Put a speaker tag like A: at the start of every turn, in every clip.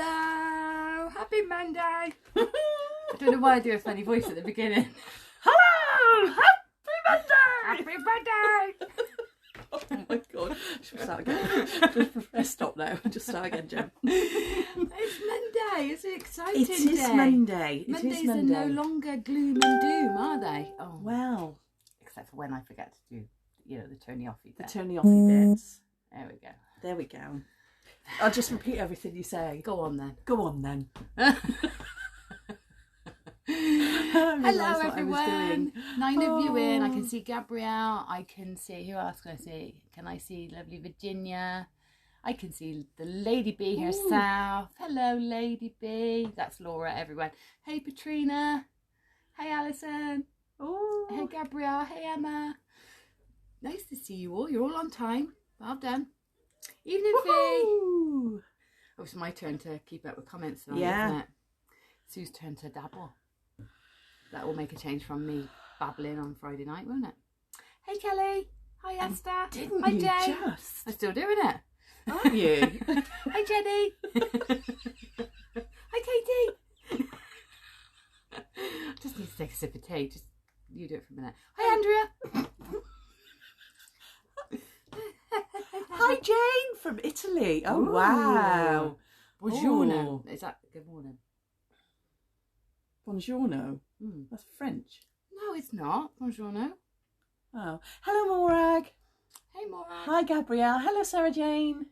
A: Hello! Happy Monday! I don't know why I do a funny voice at the beginning.
B: Hello! Happy Monday!
A: Happy Monday!
B: Oh my god. Should we start again? Press stop now. Just start again, Jem.
A: It's Monday. It's an exciting day.
B: It is Monday.
A: Mondays are no longer gloom and doom, are they? Oh,
B: well.
A: Except for when I forget to do, the turny-offy bit.
B: The turny-offy bits.
A: There we go.
B: There we go. I'll just repeat everything you say.
A: Go on then.
B: Go on then.
A: Hello everyone. 9 of you in. I can see Gabrielle. I can see, who else can I see? Can I see lovely Virginia? I can see the Lady B herself. Hello Lady B. That's Laura, everyone. Hey Patrina. Hey Alison.
B: Ooh.
A: Hey Gabrielle. Hey Emma. Nice to see you all. You're all on time. Well done. Evening Fee. Oh, it's my turn to keep up with comments tonight, isn't it? Sue's turn to dabble. That will make a change from me babbling on Friday night, won't it? Hey Kelly. Hi Esther.
B: Didn't
A: Hi
B: you
A: Jay.
B: just?
A: I'm still doing it.
B: Aren't you?
A: Hi Jenny. Hi Katie. Just need to take a sip of tea. Just you do it for a minute. Hi Andrea.
B: Hi Jane from Italy. Oh
A: Ooh.
B: Wow.
A: Buongiorno. Is that good morning?
B: Buongiorno. That's French.
A: No, it's not. Buongiorno.
B: Oh. Hello Morag.
A: Hey Morag.
B: Hi Gabrielle. Hello Sarah Jane.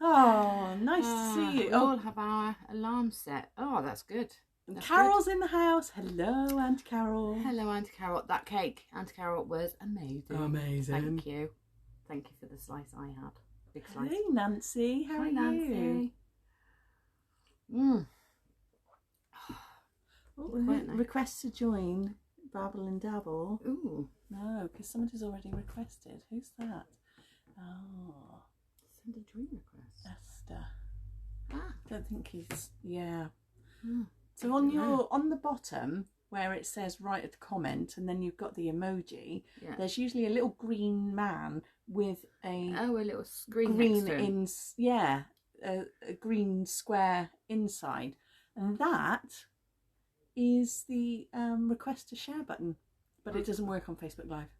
B: Oh, nice to see you.
A: We all have our alarm set. Oh, that's good.
B: And Carol's in the house. Hello, Aunt Carol.
A: Hello, Auntie Carol. That cake, Auntie Carol, was amazing.
B: Amazing.
A: Thank you. Thank you for the slice I had. Big slice.
B: Hey, Nancy. How are
A: Nancy.
B: you?
A: Quite nice.
B: Request to join Babble and Dabble.
A: Ooh.
B: No, because somebody's already requested. Who's that? Oh.
A: Send a dream request.
B: Esther.
A: Ah.
B: Don't think he's... Yeah.
A: Mm.
B: So on the bottom where it says write a comment and then you've got the emoji, there's usually a little green man with a
A: little green
B: a green square inside, and that is the request to share button, but it doesn't work on Facebook Live.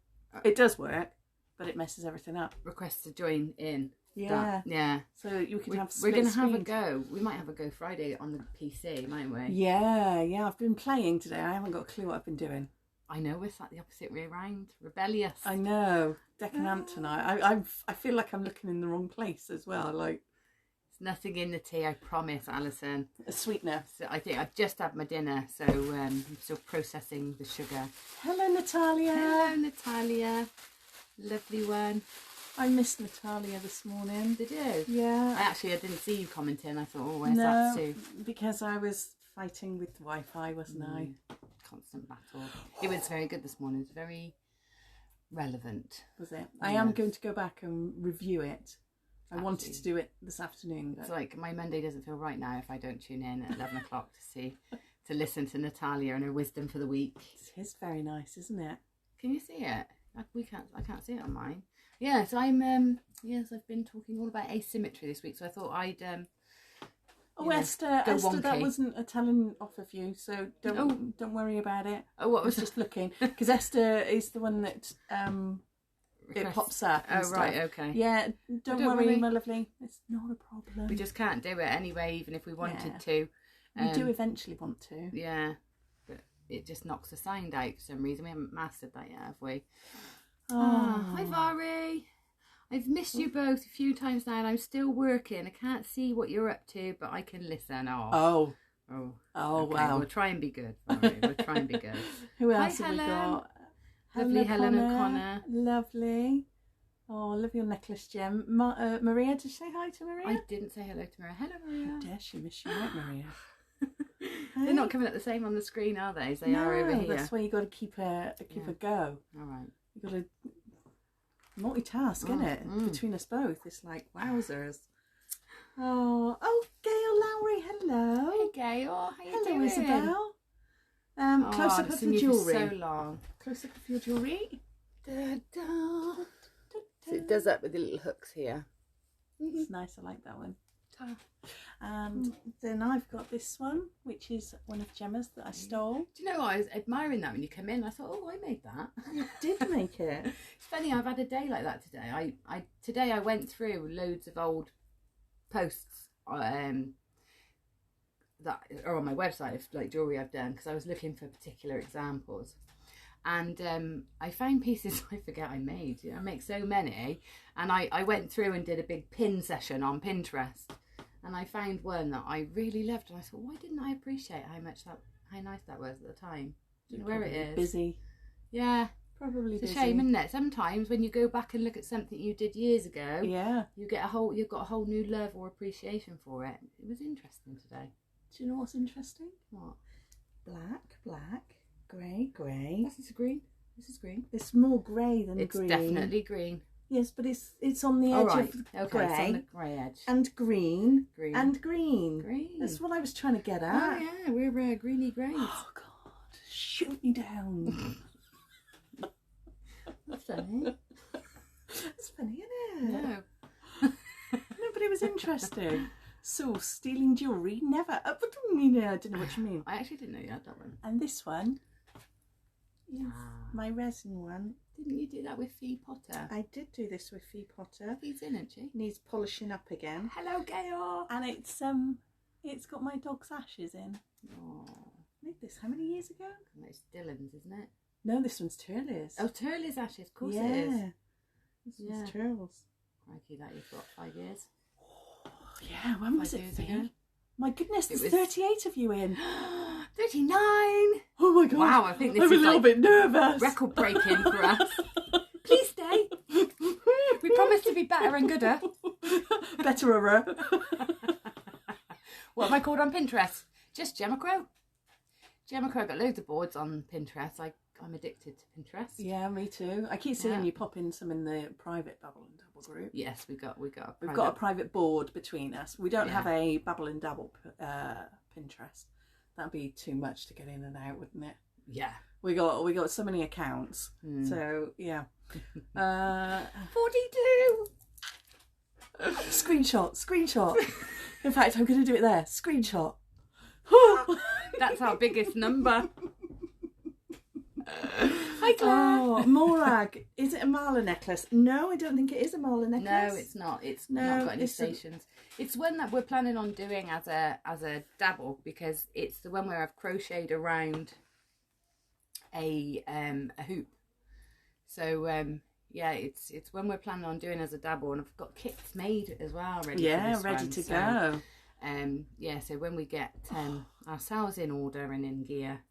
B: It does work, but it messes everything up.
A: Request to join in.
B: Yeah.
A: Yeah.
B: So you could have
A: we're going to
B: split
A: have a
B: screens.
A: go. We might have a go Friday on the PC, mightn't we?
B: Yeah. I've been playing today. I haven't got a clue what I've been doing.
A: I know, we're sat the opposite way around. Rebellious.
B: I know. Decadent tonight. I feel like I'm looking in the wrong place as well. Like,
A: there's nothing in the tea, I promise, Alison.
B: A sweetener.
A: So I think I've just had my dinner, so I'm still processing the sugar.
B: Hello, Natalia.
A: Hello, Natalia. Lovely one.
B: I missed Natalia this morning.
A: Did you?
B: Yeah.
A: I didn't see you commenting. I thought, oh, where's that Sue?
B: Because I was fighting with Wi-Fi, wasn't I?
A: Constant battle. It was very good this morning. It's very relevant.
B: Was it? I am going to go back and review it. I wanted to do it this afternoon. But...
A: It's like my Monday doesn't feel right now if I don't tune in at 11 o'clock to listen to Natalia and her wisdom for the week.
B: It is very nice, isn't it?
A: Can you see it? I can't see it on mine. Yes, I've been talking all about asymmetry this week, so I thought I'd
B: Esther,
A: wonky.
B: That wasn't a telling off of you, so don't worry about it.
A: Oh, what
B: I was just looking, because Esther is the one that it pops up and stuff.
A: Right, okay.
B: Yeah, don't worry, my lovely. It's not a problem.
A: We just can't do it anyway, even if we wanted to.
B: We do eventually want to.
A: Yeah, but it just knocks the sound out for some reason. We haven't mastered that yet, have we? Hi Vari. I've missed you both a few times now and I'm still working. I can't see what you're up to, but I can listen. Okay.
B: Wow.
A: We'll try and be good, Vari. We'll try and be good.
B: Who else have we got?
A: Lovely Helen O'Connor.
B: Lovely. Oh, I love your necklace, Gem. Maria, did you say hi to Maria?
A: I didn't say hello to Maria. Hello, Maria.
B: How dare she miss you, right, Maria?
A: They're not coming up the same on the screen, are they? As they are over here.
B: That's why you got to keep a go.
A: All right.
B: You got to multitask, innit? Between us both, it's like wowzers. Oh, Gail Lowry, hello.
A: Hey, Gail. How you doing?
B: Isabel. Close up of your jewellery.
A: So long.
B: Close up of your jewellery.
A: So it does that with the little hooks here.
B: It's nice. I like that one. And then I've got this one, which is one of Gemma's that I stole.
A: Do you know what? I was admiring that when you came in. I thought, oh, I made that.
B: You did make it.
A: It's funny, I've had a day like that today. Today I went through loads of old posts that are on my website of like jewellery I've done, because I was looking for particular examples. And I found pieces I forget I made. I make so many. And I went through and did a big pin session on Pinterest. And I found one that I really loved. And I thought, why didn't I appreciate how nice that was at the time? Do you know where it is?
B: Busy.
A: Yeah.
B: Probably
A: it's
B: busy.
A: a shame, isn't it? Sometimes when you go back and look at something you did years ago,
B: yeah,
A: you've got a whole new love or appreciation for it. It was interesting today.
B: Do you know what's interesting?
A: What?
B: Black, grey.
A: This is green. This is green.
B: It's more grey than
A: it's
B: green.
A: It's definitely green.
B: Yes, but it's on the edge of grey.
A: It's on the grey edge.
B: And green. And green.
A: Green.
B: That's what I was trying to get at.
A: Oh yeah, we're greeny greys.
B: Oh God, shoot me down.
A: That's funny.
B: It's funny, isn't it?
A: No.
B: No, but it was interesting. So, stealing jewellery, never. I don't know what you mean.
A: I actually didn't know you had that one.
B: And this one is my resin one.
A: Didn't you do that with Fee Potter?
B: I did do this with Fee Potter.
A: Fee's in it, she?
B: Needs polishing up again.
A: Hello, Gail.
B: And it's got my dog's ashes in.
A: Oh.
B: I made this how many years ago?
A: It's Dylan's, isn't it?
B: No, this one's Turley's.
A: Oh, Turley's ashes, of course it is.
B: This one's Turl's.
A: Crikey, that you've got 5 years.
B: Oh, yeah, when was it, Fee? My goodness, there's 38 of you in.
A: 39!
B: Oh my God.
A: Wow, I think this
B: I'm
A: is
B: a little bit nervous.
A: Record breaking for us. Please stay. We promise to be better and gooder.
B: Betterer.
A: What am I called on Pinterest? Just Gemma Crow. Gemma Crow. Got loads of boards on Pinterest. I'm addicted to Pinterest.
B: Yeah, me too. I keep seeing you pop in some in the private Babble and Dabble group.
A: Yes, we've got
B: a private board between us. We don't have a Babble and Dabble Pinterest. That'd be too much to get in and out, wouldn't it?
A: Yeah.
B: We got so many accounts. So yeah.
A: 42.
B: Screenshot. In fact, I'm going to do it there. Screenshot.
A: That's our biggest number. Hi, Claire.
B: Oh, Morag. Is it a Marla necklace? No, I don't think it is a Marla necklace.
A: No, it's not. It's not got any stations. It's one that we're planning on doing as a dabble, because it's the one where I've crocheted around a hoop. So yeah, it's one we're planning on doing as a dabble, and I've got kits made as well ready.
B: Yeah, ready to go.
A: Yeah, so when we get ourselves in order and in gear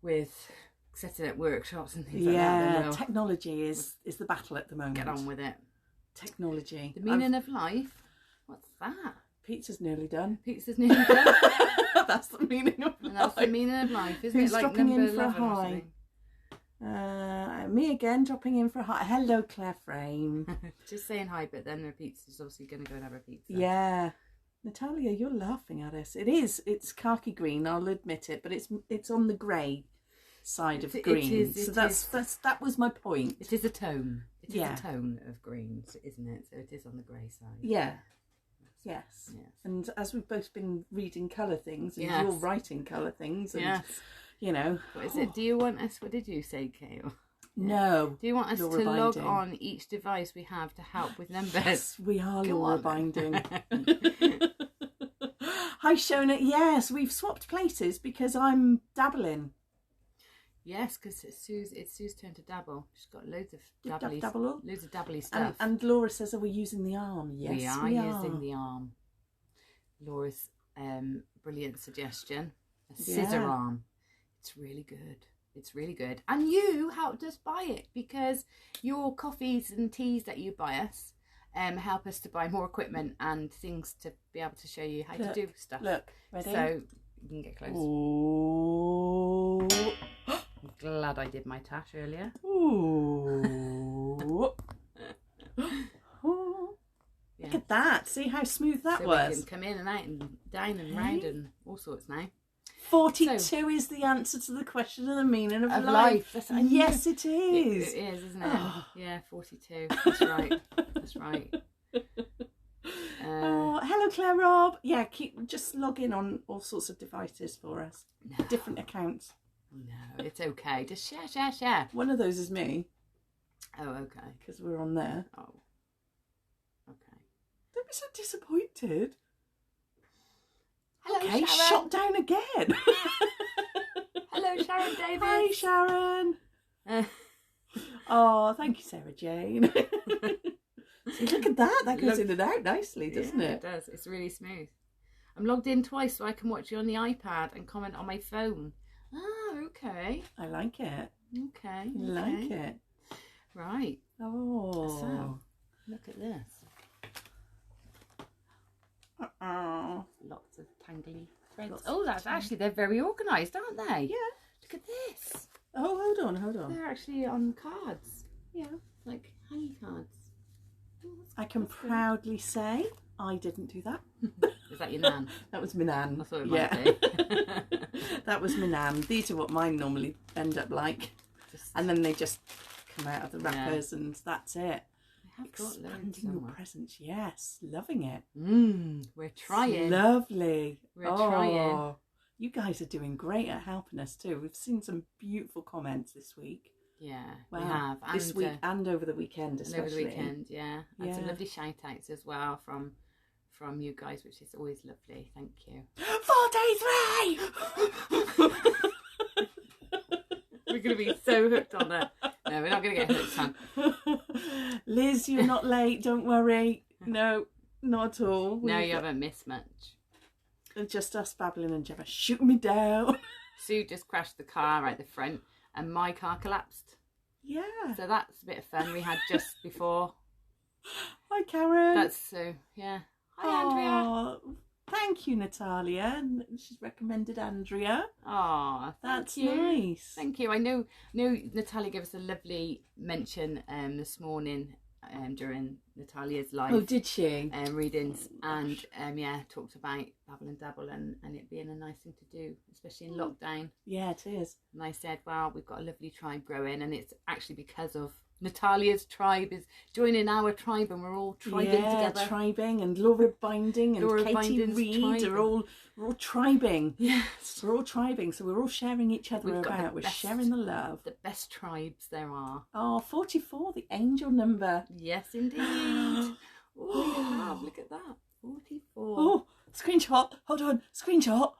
A: with setting up workshops and things like that, then
B: technology is the battle at the moment.
A: Get on with it.
B: Technology.
A: The meaning of life. What's that?
B: Pizza's nearly done.
A: Pizza's nearly done.
B: That's the meaning of life.
A: That's the meaning of life, isn't
B: Who's
A: it? Like
B: dropping
A: number
B: in for a
A: 11 or
B: high?
A: something.
B: Me again, dropping in for a high. Hello, Claire Frame.
A: Just saying hi, but then the pizza's obviously going to go and have a pizza.
B: Yeah. Natalia, you're laughing at us. It's khaki green, I'll admit it, but it's on the grey side of green. That was my point.
A: It is a tone. It is a tone of greens, isn't it? So it is on the grey side.
B: Yeah. Yes. And as we've both been reading colour things, and you're writing colour things, and you know.
A: What is it? Do you want us? What did you say, Kale?
B: No.
A: Do you want us to log on each device we have to help with numbers?
B: Yes, we are Laura binding. Hi, Shona. Yes, we've swapped places because I'm dabbling.
A: Yes, because it's Sue's turn to dabble. She's got loads of loads of dabbly
B: stuff. And Laura says, "Are we using the arm?" Yes,
A: we are using the arm. Laura's brilliant suggestion: a scissor arm. It's really good. It's really good. And you helped us buy it, because your coffees and teas that you buy us help us to buy more equipment and things to be able to show you how to do stuff.
B: Look, ready?
A: So you can get close.
B: Ooh.
A: I'm glad I did my tash earlier.
B: Ooh. Look at that. See how smooth that was?
A: We can come in and out and down and round and all sorts now.
B: 42 is the answer to the question of the meaning of life. Yes, it is.
A: It is, isn't it? Yeah, 42. That's right. That's right.
B: Oh, hello, Claire Rob. Yeah, just log in on all sorts of devices for us.
A: No.
B: Different accounts.
A: No, it's okay. Just share.
B: One of those is me.
A: Oh, okay.
B: Because we're on there.
A: Oh, okay.
B: Don't be so disappointed.
A: Hello,
B: okay,
A: Sharon.
B: shot down again.
A: Hello, Sharon Davis.
B: Hi, Sharon. Oh, thank you, Sarah Jane. See, look at that. That goes in and out nicely, doesn't it?
A: It does. It's really smooth. I'm logged in twice so I can watch you on the iPad and comment on my phone. Ah, okay.
B: I like it.
A: Okay.
B: I like it.
A: Right.
B: Oh.
A: So, look at this. Lots of tangly threads. They're very organised, aren't they?
B: Yeah.
A: Look at this.
B: Oh, hold on.
A: They're actually on cards.
B: Yeah.
A: Like hanging cards. Oh,
B: I can proudly say I didn't do that.
A: Is that your nan?
B: That was my nan.
A: I thought it might be.
B: That was my nan. These are what mine normally end up like. And then they just come out of the wrappers and that's it. Expanding your presence, yes. Loving it.
A: We're trying.
B: It's lovely.
A: We're trying.
B: You guys are doing great at helping us too. We've seen some beautiful comments this week.
A: Yeah,
B: wow.
A: we have. And,
B: this week and over the weekend especially.
A: And over the weekend, yeah. And some lovely shout outs as well from you guys, which is always lovely. Thank you.
B: 43!
A: We're going to be so hooked on that. No, we're not going to get hooked on.
B: Liz, you're not late, don't worry. No, not at all.
A: No, you haven't missed much.
B: Just us babbling and Gemma shooting me down.
A: Sue just crashed the car right the front and my car collapsed.
B: Yeah.
A: So that's a bit of fun we had just before.
B: Hi, Karen.
A: That's so, yeah. Hi, Andrea.
B: Thank you, Natalia. She's recommended Andrea.
A: Oh,
B: that's
A: you.
B: Nice.
A: Thank you. I know Natalia gave us a lovely mention this morning during Natalia's live.
B: Oh, did she?
A: Readings and talked about Babble and Dabble and it being a nice thing to do, especially in lockdown.
B: Yeah, it is.
A: And I said, well, we've got a lovely tribe growing and it's actually because of Natalia's tribe is joining our tribe and we're all tribing together.
B: Tribing and Laura Binding and Katie Reed are all tribing.
A: Yes.
B: We're all tribing, so we're all sharing each other about. We're sharing the love.
A: The best tribes there are.
B: Oh, 44, the angel number.
A: Yes, indeed. Oh, yeah, look at that. 44.
B: Oh, screenshot. Hold on, screenshot.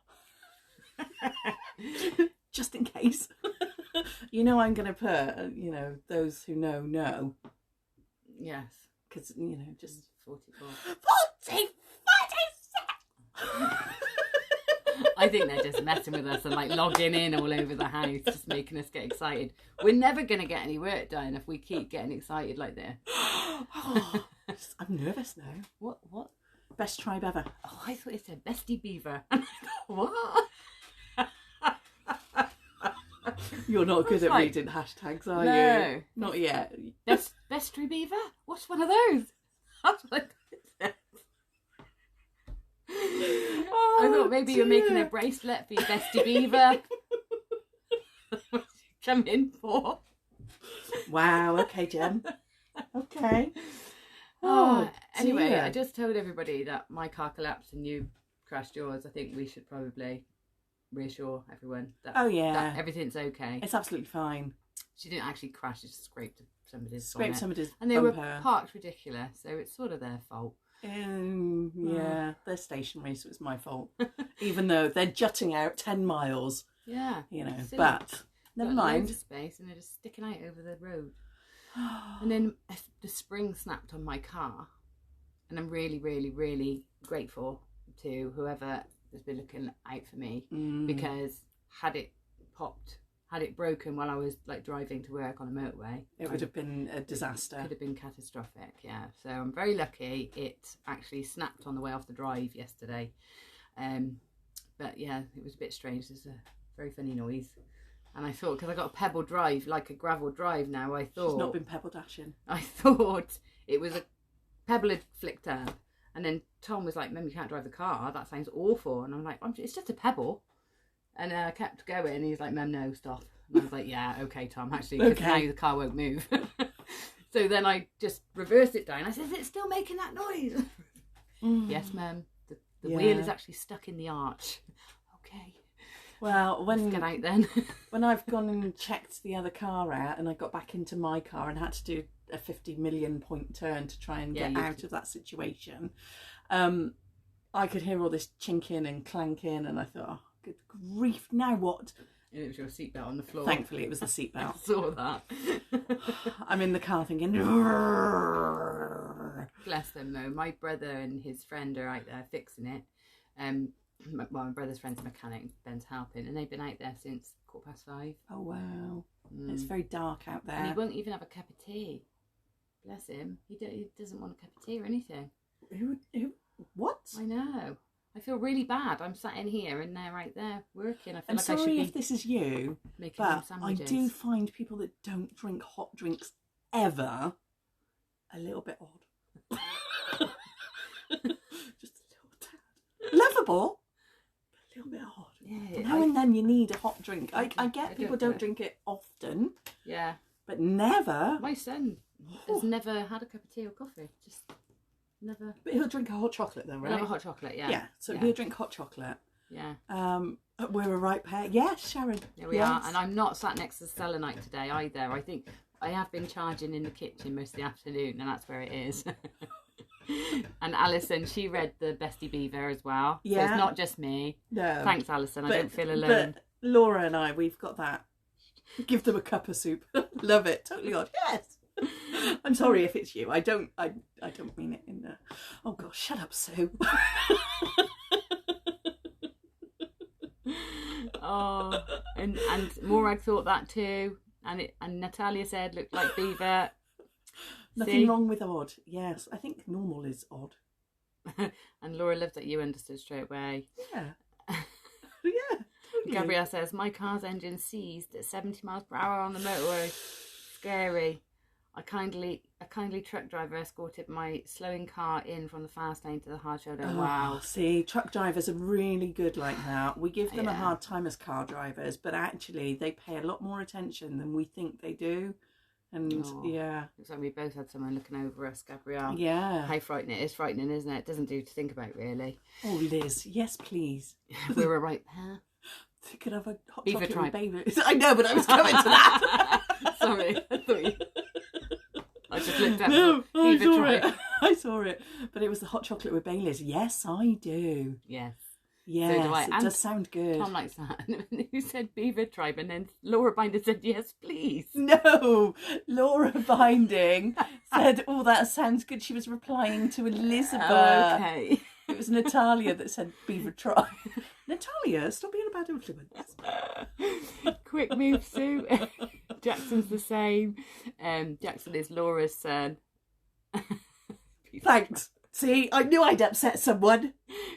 B: Just in case. You know I'm going to put, those who know.
A: Yes.
B: Because, just
A: 44.
B: 46!
A: I think they're just messing with us and like logging in all over the house, just making us get excited. We're never going to get any work done if we keep getting excited like this.
B: Oh, I'm nervous now.
A: What?
B: Best tribe ever.
A: Oh, I thought it said Bestie Beaver. What?
B: You're not good at reading hashtags, are you? Not yet.
A: Bestry Beaver? What's one of those? That's what it says. I thought maybe you're making a bracelet for your Bestie Beaver. What you come in for?
B: Wow, okay, Jem. Okay.
A: Anyway, I just told everybody that my car collapsed and you crashed yours. I think we should probably reassure everyone that, that everything's okay.
B: It's absolutely fine.
A: She didn't actually crash, she just scraped somebody's
B: and
A: they
B: bumper.
A: Were parked ridiculous, so it's sort of their fault.
B: Yeah, they're stationary, so it's my fault. Even though they're jutting out 10 miles.
A: Yeah. Silly.
B: But never mind.
A: Loads of space and they're just sticking out over the road. And then the spring snapped on my car, and I'm really, really, really grateful to whoever has been looking out for me, because had it broken while I was like driving to work on a motorway,
B: it would have been a disaster.
A: Could have been catastrophic. Yeah, so I'm very lucky it actually snapped on the way off the drive yesterday. But yeah, it was a bit strange. There's a very funny noise, and I thought, because I got a pebble drive, like a gravel drive now, I thought she's
B: not been pebble dashing. I
A: thought it was a pebble had flicked up. And then Tom was like, Mum, you can't drive the car. That sounds awful. And I'm like, it's just a pebble. And I kept going. And he's like, Mum, no, stop. And I was like, yeah, okay, Tom, actually, because now the car won't move. So then I just reversed it down. I said, is it still making that noise? Yes, Mum. The wheel is actually stuck in the arch. Okay.
B: Well,
A: Let's get out then.
B: when I've gone and checked the other car out, and I got back into my car and had to do a 50 million point turn to try and get out of that situation, I could hear all this chinking and clanking, and I thought, oh, good grief, now what?
A: And it was your seatbelt on the floor.
B: Thankfully, it was the seatbelt.
A: I saw that.
B: I'm in the car thinking,
A: bless them though. My brother and his friend are out there fixing it. My brother's friend's a mechanic, Ben's helping, and they've been out there since 5:15.
B: Oh wow. It's very dark out there.
A: And he won't even have a cup of tea. Bless him. He doesn't want a cup of tea or anything.
B: Who what?
A: I know. I feel really bad. I'm sat in here and they're right there working. I feel
B: I'm
A: like
B: sorry
A: I should be
B: if this is you,
A: making
B: but
A: sandwiches.
B: I do find people that don't drink hot drinks ever a little bit odd. Just a little tad. Lovable, but a little bit odd.
A: Yeah,
B: now and then you need a hot drink. I get people don't drink it often.
A: Yeah.
B: But never.
A: My son has never had a cup of tea or coffee. Just never.
B: But he'll drink a hot chocolate though, right?
A: He'll have a hot chocolate, yeah.
B: Yeah, so he'll drink hot chocolate.
A: Yeah.
B: We're a right pair. Yes, Sharon.
A: There we are. And I'm not sat next to the selenite today either. I think I have been charging in the kitchen most of the afternoon, and that's where it is. And Alison, she read the Bestie Beaver as well. Yeah. So it's not just me. No. Thanks, Alison. I don't feel alone.
B: But Laura and I, we've got that. Give them a cup of soup. Love it. Totally odd. Yes. I'm sorry if it's you. I don't mean it in the... Oh gosh, shut up, Sue.
A: Oh, and Morag thought that too, and Natalia said looked like Beaver.
B: Nothing wrong with odd. Yes, I think normal is odd.
A: And Laura loved that you understood straight away.
B: Yeah. Yeah. Totally.
A: Gabrielle says my car's engine seized at 70 miles per hour on the motorway. Scary. A kindly truck driver escorted my slowing car in from the fast lane to the hard shoulder. Oh, wow.
B: See, truck drivers are really good like that. We give them a hard time as car drivers, but actually they pay a lot more attention than we think they do. And
A: looks like we both had someone looking over us, Gabrielle.
B: Yeah.
A: How frightening it is, frightening, isn't it? It doesn't do to think about, really.
B: Oh, Liz, yes, please.
A: We're a right pair.
B: They could have a hot
A: Beaver
B: chocolate
A: tribe.
B: Baby. I know, but I was coming to that.
A: Sorry, I thought you... I just looked at
B: I saw it. But it was the hot chocolate with Baileys. Yes, I do.
A: Yes.
B: Yes,
A: so do I.
B: It does sound good.
A: Tom likes that. And you said Beaver Tribe, and then Laura Binder said, yes, please.
B: No, Laura Binding said, oh, that sounds good. She was replying to Elizabeth.
A: Okay.
B: It was Natalia that said Beaver Tribe. Natalia, stop being a bad influence.
A: Quick move, Sue. Jackson's the same. Jackson is Laura's son.
B: Thanks. See, I knew I'd upset someone.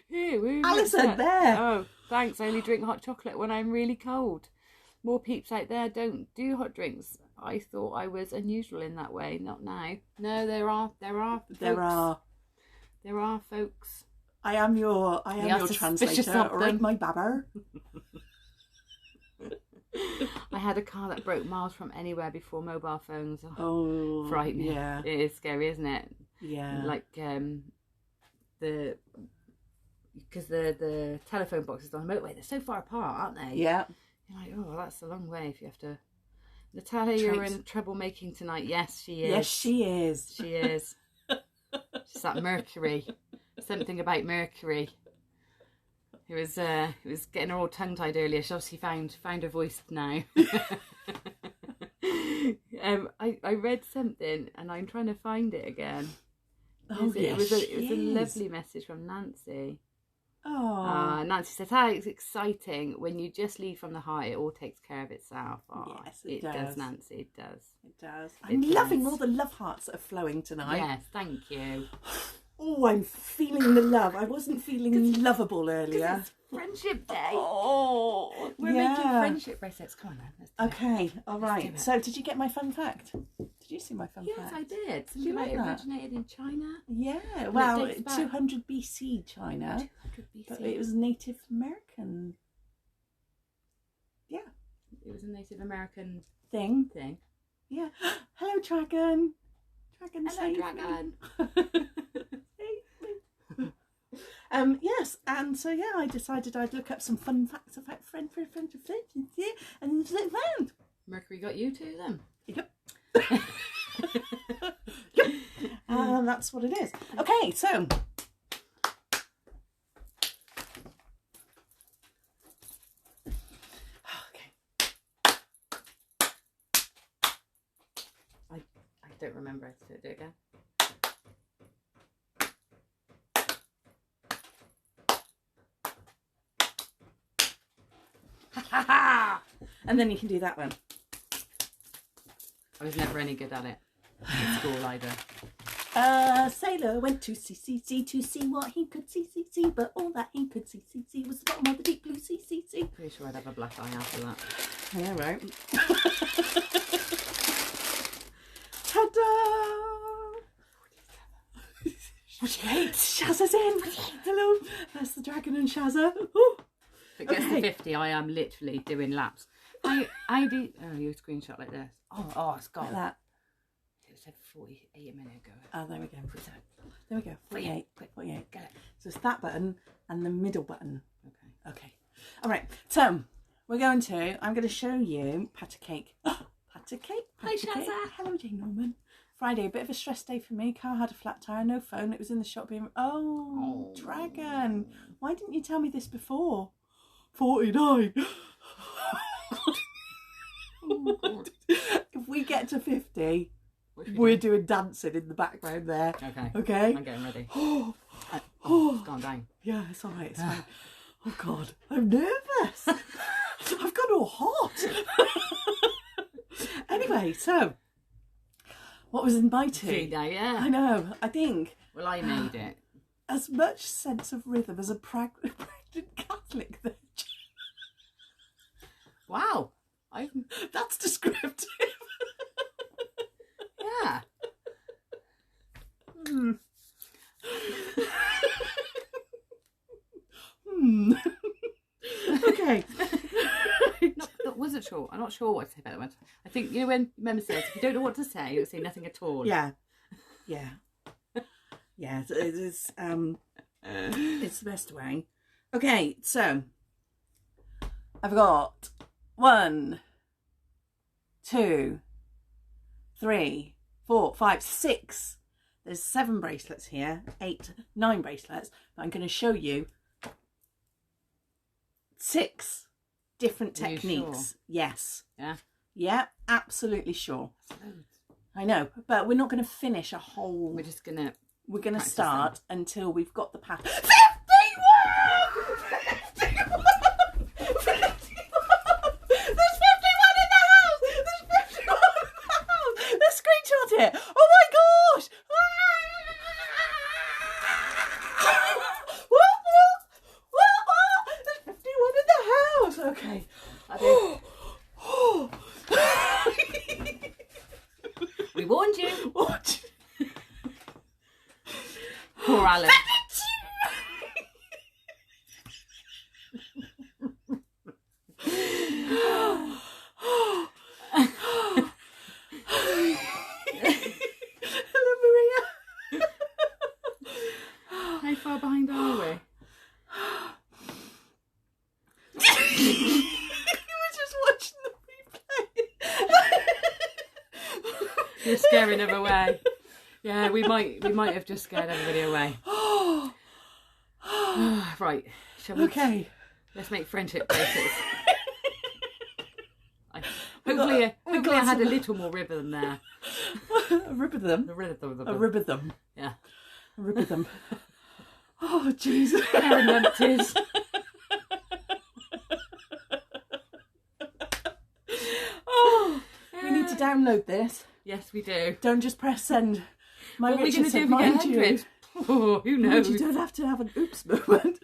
A: Who
B: Alison, there.
A: Oh, thanks. I only drink hot chocolate when I'm really cold. More peeps out there don't do hot drinks. I thought I was unusual in that way. Not now. No, there are folks.
B: I am your translator, right, my babber.
A: I had a car that broke miles from anywhere before mobile phones.
B: Oh,
A: frightening.
B: Yeah.
A: It is scary, isn't it?
B: Yeah.
A: Like because the telephone boxes on the motorway, they're so far apart, aren't they?
B: Yeah.
A: You're like, oh, that's a long way if you have to. Natalia, you're in troublemaking tonight. Yes, she is.
B: Yes, she is.
A: She is. She's that Mercury. Something about Mercury. It was getting her all tongue-tied earlier. She obviously found her voice now. I read something and I'm trying to find it again. It was a lovely message from Nancy.
B: Oh,
A: Nancy says, "How it's exciting when you just lead from the heart. It all takes care of itself." Oh,
B: yes, it does,
A: Nancy. It does.
B: It does. I'm loving all the love hearts that are flowing tonight.
A: Yes, thank you.
B: Oh, I'm feeling the love. I wasn't feeling lovable earlier.
A: It's Friendship Day.
B: Oh,
A: we're making friendship bracelets. Come on, then.
B: Okay, all right. So, did you get my fun fact? Did you see my fun fact?
A: Yes, I did.
B: Did you like
A: it
B: that?
A: originated in China.
B: Yeah, well, 200 BC China.
A: 200 BC.
B: But it was Native American. Yeah.
A: It was a Native American
B: thing. Yeah. Hello, dragon. Dragon.
A: Hello, dragon.
B: Yes, and so yeah, I decided I'd look up some fun facts about friend, and found.
A: Mercury got you too then?
B: Yep. Yep. That's what it is. Okay, so.
A: I don't remember how to do it again.
B: And then you can do that one.
A: I was never any good at it at school either.
B: Sailor went to sea to see what he could see, but all that he could see was the bottom of the deep blue sea.
A: Pretty sure I'd have a black eye after that.
B: Yeah, right. Ta-da!
A: 48.
B: Shazza's in. Hello. That's the dragon and Shazza. Ooh.
A: If it gets to 50, I am literally doing laps. I do. Oh, you screenshot like this. Oh, it's got
B: Like that.
A: It said 48 a minute ago.
B: Oh, there we go. There we go. 48.
A: Quick,
B: 48.
A: get it.
B: So it's that button and the middle button.
A: Okay.
B: Okay. All right. So I'm going to show you Pat a Cake. Pat a Cake.
A: Hi, Shazza.
B: Hello, Jane Norman. Friday, a bit of a stress day for me. Car had a flat tyre, no phone. It was in the shop being... Oh, dragon. Why didn't you tell me this before? 49.
A: Oh, God.
B: If we get to 50, we're doing dancing in the background there.
A: Okay.
B: Okay?
A: I'm getting ready.
B: Oh,
A: It's gone down.
B: yeah, it's all right. It's fine. Oh, God. I'm nervous. I've got all hot. Anyway, so... What was in my tea?
A: Now, yeah.
B: I know. I think...
A: Well, I made it.
B: As much sense of rhythm as a pregnant Catholic virgin.
A: Wow.
B: That's descriptive.
A: Yeah.
B: Okay.
A: Wasn't sure. I'm not sure what to say about that one. I think, you know, when Mem says, if you don't know what to say, you'll say nothing at all.
B: Yeah. Yeah. Yeah, it's the best way. Okay, so I've got 1, 2, 3, 4, 5, 6. There's 7 bracelets here, 8, 9 bracelets. But I'm going to show you 6 different
A: Are you
B: techniques.
A: sure?
B: Yes.
A: Yeah.
B: Yeah, absolutely sure.
A: That's loads.
B: I know, but we're not going to finish a whole.
A: We're just going to...
B: We're going to start until we've got the pattern. 51! 51! 51! There's 51 in the house! There's 51 in the house! Let's screenshot it! Oh my gosh! There's 51 in the house! Okay.
A: We warned you.
B: What?
A: Poor Alan.
B: Hello, Maria.
A: How far behind are we?
B: You were just watching the replay.
A: You're scaring them away. Yeah, we might have just scared everybody away. Right, shall we?
B: Okay.
A: Let's make friendship bracelets. Hopefully I had a little more rhythm there.
B: A rhythm.
A: A rhythm.
B: A rhythm.
A: Yeah.
B: A rhythm. Oh, Jesus.
A: Karen Numpties.
B: Oh, we need to download this.
A: Yes, we do.
B: Don't just press send. My
A: What are we
B: Richard
A: going to
B: said,
A: do if we get
B: mind you.
A: 100? Oh, who
B: Mind
A: knows?
B: you don't have to have an oops moment.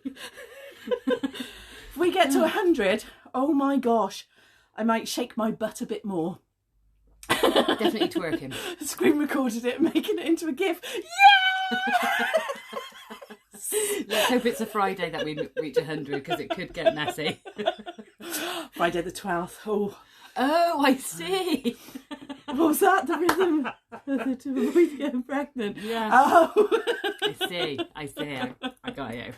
B: If we get to 100, oh my gosh, I might shake my butt a bit more.
A: Definitely twerking.
B: Screen recorded it, making it into a GIF. Yeah!
A: Let's hope it's a Friday that we reach 100 because it could get messy.
B: Friday the 12th. Oh,
A: Oh, I see.
B: what was that? The rhythm. To avoid getting pregnant.
A: Yeah.
B: Oh.
A: I see. I got you.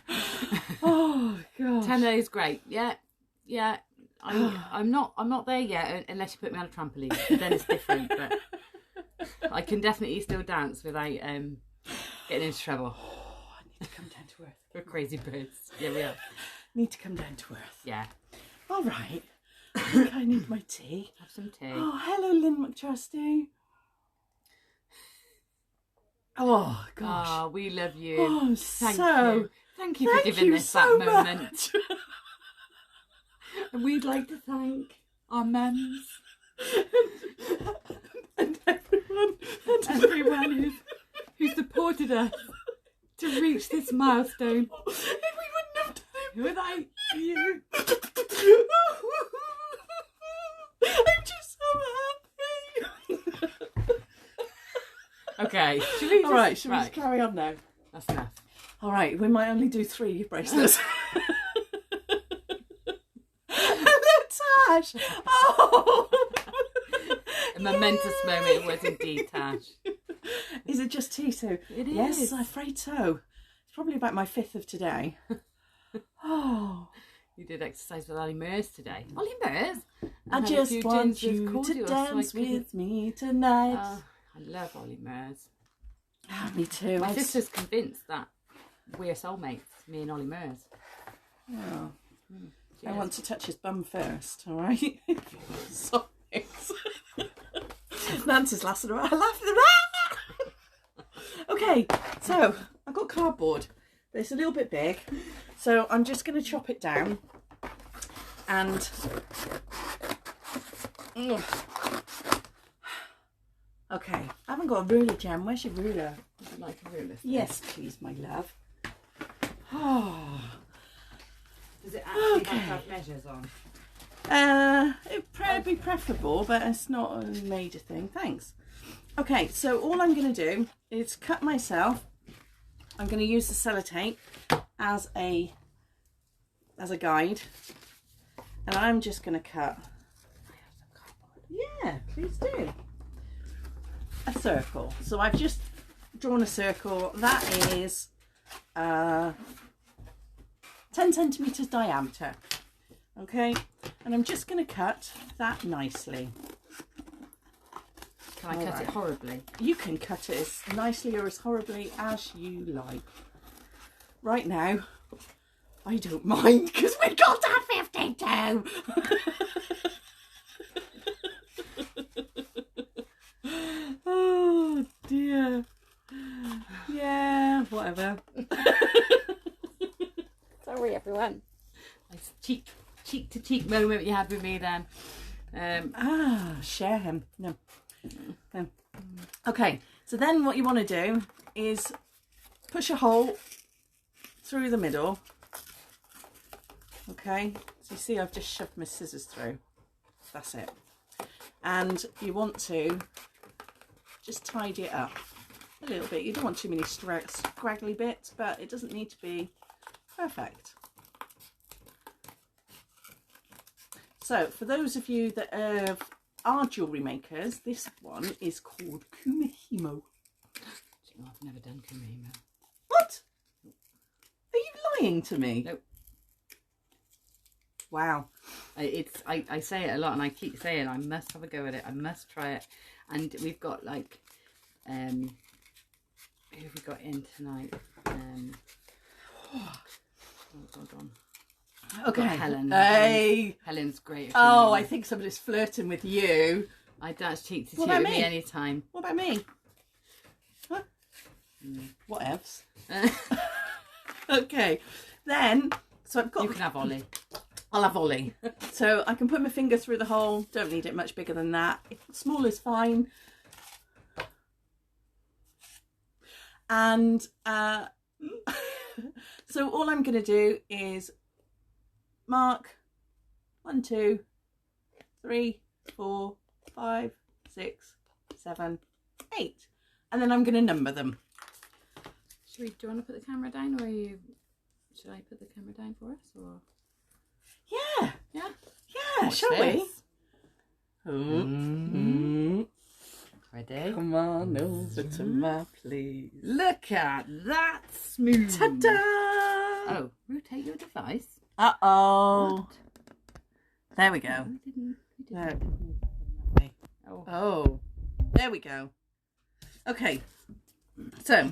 B: Oh god.
A: 10 days, great. Yeah. I'm not there yet unless you put me on a trampoline. Then it's different. But I can definitely still dance without getting into trouble.
B: Oh, I need to come down to earth.
A: We're crazy birds. Yeah, we are.
B: Need to come down to earth.
A: Yeah.
B: All right. I think I need my tea.
A: Have some tea.
B: Oh, hello, Lynn McTrusty. Oh gosh.
A: Oh, we love you.
B: Oh,
A: Thank
B: so
A: you. Thank you for giving us
B: so
A: that moment.
B: much.
A: And we'd like to thank our mums
B: and everyone
A: who supported us to reach this milestone.
B: We wouldn't have done it
A: Without you.
B: I'm just so happy.
A: Okay. Should we
B: All right, should we just carry on now?
A: That's enough.
B: All right, we might only do 3 bracelets. Hello, Tash. Oh.
A: A momentous moment it was indeed, Tash.
B: Is it just tea, Sue?
A: It is.
B: Yes, I'm afraid so. It's probably about my 5th of today. Oh.
A: You did exercise with Ollie Mers today. Ollie Mers?
B: I just want you to dance with me tonight.
A: I love Ollie Mers.
B: Oh, me too.
A: My sister's convinced that we're soulmates, me and Ollie Mers.
B: Oh. I want to touch his bum first, all right? Sorry. Nancy's laughing around. Okay, so I've got cardboard, but it's a little bit big. So I'm just going to chop it down and... Okay, I haven't got a ruler, Jem. Where's your ruler?
A: Would you like a ruler?
B: Yes, please, my love. Oh.
A: Does it actually have measures on?
B: It'd probably be preferable, but it's not a major thing. Thanks. Okay, so all I'm going to do is cut myself. I'm going to use the sellotape as a guide, and I'm just going to cut. Yeah, please do. A circle. So I've just drawn a circle that is 10 centimeters diameter. Okay, and I'm just going to cut that nicely.
A: Can I cut it horribly?
B: You can cut it as nicely or as horribly as you like. Right now, I don't mind because we got our 52. Oh dear. Yeah, whatever.
A: Sorry, everyone. Nice cheek to cheek moment you had with me then.
B: Share him. No. Okay, so then what you want to do is push a hole through the middle. Okay, so you see I've just shoved my scissors through. That's it. And you want to just tidy it up a little bit. You don't want too many scraggly bits, but it doesn't need to be perfect. So for those of you that are jewellery makers, this one is called Kumihimo.
A: I've never done Kumihimo.
B: What? Are you lying to me?
A: Nope.
B: Wow.
A: I say it a lot and I keep saying I must have a go at it. I must try it. And we've got like, who have we got in tonight? Hold on.
B: Okay.
A: Helen.
B: Hey.
A: Helen's great.
B: Oh, I think somebody's flirting with you.
A: I dance cheek to cheek
B: What
A: with
B: about
A: me
B: me?
A: anytime.
B: What about me? Huh? What else? Okay. Then, so I've got...
A: You can have Ollie.
B: I'll have Ollie. So I can put my finger through the hole. Don't need it much bigger than that. Small is fine. And so all I'm going to do is mark 1, 2, 3, 4, 5, 6, 7, 8. And then I'm going to number them.
A: Do you want to put the camera down or should I put the camera down for us or?
B: Yeah.
A: Yeah.
B: Yeah,
A: Watch
B: shall
A: this.
B: we?
A: Ready?
B: Come on over to my place.
A: Look at that smooth.
B: Ta-da!
A: Oh, rotate your device.
B: Uh-oh.
A: What?
B: There we go.
A: We didn't.
B: No.
A: Oh.
B: Oh, there we go. Okay, so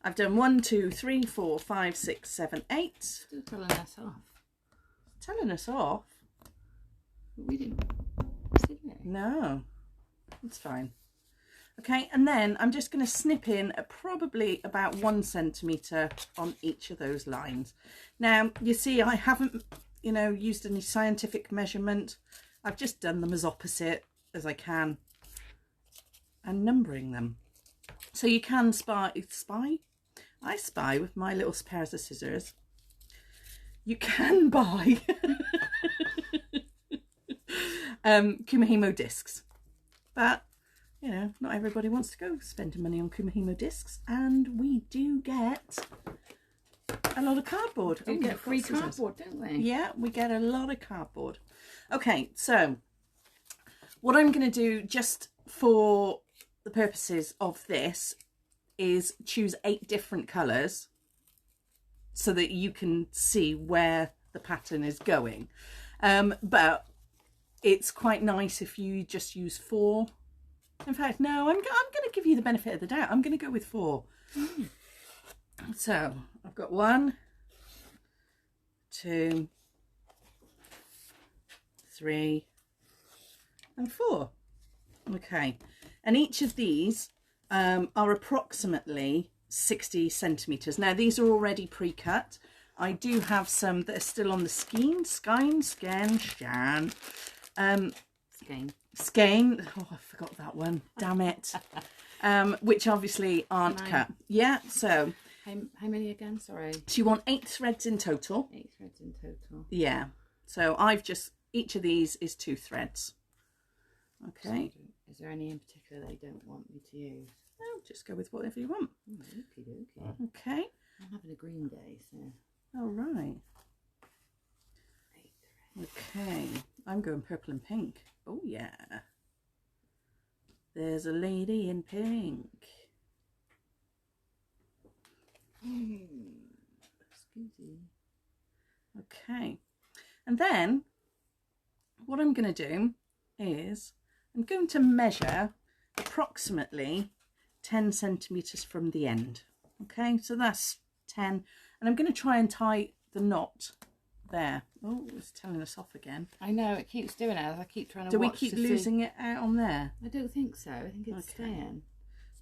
B: I've done 1, 2, 3, 4, 5, 6, 7, 8.
A: Still telling us off.
B: Telling us off?
A: We didn't. Did we?
B: No, it's fine. Okay, and then I'm just going to snip in probably about 1 centimetre on each of those lines. Now, you see, I haven't, used any scientific measurement. I've just done them as opposite as I can and numbering them. So you can spy? I spy with my little pairs of scissors. You can buy Kumihimo discs, but not everybody wants to go spending money on Kumihimo discs, and we do get a lot of cardboard.
A: We get free cardboard, don't we?
B: Yeah, we get a lot of cardboard. Okay, so what I'm going to do just for the purposes of this is choose 8 different colours so that you can see where the pattern is going. But it's quite nice if you just use 4. In fact, no, I'm going to give you the benefit of the doubt. I'm going to go with 4. So I've got 1, 2, 3 and 4. Okay, and each of these are approximately 60 centimetres. Now these are already pre-cut. I do have some that are still on the skein. Oh, I forgot that one. Damn it. Which obviously aren't cut. Yeah, so.
A: How many again? Sorry.
B: So you want 8 threads in total.
A: 8 threads in total.
B: Yeah. So each of these is 2 threads. Okay.
A: So is there any in particular they don't want me to use?
B: No, just go with whatever you want.
A: Okay.
B: Okay.
A: I'm having a green day, so.
B: All right.
A: 8 threads.
B: Okay. I'm going purple and pink. Oh yeah. There's a lady in pink.
A: Excuse me.
B: Okay. And then what I'm going to do is I'm going to measure approximately 10 centimetres from the end. Okay, so that's 10. And I'm going to try and tie the knot there. Oh, it's telling us off again.
A: I know, it keeps doing it. I keep trying to
B: Do we
A: watch
B: keep
A: to
B: losing
A: see.
B: it out on there?
A: I don't think so. I think it's staying.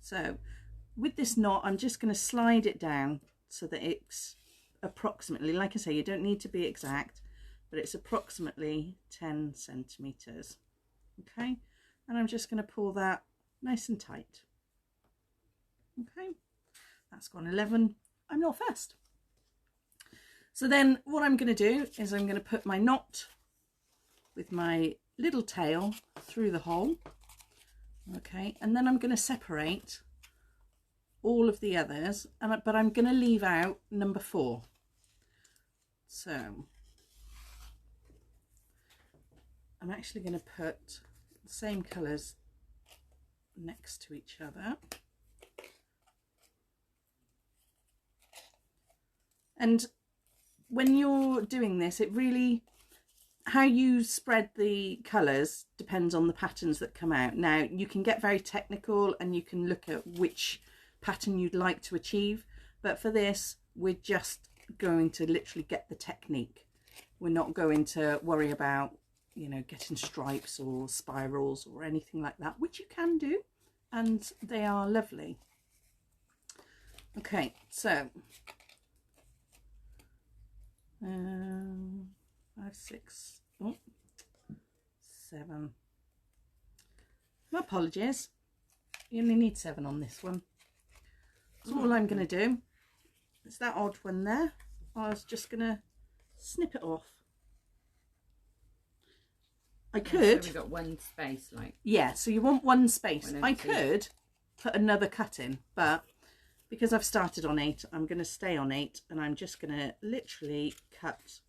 B: So with this knot, I'm just going to slide it down so that it's approximately, like I say, you don't need to be exact, but it's approximately 10 centimetres. Okay, and I'm just going to pull that nice and tight. Okay, that's gone 11. I'm not fussed. So then what I'm going to do is I'm going to put my knot with my little tail through the hole. Okay, and then I'm going to separate all of the others, but I'm going to leave out number 4. So I'm actually going to put the same colours next to each other. And when you're doing this, it really, how you spread the colours depends on the patterns that come out. Now, you can get very technical and you can look at which pattern you'd like to achieve, but for this, we're just going to literally get the technique. We're not going to worry about, getting stripes or spirals or anything like that, which you can do, and they are lovely. Okay, so 5, 6, 7. My apologies. You only need 7 on this one. So all I'm going to do is that odd one there. I was just going to snip it off. I could.
A: So we've got one space, like.
B: Yeah, so you want one space. I could put another cut in, but because I've started on 8, I'm going to stay on 8, and I'm just going to literally cut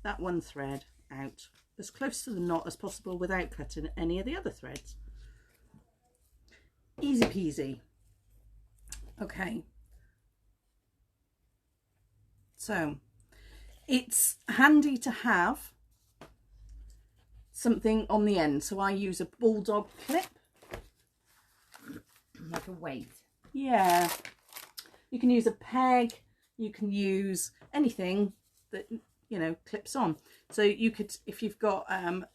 B: that one thread out as close to the knot as possible without cutting any of the other threads. Easy peasy. Okay. So it's handy to have something on the end. So I use a bulldog clip.
A: Like a weight.
B: Yeah. You can use a peg. You can use anything that, you know, clips on. So you could, if you've got a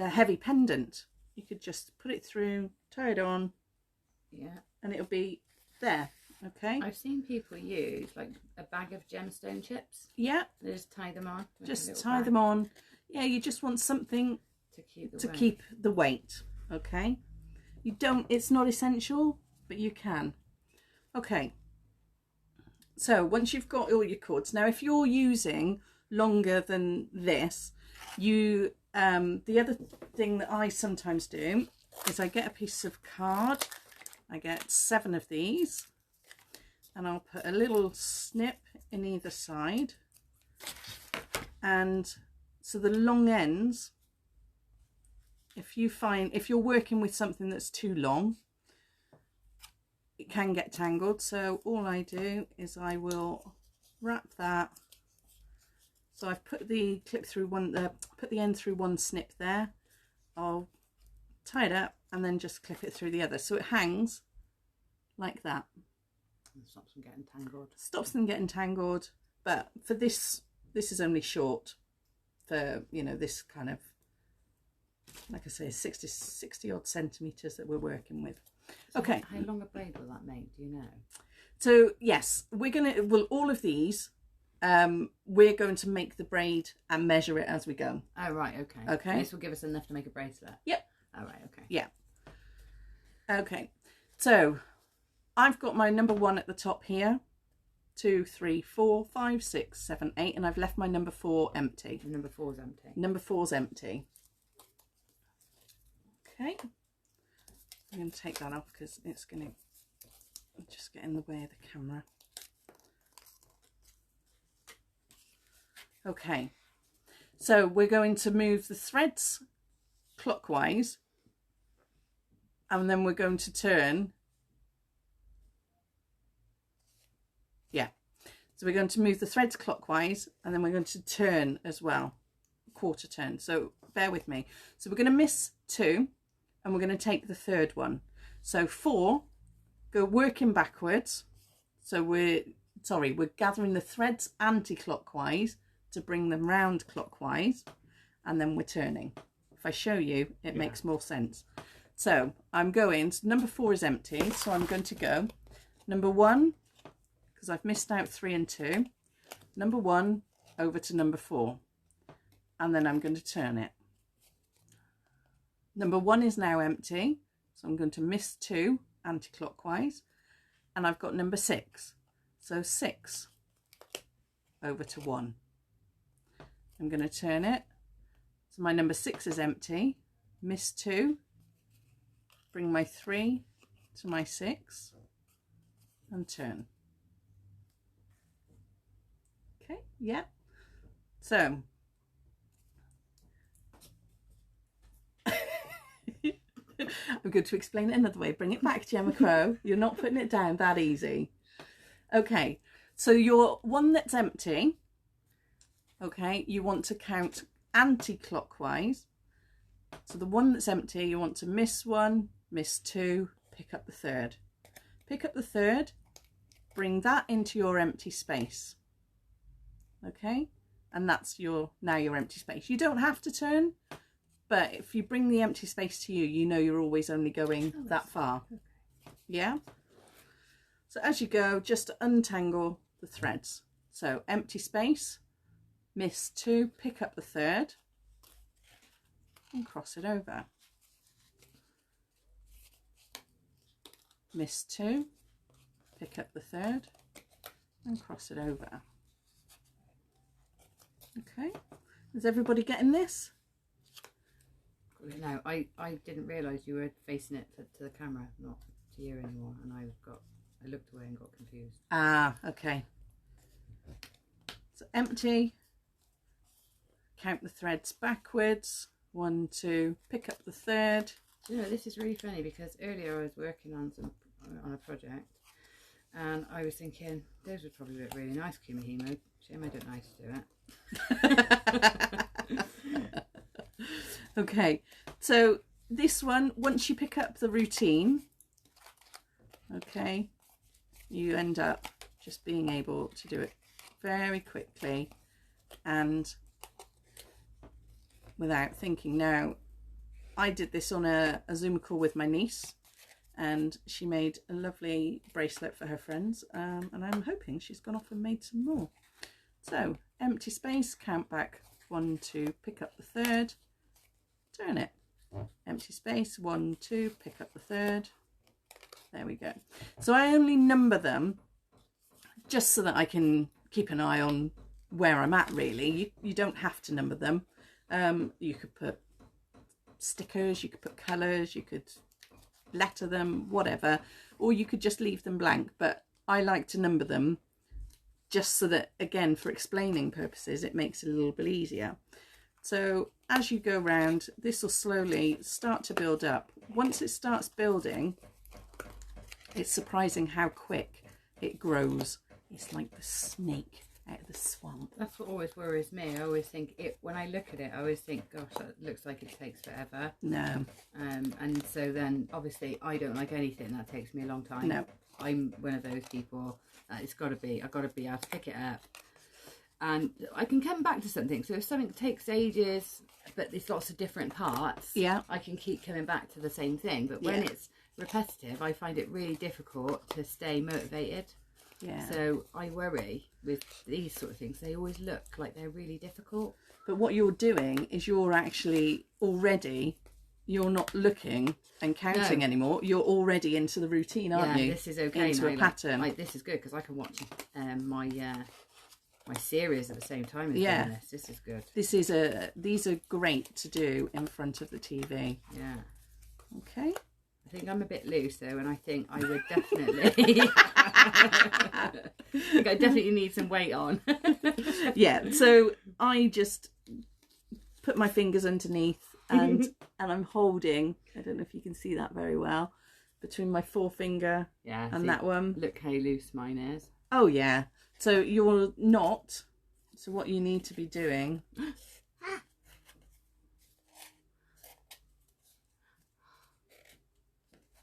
B: heavy pendant, you could just put it through, tie it on.
A: Yeah.
B: And it'll be there. Okay.
A: I've seen people use like a bag of gemstone chips.
B: Yeah.
A: They just tie them on.
B: Just tie them on. Yeah, you just want something to keep the weight. Okay. You don't, it's not essential, but you can. Okay. So once you've got all your cords, now if you're using longer than this, you the other thing that I sometimes do is I get a piece of card. I get 7 of these, and I'll put a little snip in either side, and so the long ends, if you're working with something that's too long, it can get tangled. So all I do is I will wrap that. So I've put the clip through put the end through one snip there. I'll tie it up and then just clip it through the other, so it hangs like that.
A: It stops them getting tangled. Stops
B: them getting tangled. But for this is only short for, you know, this kind of, like I say, 60 odd centimeters that we're working with.
A: So
B: okay.
A: How long a braid will that make? Do you know?
B: So yes, all of these, we're going to make the braid and measure it as we go.
A: Oh right, okay.
B: Okay.
A: And this will give us enough to make a bracelet.
B: Yep.
A: Oh right, okay.
B: Yeah. Okay. So I've got my number 1 at the top here. 2, 3, 4, 5, 6, 7, 8, and I've left my number 4 empty.
A: And number 4 is empty.
B: Number 4 is empty. Okay. I'm going to take that off because it's going to just get in the way of the camera. Okay. So we're going to move the threads clockwise, and then we're going to turn. Yeah. So we're going to move the threads clockwise, and then we're going to turn as well, quarter turn. So bear with me. So we're going to miss 2, and we're going to take the 3rd one. So 4, go working backwards. So we're gathering the threads anti-clockwise to bring them round clockwise, and then we're turning. If I show you, it makes more sense. So I'm going, so number 4 is empty, so I'm going to go number 1, because I've missed out 3 and 2, number 1 over to number 4, and then I'm going to turn it. Number 1 is now empty, so I'm going to miss 2 anti-clockwise, and I've got number 6, so 6 over to 1. I'm going to turn it, so my number 6 is empty, miss 2, bring my 3 to my 6, and turn. Okay, yeah. So I'm going to explain it another way. Bring it back, Gemma Crow. You're not putting it down that easy. Okay, so your one that's empty, okay, you want to count anti-clockwise. So the one that's empty, you want to miss 1, miss 2, pick up the 3rd. Pick up the 3rd, bring that into your empty space. Okay, and that's now your empty space. You don't have to turn, but if you bring the empty space to you, you know you're always only going that far. Okay. Yeah? So as you go, just untangle the threads. So empty space, miss 2, pick up the 3rd, and cross it over. Miss 2, pick up the 3rd, and cross it over. Okay, is everybody getting this?
A: No, I didn't realise you were facing it to the camera, not to you anymore, and I looked away and got confused.
B: Ah, okay. So empty, count the threads backwards, 1, 2, pick up the 3rd,
A: You know, this is really funny because earlier I was working on a project, and I was thinking those would probably look really nice, Kumahimo. Shame I don't know how to do it.
B: Okay, so this one, once you pick up the routine, okay, you end up just being able to do it very quickly and without thinking. Now, I did this on a Zoom call with my niece, and she made a lovely bracelet for her friends, and I'm hoping she's gone off and made some more. So, empty space, count back 1, 2, pick up the third, turn it. Empty space, 1, 2, pick up the third. There we go. So I only number them just so that I can keep an eye on where I'm at, really. You don't have to number them. You could put stickers, you could put colours, you could letter them, whatever, or you could just leave them blank, but I like to number them just so that, again, for explaining purposes, it makes it a little bit easier. So as you go round, this will slowly start to build up. Once it starts building, it's surprising how quick it grows. It's like the snake out of the swamp.
A: That's what always worries me. I always think when I look at it, I always think, gosh, that looks like it takes forever.
B: No.
A: And so then obviously I don't like anything that takes me a long time.
B: No.
A: I'm one of those people. I've got to be able to pick it up. And I can come back to something. So if something takes ages, but there's lots of different parts,
B: yeah,
A: I can keep coming back to the same thing. But when it's repetitive, I find it really difficult to stay motivated.
B: Yeah.
A: So I worry with these sort of things. They always look like they're really difficult.
B: But what you're doing is you're actually already, you're not looking and counting anymore. You're already into the routine, aren't you?
A: This is okay.
B: Into a pattern.
A: This is good because I can watch my series at the same time as doing this. This is good. These are great to do in front of the TV. Yeah. Okay. I think I'm a bit loose though, and I think I would definitely I definitely need some weight on.
B: Yeah, so I just put my fingers underneath and I'm holding, I don't know if you can see that very well, between my forefinger and that one.
A: Look how loose mine is.
B: Oh yeah. So you're not, so what you need to be doing.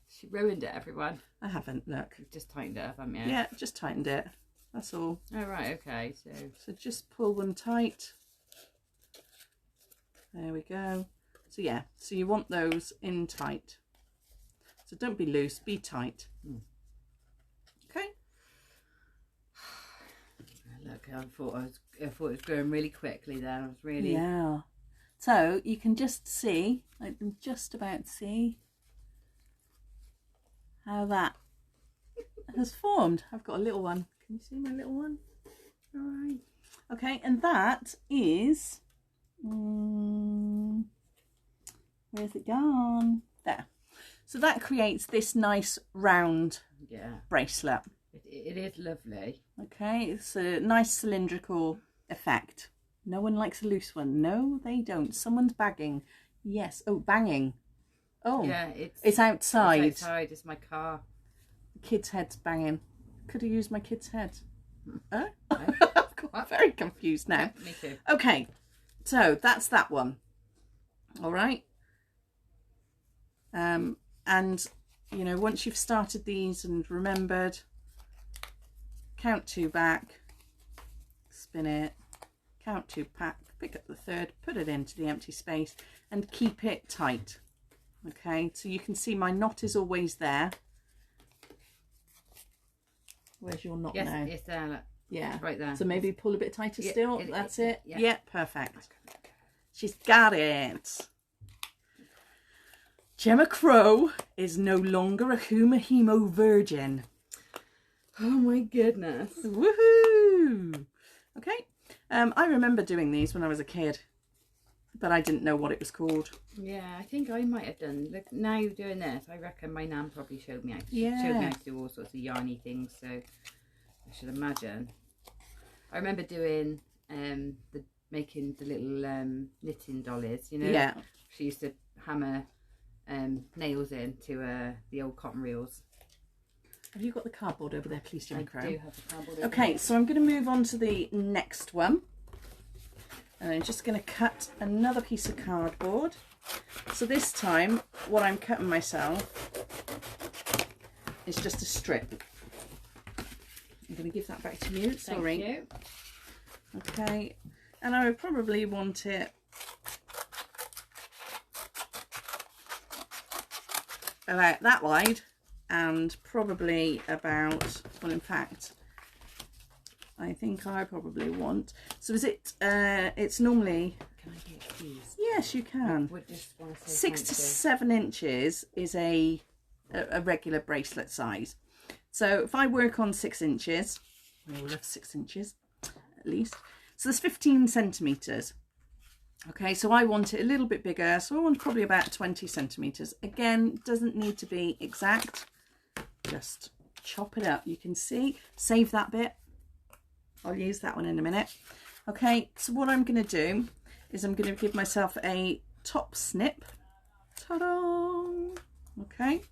A: She ruined it, everyone.
B: I haven't, look.
A: You've just tightened it up, haven't you?
B: Yeah, just tightened it. That's all.
A: Oh, right, okay.
B: So just pull them tight. There we go. So yeah, so you want those in tight. So don't be loose, be tight. Okay.
A: Look, I thought it was going really quickly there. I was really...
B: Yeah. So you can just see, I can just about see how that has formed. I've got a little one. Can you see my little one? All right. Okay, and that is... where's it gone? There. So that creates this nice round bracelet.
A: It is lovely.
B: Okay, it's a nice cylindrical effect. No one likes a loose one. No, they don't. Someone's bagging. Yes. Oh, banging. Oh,
A: yeah,
B: it's outside.
A: It's outside. It's my car.
B: The kid's head's banging. Could have used my kid's head. Oh? I'm very confused now.
A: Me too.
B: Okay, so that's that one. All right. And you know, once you've started these and remembered, count 2 back, spin it, count 2 back, pick up the third, put it into the empty space and keep it tight. Okay, so you can see my knot is always there. Where's your knot now?
A: Yes, it's there. Look.
B: Yeah,
A: right there.
B: So maybe pull a bit tighter still. That's it.
A: Yeah.
B: Yeah, perfect. She's got it. Gemma Crow is no longer a Kumahimo virgin.
A: Oh my goodness.
B: Woohoo! Okay. I remember doing these when I was a kid, but I didn't know what it was called.
A: Yeah, I think I might have done. Look, now doing this, I reckon my nan probably showed me how to, do all sorts of yarny things, so I should imagine. I remember doing making the little knitting dollies, you know.
B: Yeah.
A: She used to hammer nails in to the old cotton reels.
B: Have you got the cardboard over there, please, Jimmy Crow?
A: I do have the cardboard over
B: Okay,
A: there.
B: so I'm going to move on to the next one. And I'm just going to cut another piece of cardboard. So this time, what I'm cutting myself is just a strip. I'm going to give that back to you. Sorry.
A: Thank you.
B: Okay, and I would probably want it about that wide, and probably about, well, in fact, I think I probably want, so is it, it's normally,
A: Can I get these?
B: yes you can,
A: Would just want to say
B: 6 to 7 inches is a regular bracelet size. So if I work on 6 inches, I will have 6 inches at least, so there's 15 centimetres. Okay, so I want it a little bit bigger, so I want probably about 20 centimetres. Again, doesn't need to be exact, just chop it up. You can see, save that bit. I'll use that one in a minute. Okay, so what I'm going to do is I'm going to give myself a top snip. Ta-da! Okay,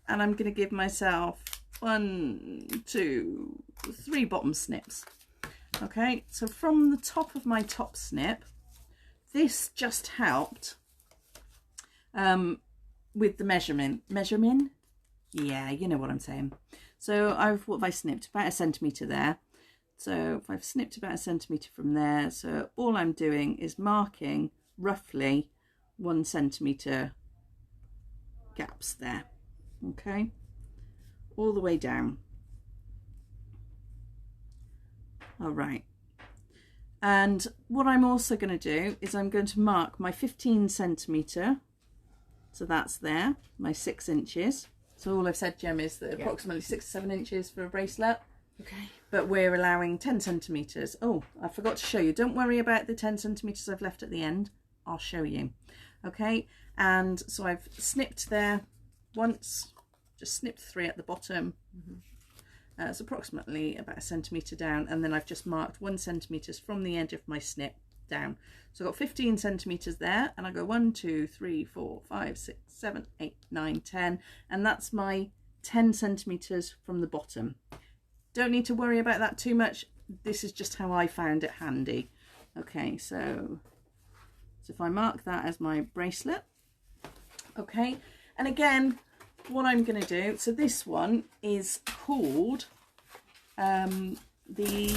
B: and I'm going to give myself 1, 2, 3 bottom snips. Okay, so from the top of my top snip, this just helped with the measurement. Yeah, you know what I'm saying. So what have I snipped? About 1 centimetre there. So if I've snipped about 1 centimetre from there, so all I'm doing is marking roughly 1 centimetre gaps there. Okay, all the way down. All right. And what I'm also going to do is I'm going to mark my 15 centimetre. So that's there, my 6 inches. So all I've said, Jem, is that approximately 6 to 7 inches for a bracelet.
A: Okay.
B: But we're allowing 10 centimetres. Oh, I forgot to show you. Don't worry about the 10 centimetres I've left at the end. I'll show you. Okay. And so I've snipped there once, just snipped 3 at the bottom. It's approximately about 1 centimetre down, and then I've just marked 1 centimetre from the edge of my snip down. So I've got 15 centimetres there, and I go 1, 2, 3, 4, 5, 6, 7, 8, 9, 10, and that's my 10 centimetres from the bottom. Don't need to worry about that too much. This is just how I found it handy. Okay, so if I mark that as my bracelet, okay, and again, what I'm going to do, so this one is called the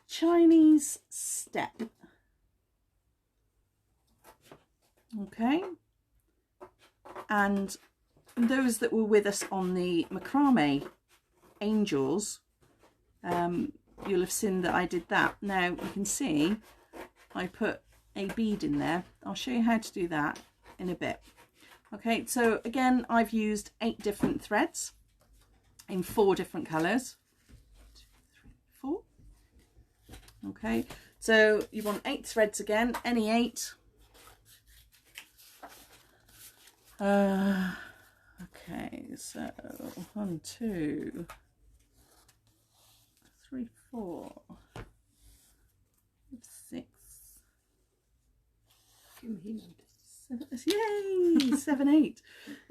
B: Chinese step. Okay, and those that were with us on the Macrame angels, you'll have seen that I did that. Now you can see I put a bead in there. I'll show you how to do that in a bit. Okay, so again, I've used 8 different threads in 4 different colours. 1, 2, 3, 4. Okay, so you want 8 threads again, any 8. Okay, so 1, 2, 3, 4, 6. Yay! 7, 8.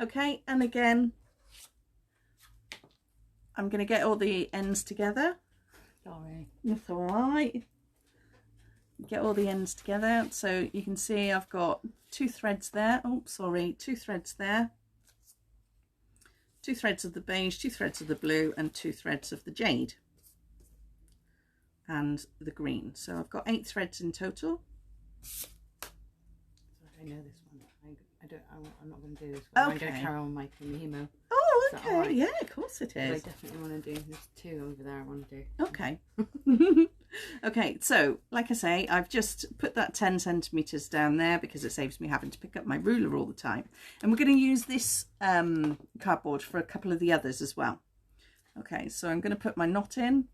B: Okay, and again, I'm going to get all the ends together.
A: Sorry.
B: That's all right. Get all the ends together. So you can see I've got 2 threads there. Oh, sorry, 2 threads there. 2 threads of the beige, 2 threads of the blue, and 2 threads of the jade and the green. So I've got 8 threads in total.
A: I know this one. I'm not going to do this one.
B: Okay.
A: I'm going to carry on my Kumihimo.
B: Oh,
A: Is that
B: okay.
A: all right?
B: Yeah, of course it
A: I
B: is.
A: definitely want to do. There's 2 over there I want to do.
B: Okay. Okay, so like I say, I've just put that 10 centimetres down there because it saves me having to pick up my ruler all the time. And we're going to use this cardboard for a couple of the others as well. Okay, so I'm going to put my knot in.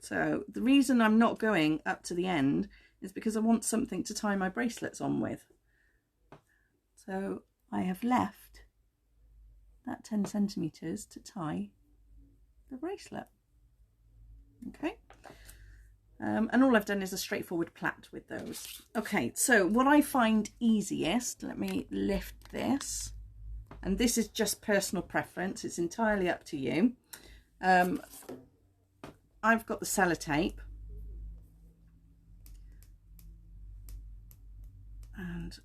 B: So the reason I'm not going up to the end is because I want something to tie my bracelets on with. So I have left that 10 centimetres to tie the bracelet. Okay, And all I've done is a straightforward plait with those. Okay, so what I find easiest, let me lift this. And this is just personal preference. It's entirely up to you. I've got the sellotape. And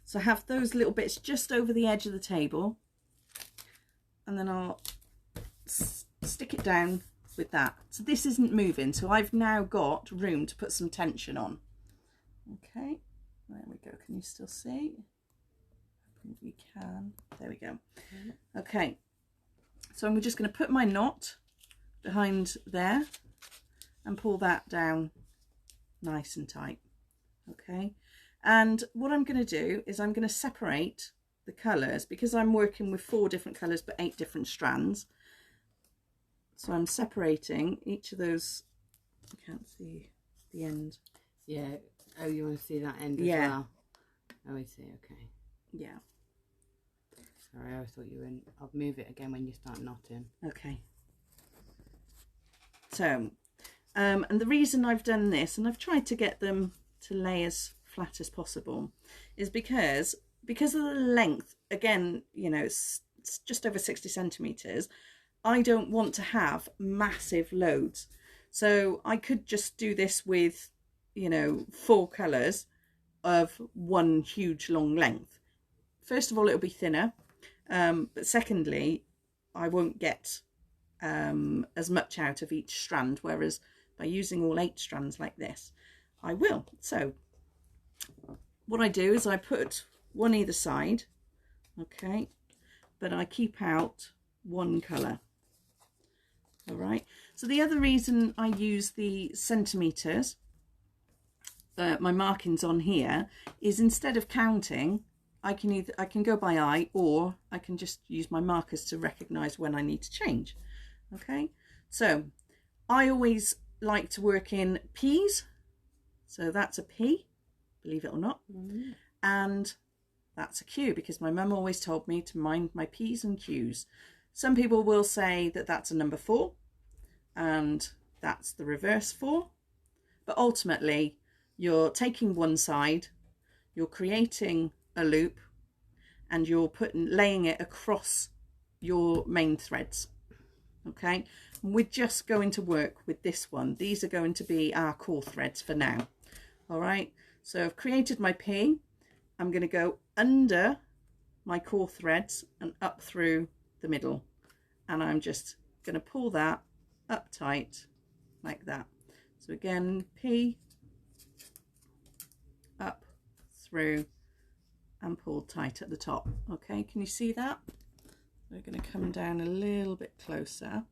B: so I have those little bits just over the edge of the table, and then I'll stick it down with that. So this isn't moving, so I've now got room to put some tension on. Okay, there we go. Can you still see? I think you can. There we go. Okay, so I'm just going to put my knot behind there and pull that down nice and tight. Okay, and what I'm going to do is I'm going to separate the colours, because I'm working with 4 different colours but 8 different strands. So I'm separating each of those. I can't see the end.
A: Yeah. Oh, you want to see that end as well? Oh, I see. Okay.
B: Yeah.
A: Sorry, I thought you were in. I'll move it again when you start knotting.
B: Okay. So, and the reason I've done this, and I've tried to get them to lay as flat as possible, is because of the length. Again, you know, it's just over 60 centimetres. I don't want to have massive loads. So I could just do this with, you know, 4 colours of one huge long length. First of all, it'll be thinner. But secondly, I won't get as much out of each strand, whereas by using all 8 strands like this, I will. So what I do is I put one either side, okay, but I keep out one colour. All right, so the other reason I use the centimetres, my markings on here, is instead of counting, I can go by eye, or I can just use my markers to recognise when I need to change. Okay, so I always like to work in P's, so that's a P, believe it or not, and that's a Q, because my mum always told me to mind my P's and Q's. Some people will say that that's a number 4 and that's the reverse 4, but ultimately you're taking one side, you're creating a loop, and you're laying it across your main threads. Okay, and we're just going to work with this one. These are going to be our core threads for now. All right, so I've created my P. I'm going to go under my core threads and up through the middle, and I'm just going to pull that up tight like that. So again, P, up, through, and pull tight at the top. Okay, can you see that? We're going to come down a little bit closer.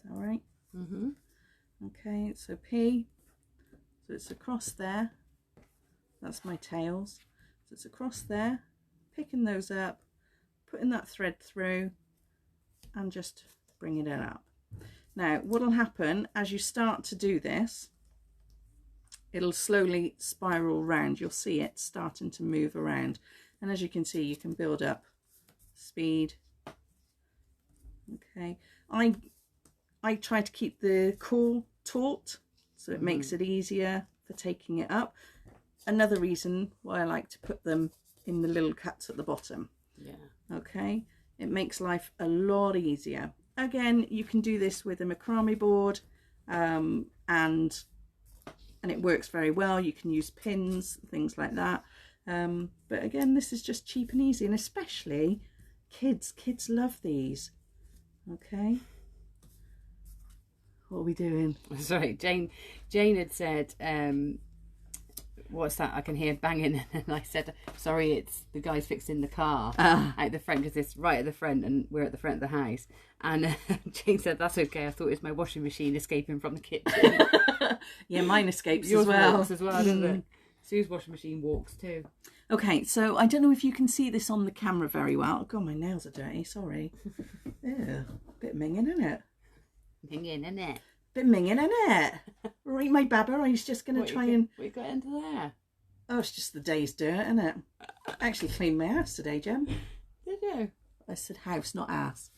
B: All right. Okay, so P, so it's across there. That's my tails. So it's across there, picking those up, putting that thread through, and just bringing it up. Now, what will happen as you start to do this, it'll slowly spiral round. You'll see it starting to move around. And as you can see, you can build up speed. Okay, I try to keep the core taut, so it makes it easier for taking it up. Another reason why I like to put them in the little cuts at the bottom. Yeah. Okay, it makes life a lot easier. Again, you can do this with a macrame board, and it works very well. You can use pins, things like that. But again, this is just cheap and easy, and especially kids love these. Okay, what are we doing?
A: Sorry, Jane had said, what's that? I can hear banging, and I said, sorry, it's the guys fixing the car at the front, because it's right at the front and we're at the front of the house. And Jane said, that's okay, I thought it was my washing machine escaping from the kitchen.
B: Yeah, mine escapes
A: Yours
B: as well.
A: Walks as well, doesn't it? Sue's washing machine walks too.
B: Okay, so I don't know if you can see this on the camera very well. Oh God, my nails are dirty, sorry. Yeah, bit minging, isn't it?
A: Minging, isn't it?
B: Bit minging, isn't it? Right, my babber, he's just going to try and...
A: What you got into there?
B: Oh, it's just the day's dirt, isn't it? I actually cleaned my house today, Jem.
A: Did you?
B: I said house, not ass.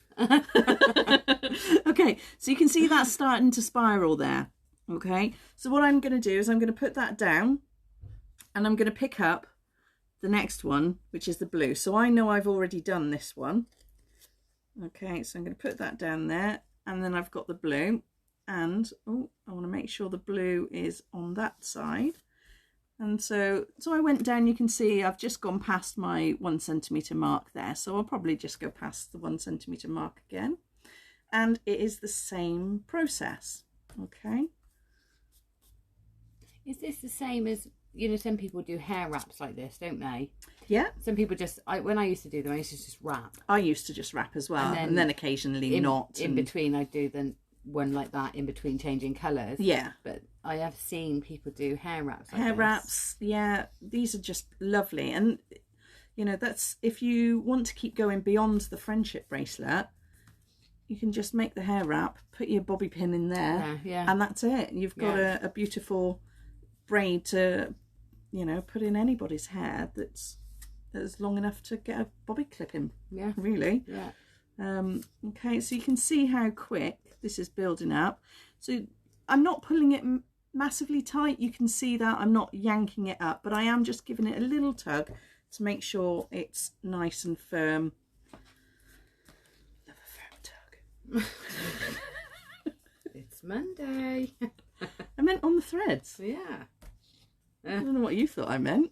B: Okay, so you can see that's starting to spiral there. Okay, so what I'm going to do is I'm going to put that down and I'm going to pick up the next one, which is the blue. So I know I've already done this one. Okay, so I'm going to put that down there, and then I've got the blue, and oh, I want to make sure the blue is on that side. And so I went down, you can see I've just gone past my 1 centimetre mark there, so I'll probably just go past the 1 centimetre mark again, and it is the same process. Okay,
A: is this the same as, you know, some people do hair wraps like this, don't they?
B: Yeah.
A: Some people just, when I used to do them, I used to just wrap.
B: I used to just wrap as well, and then occasionally knot.
A: In between, I'd do the one like that in between changing colours.
B: Yeah.
A: But I have seen people do hair wraps like
B: hair
A: this.
B: wraps, yeah, these are just lovely. And, you know, that's, if you want to keep going beyond the friendship bracelet, you can just make the hair wrap, put your bobby pin in there, and that's it. You've got a beautiful braid to, you know, put in anybody's hair that's long enough to get a bobby clip in.
A: Yeah,
B: really.
A: Yeah.
B: Okay, so you can see how quick this is building up. So I'm not pulling it massively tight. You can see that I'm not yanking it up, but I am just giving it a little tug to make sure it's nice and firm. Love a firm tug.
A: It's Monday.
B: I meant on the threads.
A: Yeah.
B: I don't know what you thought I meant.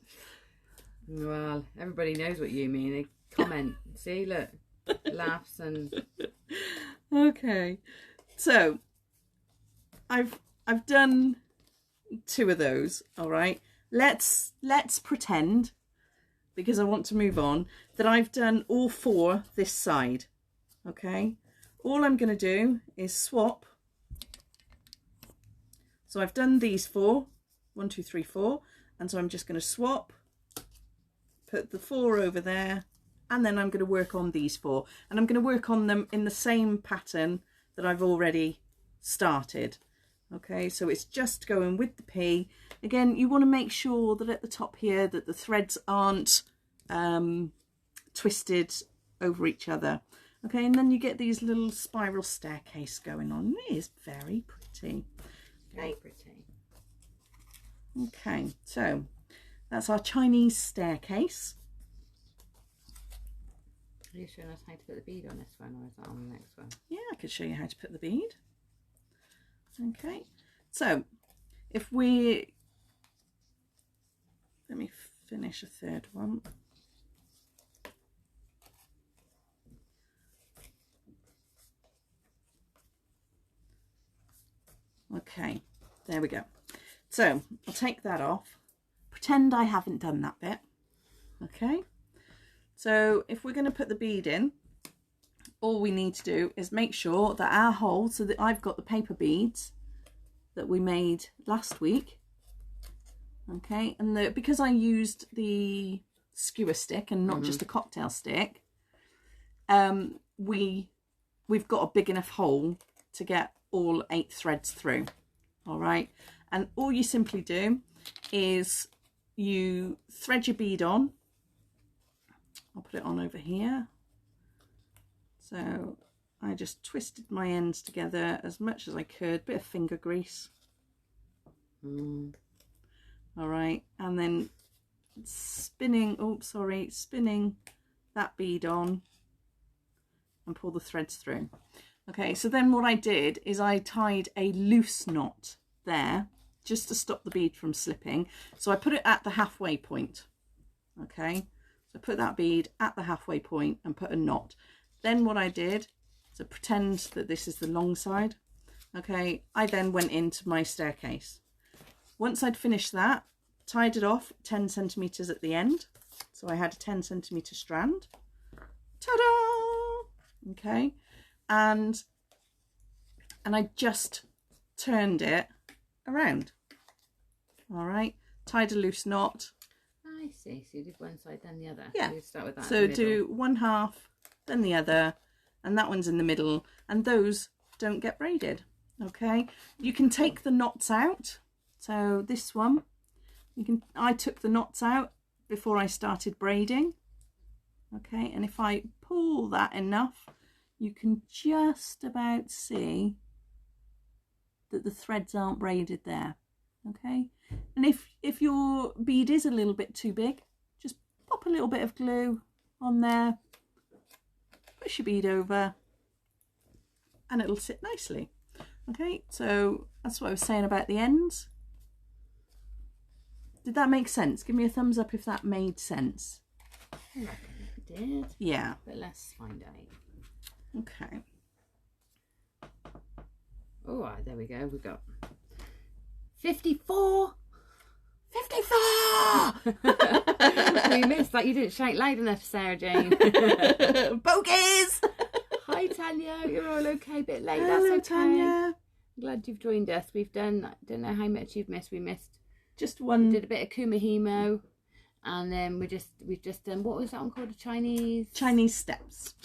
A: Well, everybody knows what you mean. They comment. See, look, laughs and.
B: Okay, so I've done 2 of those. All right, let's pretend, because I want to move on, that I've done all 4 this side. Okay, all I'm going to do is swap. So I've done these 4. 1, 2, 3, 4, and so I'm just going to swap, put the 4 over there, and then I'm going to work on these 4, and I'm going to work on them in the same pattern that I've already started. Okay, so it's just going with the P. Again, you want to make sure that at the top here that the threads aren't twisted over each other. Okay, and then you get these little spiral staircase going on. It is very pretty.
A: Very pretty.
B: Okay, so that's our Chinese staircase.
A: Are you showing us how to put the bead on this one, or is that on the next one?
B: Yeah, I could show you how to put the bead. Okay, so if we, let me finish a 3rd one. Okay, there we go. So I'll take that off, pretend I haven't done that bit. Okay, so if we're going to put the bead in, all we need to do is make sure that our hole, so that I've got the paper beads that we made last week. Okay, and because I used the skewer stick and not just a cocktail stick, we've got a big enough hole to get all 8 threads through. All right, and all you simply do is you thread your bead on. I'll put it on over here. So I just twisted my ends together as much as I could, bit of finger grease. All right, and then spinning that bead on and pull the threads through. Okay, so then what I did is I tied a loose knot there just to stop the bead from slipping. So I put it at the halfway point. Okay, so put that bead at the halfway point and put a knot. Then what I did, so pretend that this is the long side. Okay, I then went into my staircase. Once I'd finished that, tied it off 10 centimeters at the end. So I had a 10 centimeter strand. Ta-da! Okay, and I just turned it around. All right, tied a loose knot.
A: I see. So you did one side, then the other.
B: Yeah.
A: So you start with that.
B: So do one half, then the other, and that one's in the middle, and those don't get braided. Okay, you can take the knots out. So this one, I took the knots out before I started braiding. Okay, and if I pull that enough, you can just about see that the threads aren't braided there. Okay, and if your bead is a little bit too big, just pop a little bit of glue on there, push your bead over, and it'll sit nicely. Okay, so that's what I was saying about the ends. Did that make sense? Give me a thumbs up if that made sense.
A: I reckon it did.
B: Yeah.
A: But let's find out.
B: Okay.
A: All right, there we go. We've got 54. 54! We missed that. You didn't shout loud enough, Sarah Jane.
B: Bogies!
A: Hi, Tanya. You're all okay? A bit late.
B: Hello,
A: That's okay.
B: Tanya.
A: I'm glad you've joined us. We've done, I don't know how much you've missed. We missed
B: Just one.
A: We did a bit of Kumahimo, and then we've just done, what was that one called? A Chinese steps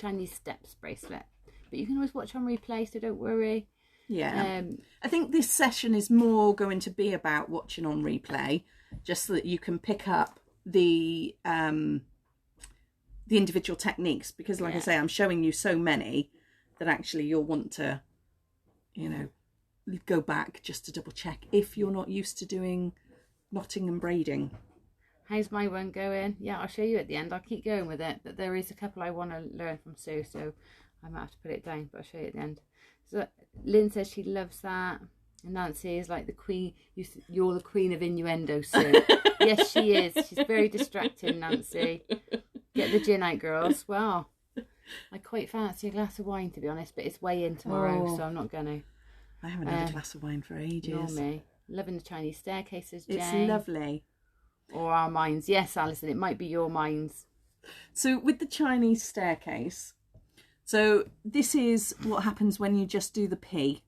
A: bracelet. But you can always watch on replay, so don't worry.
B: Yeah. I think this session is more going to be about watching on replay, just so that you can pick up the individual techniques, because like I say, I'm showing you so many that actually you'll want to, you know, go back just to double check if you're not used to doing knotting and braiding.
A: How's my one going? Yeah, I'll show you at the end. I'll keep going with it, but there is a couple I want to learn from Sue, so I might have to put it down, but I'll show you at the end. So Lynn says she loves that, and Nancy is like the queen. You're the queen of innuendo, Sue. Yes, she is. She's very distracting, Nancy. Get the gin out, girls. Well, I quite fancy a glass of wine, to be honest, but it's way in tomorrow, so I'm not going to.
B: I haven't had a glass of wine for ages.
A: Nor me. Loving the Chinese staircases, Jane.
B: It's lovely.
A: Or our minds. Yes, Alison, it might be your minds.
B: So with the Chinese staircase, so this is what happens when you just do the P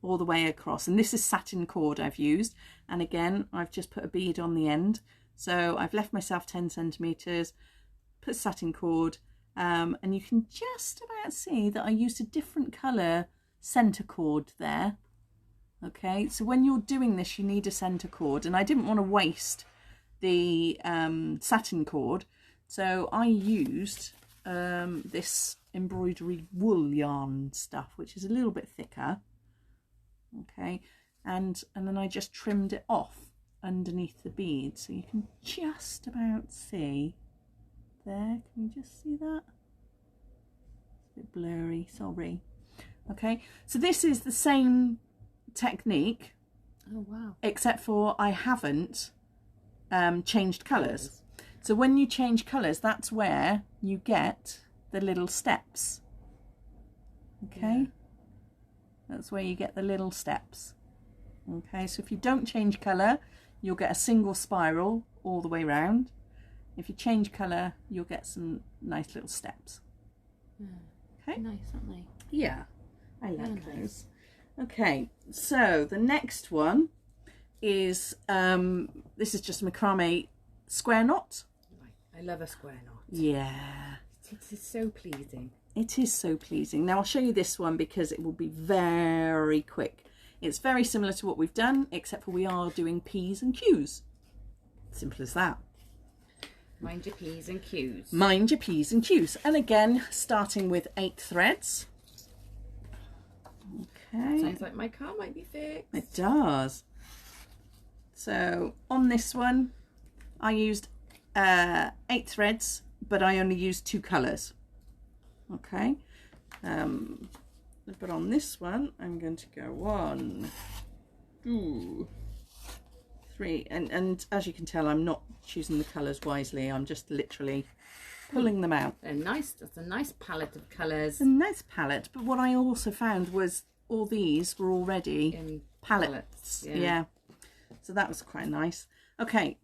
B: all the way across. And this is satin cord I've used. And again, I've just put a bead on the end. So I've left myself 10 centimetres, put satin cord, and you can just about see that I used a different colour centre cord there. Okay, so when you're doing this, you need a centre cord, and I didn't want to waste the satin cord, so I used this embroidery wool yarn stuff, which is a little bit thicker. Okay, and then I just trimmed it off underneath the bead, so you can just about see there. Can you just see that? It's a bit blurry, sorry. Okay, so this is the same technique.
A: Oh wow.
B: Except for I haven't changed colours. So when you change colours, that's where you get the little steps. Okay, yeah. That's where you get the little steps. Okay, so if you don't change colour, you'll get a single spiral all the way round. If you change colour, you'll get some nice little steps. Okay,
A: nice, aren't they?
B: Yeah, I like
A: Very
B: those.
A: nice.
B: Okay, so the next one is this is just macrame square knot.
A: I love a square knot.
B: Yeah,
A: it is so pleasing.
B: It is so pleasing. Now I'll show you this one because it will be very quick. It's very similar to what we've done, except for we are doing P's and Q's. Simple as that.
A: Mind your P's and Q's.
B: Mind your P's and Q's. And again, starting with 8 threads. Okay.
A: Sounds like my car might be fixed.
B: It does. So on this one, I used 8 threads, but I only used 2 colours. Okay. But on this one, I'm going to go 1, 2, 3, and as you can tell, I'm not choosing the colours wisely. I'm just literally pulling them out.
A: They're nice. That's a nice palette of colours.
B: A nice palette. But what I also found was all these were already
A: in
B: palettes.
A: Yeah.
B: So that was quite nice. Okay.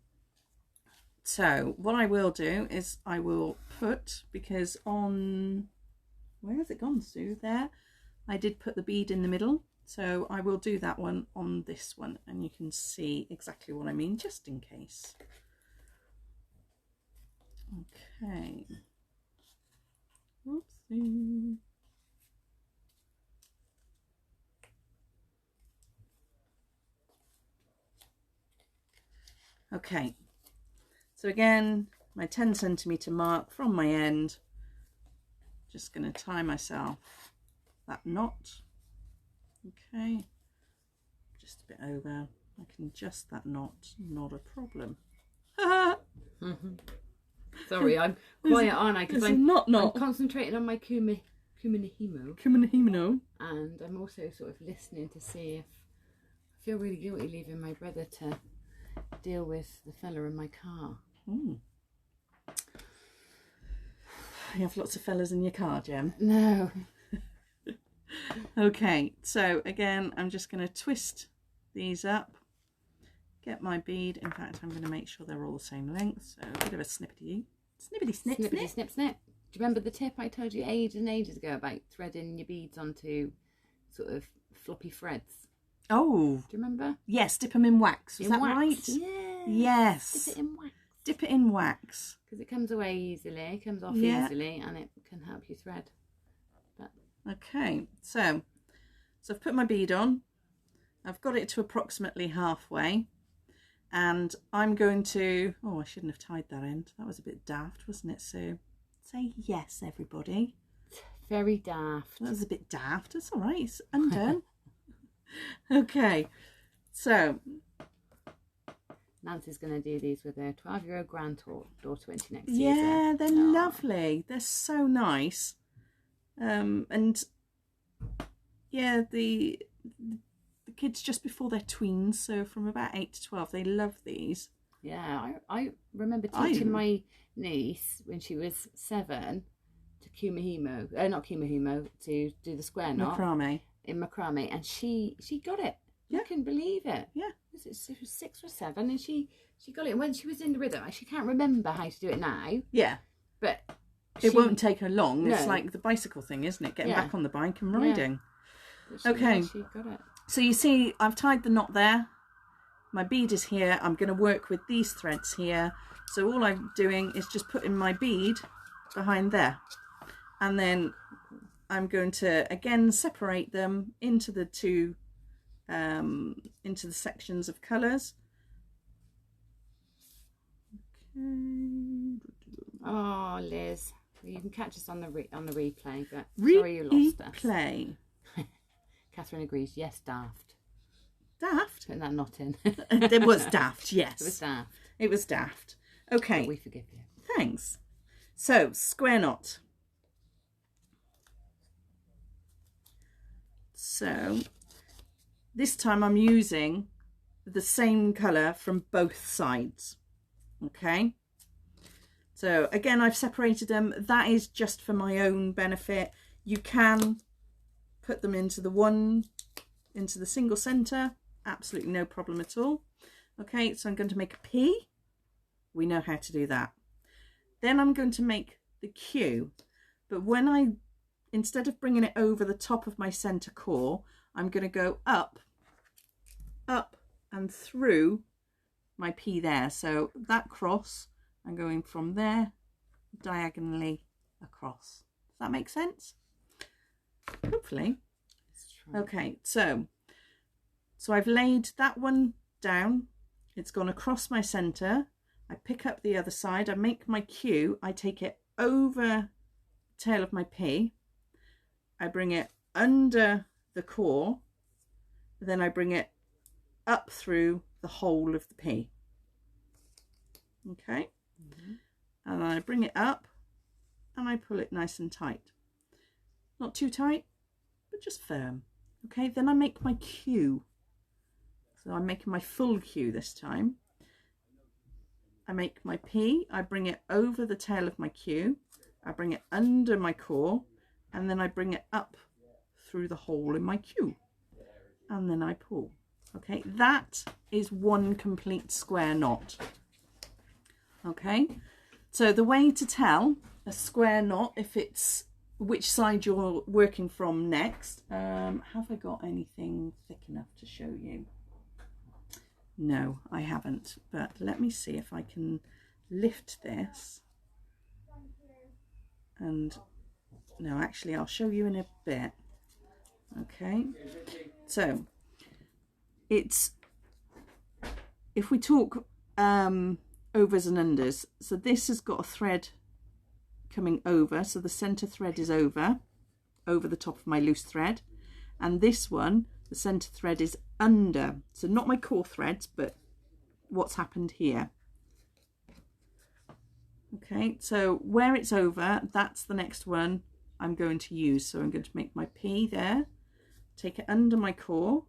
B: So what I will do is I will put, because on, where has it gone, Sue? There. I did put the bead in the middle. So I will do that one on this one, and you can see exactly what I mean, just in case. Okay. Oopsie. Okay. So again, my 10 centimetre mark from my end, just going to tie myself that knot. Okay, just a bit over. I can adjust that knot, not a problem.
A: Sorry, I'm quiet, aren't I? Because I'm concentrating on my Kuminahimo. And I'm also sort of listening to see if I feel really guilty leaving my brother to deal with the fella in my car.
B: You have lots of fellas in your car, Jem?
A: No.
B: Okay, so again, I'm just going to twist these up, get my bead. In fact, I'm going to make sure they're all the same length. So a bit of a snippety snip.
A: Do you remember the tip I told you ages and ages ago about threading your beads onto sort of floppy threads?
B: Oh.
A: Do you remember?
B: Yes, dip them in wax. Was that
A: wax.
B: Right?
A: Yeah.
B: Yes.
A: Dip it in wax.
B: Dip it in wax.
A: Because it comes away easily, comes off easily, and it can help you thread. But...
B: Okay, so I've put my bead on. I've got it to approximately halfway. And I'm going to... Oh, I shouldn't have tied that end. That was a bit daft, wasn't it, Sue? Say yes, everybody.
A: Very daft.
B: That was a bit daft. It's all right. It's undone. Okay, so...
A: Nancy's going to do these with her 12-year-old granddaughter when she next sees her.
B: Yeah, they're lovely. They're so nice. And yeah, the kids just before they're tweens, so from about 8 to 12, they love these.
A: Yeah, I remember teaching my niece when she was 7 to not Kumihimo, to do the square knot.
B: Macrame.
A: In macrame, and she got it.
B: Yeah.
A: I couldn't believe it.
B: Yeah.
A: She was 6 or 7, and she got it. And when she was in the rhythm, she can't remember how to do it now.
B: Yeah.
A: But
B: it won't take her long.
A: No.
B: It's like the bicycle thing, isn't it? Getting back on the bike and riding.
A: Yeah.
B: Okay.
A: She got it.
B: So you see, I've tied the knot there. My bead is here. I'm going to work with these threads here. So all I'm doing is just putting my bead behind there. And then I'm going to, again, separate them into the two, into the sections of colours. Okay.
A: Oh, Liz, you can catch us on the replay, but sorry you lost us.
B: Replay.
A: Catherine agrees. Yes, daft.
B: Daft?
A: Putting that knot in.
B: It was daft, yes.
A: It was daft.
B: It was daft. Okay.
A: But we forgive you.
B: Thanks. So, square knot. So, this time I'm using the same colour from both sides. Okay. So, again, I've separated them. That is just for my own benefit. You can put them into the single centre. Absolutely no problem at all. Okay, so I'm going to make a P. We know how to do that. Then I'm going to make the Q. But when instead of bringing it over the top of my centre core, I'm going to go up and through my P there. So that cross, I'm going from there diagonally across. Does that make sense? Hopefully. Okay, so I've laid that one down. It's gone across my centre. I pick up the other side. I make my Q. I take it over the tail of my P. I bring it under the core. Then I bring it up through the whole of the P. Okay. And I bring it up and I pull it nice and tight. Not too tight, but just firm. Okay, then I make my Q. So I'm making my full Q this time. I make my P, I bring it over the tail of my Q, I bring it under my core, and then I bring it up through the hole in my Q. And then I pull. Okay, that is one complete square knot. Okay, so the way to tell a square knot, if it's which side you're working from next. Have I got anything thick enough to show you? No, I haven't, but let me see if I can lift this. And no, actually I'll show you in a bit. Okay, so it's, if we talk overs and unders, so this has got a thread coming over, so the center thread is over the top of my loose thread, and this one, the center thread is under, so not my core threads, but what's happened here. Okay, so where it's over, that's the next one I'm going to use. So I'm going to make my P there, take it under my core,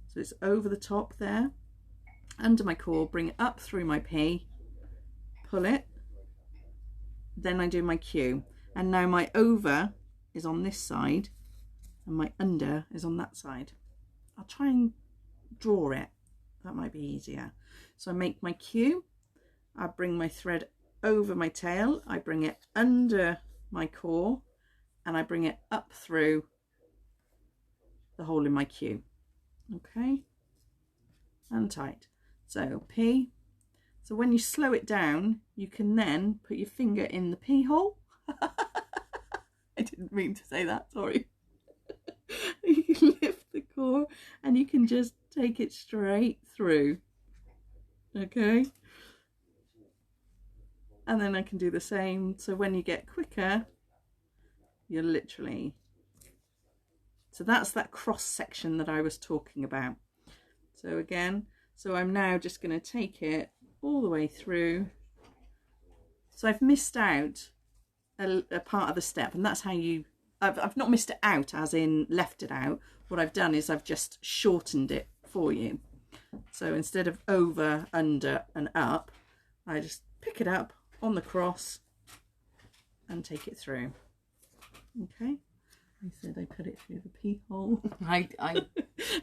B: so it's over the top there, under my core, bring it up through my P, pull it, then I do my Q, and now my over is on this side and my under is on that side. I'll try and draw it, that might be easier. So I make my Q, I bring my thread over my tail, I bring it under my core, and I bring it up through the hole in my Q. Okay, and tight. So P. So when you slow it down, you can then put your finger in the P hole. I didn't mean to say that, sorry. You can lift the core and you can just take it straight through. Okay. And then I can do the same. So when you get quicker, you're literally, so that's that cross section that I was talking about. So again, so I'm now just going to take it all the way through. So I've missed out a part of the step, and that's how you, I've not missed it out as in left it out. What I've done is I've just shortened it for you. So instead of over, under and up, I just pick it up on the cross and take it through. Okay, I said I put it through the P hole.
A: I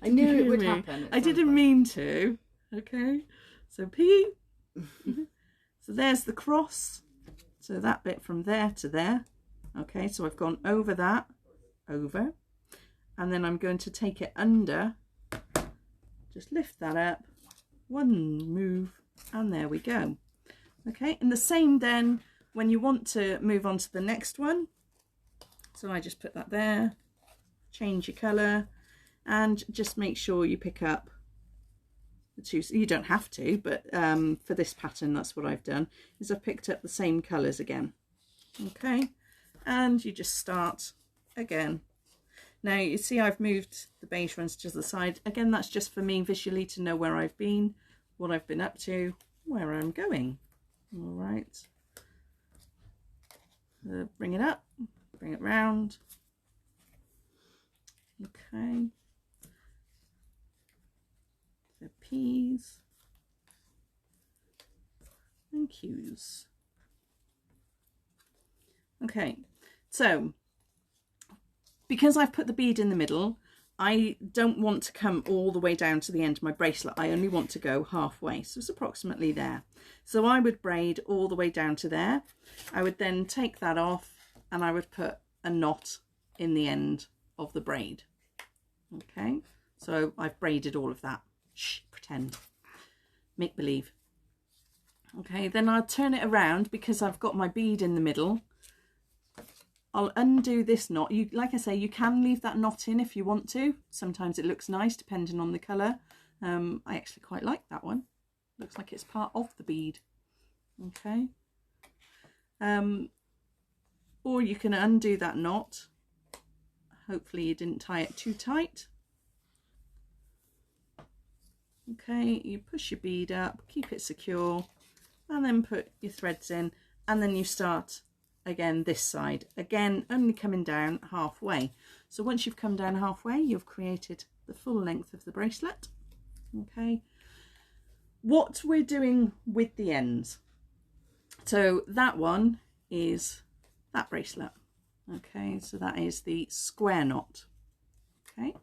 A: knew it would happen.
B: I didn't mean to. Okay, so P. So there's the cross, so that bit from there to there. Okay, so I've gone over that, over, and then I'm going to take it under, just lift that up, one move, and there we go. Okay, and the same then when you want to move on to the next one. So I just put that there, change your colour, and just make sure you pick up the two. You don't have to, but for this pattern, that's what I've done, is I've picked up the same colours again. Okay, and you just start again. Now you see I've moved the beige ones to the side. Again, that's just for me visually to know where I've been, what I've been up to, where I'm going. All right, bring it up, bring it round. Okay, so P's and Q's. Okay, so because I've put the bead in the middle, I don't want to come all the way down to the end of my bracelet. I only want to go halfway, so it's approximately there. So I would braid all the way down to there. I would then take that off and I would put a knot in the end of the braid. Okay, so I've braided all of that. Shh, pretend, make believe. Okay, then I'll turn it around because I've got my bead in the middle. I'll undo this knot. You, like I say, you can leave that knot in if you want to. Sometimes it looks nice depending on the colour. I actually quite like that one. Looks like it's part of the bead. Okay. Or you can undo that knot. Hopefully you didn't tie it too tight. Okay, you push your bead up, keep it secure, and then put your threads in, and then you start again this side. Again, only coming down halfway. So once you've come down halfway, you've created the full length of the bracelet. Okay. What we're doing with the ends. So that one is that bracelet. Okay, so that is the square knot. Okay.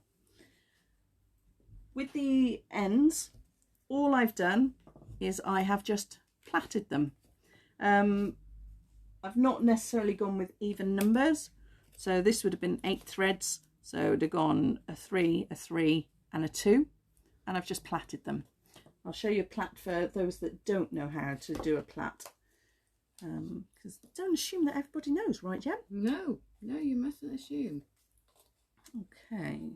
B: With the ends, all I've done is I have just plaited them. I've not necessarily gone with even numbers. So this would have been 8 threads. So it would have gone a 3, a 3 and a 2. And I've just plaited them. I'll show you a plait for those that don't know how to do a plait. Because don't assume that everybody knows, right, Jem?
A: No, no, you mustn't assume.
B: Okay.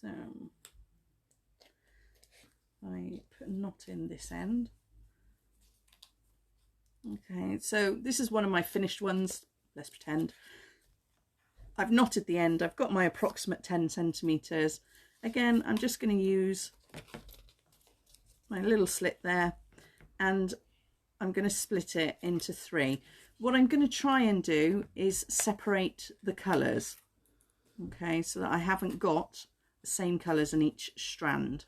B: So I put a knot in this end. Okay, so this is one of my finished ones. Let's pretend. I've knotted the end. I've got my approximate 10 centimetres. Again, I'm just going to use my little slit there, and I'm going to split it into 3. What I'm going to try and do is separate the colours, okay, so that I haven't got the same colours in each strand.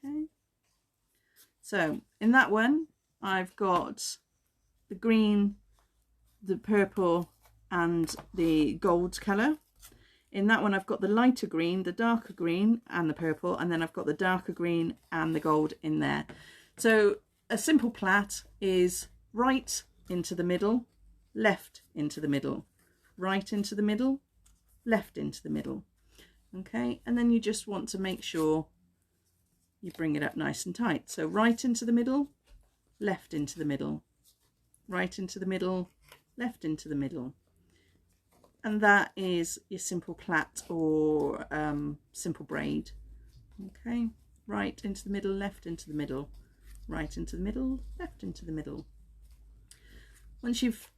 B: Okay, so in that one I've got the green, the purple and the gold colour. In that one I've got the lighter green, the darker green and the purple, and then I've got the darker green and the gold in there. So a simple plait is right into the middle, left into the middle, right into the middle, left into the middle. Okay, and then you just want to make sure you bring it up nice and tight. So right into the middle, left into the middle, right into the middle, left into the middle. And that is your simple plait or simple braid. Okay, right into the middle, left into the middle, right into the middle, left into the middle. Once you've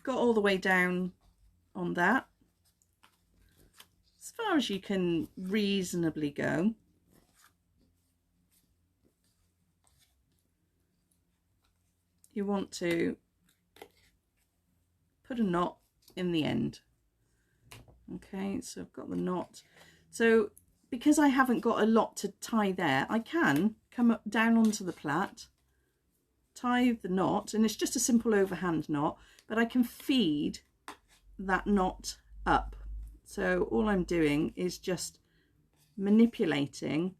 B: got all the way down on that, as far as you can reasonably go, you want to put a knot in the end. Okay, so I've got the knot. So because I haven't got a lot to tie there, I can come up down onto the plait, tie the knot, and it's just a simple overhand knot, but I can feed that knot up. So all I'm doing is just manipulating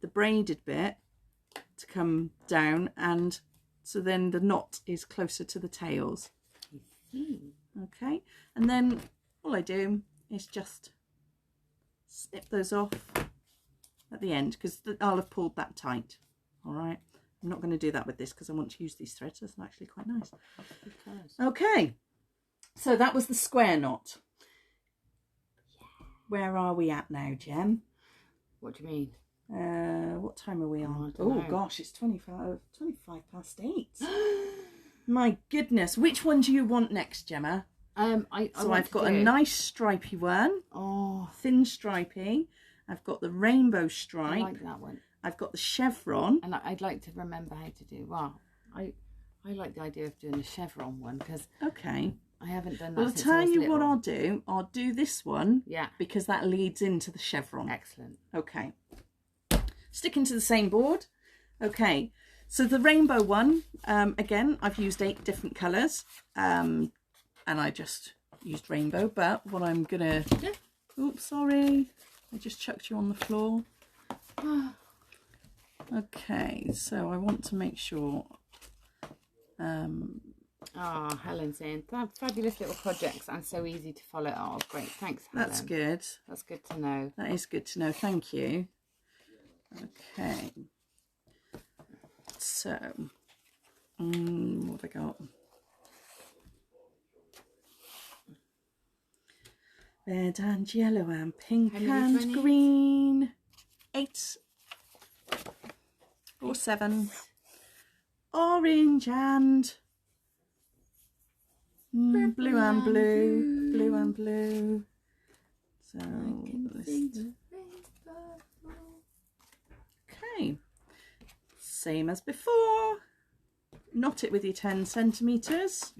B: the braided bit to come down, and so then the knot is closer to the tails. Okay, and then all I do is just snip those off at the end, because I'll have pulled that tight. All right, I'm not going to do that with this because I want to use these threads. That's actually quite nice. Okay, so that was the square knot. Where are we at now, Jem?
A: What do you mean?
B: What time are we on?
A: Oh
B: gosh, it's 25 past 8. My goodness, which one do you want next, Gemma? I've got a nice stripy one.
A: Oh,
B: thin stripy. I've got the rainbow stripe.
A: I like that one.
B: I've got the chevron.
A: And I'd like to remember how to do. Well, I like the idea of doing the chevron one, because
B: okay,
A: I haven't done that.
B: Well, I'll tell you what I'll do. I'll do this one.
A: Yeah.
B: Because that leads into the chevron.
A: Excellent.
B: Okay. Sticking to the same board. Okay. So the rainbow one, again, I've used 8 different colours, and I just used rainbow. But what I'm gonna, oops, sorry, I just chucked you on the floor. Okay, so I want to make sure.
A: Helen's saying fabulous little projects and so easy to follow. Oh, great, thanks, Helen.
B: That's good.
A: That's good to know.
B: That is good to know. Thank you. Okay. So, what have I got? Red and yellow and pink and green. 8 or 7. Orange and blue and blue. Blue and blue. So, okay. Same as before. Knot it with your 10 centimetres.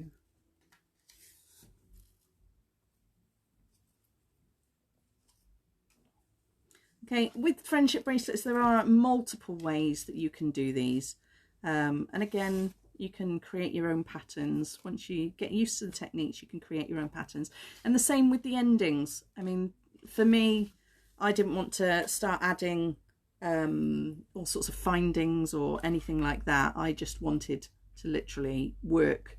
B: Okay, with friendship bracelets there are multiple ways that you can do these, and again you can create your own patterns. Once you get used to the techniques, you can create your own patterns, and the same with the endings. I mean, for me, I didn't want to start adding all sorts of findings or anything like that. I just wanted to literally work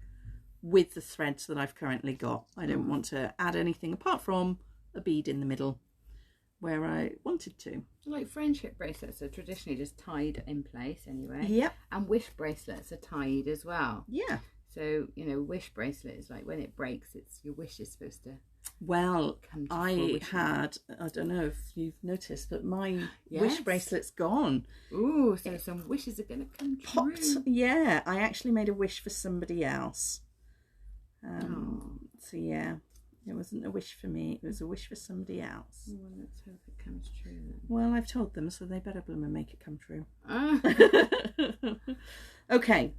B: with the threads that I've currently got. I don't want to add anything apart from a bead in the middle where I wanted to.
A: Like friendship bracelets are traditionally just tied in place anyway.
B: Yep.
A: And wish bracelets are tied as well.
B: Yeah.
A: So, you know, wish bracelet is like when it breaks, it's your wish is supposed to come to
B: I don't know if you've noticed, but my wish bracelet's gone.
A: Ooh, so some wishes are going to come true.
B: Yeah, I actually made a wish for somebody else. So yeah, it wasn't a wish for me, it was a wish for somebody else.
A: Well, let's hope it comes true then.
B: Well, I've told them, so they better bloom and make it come true. Okay,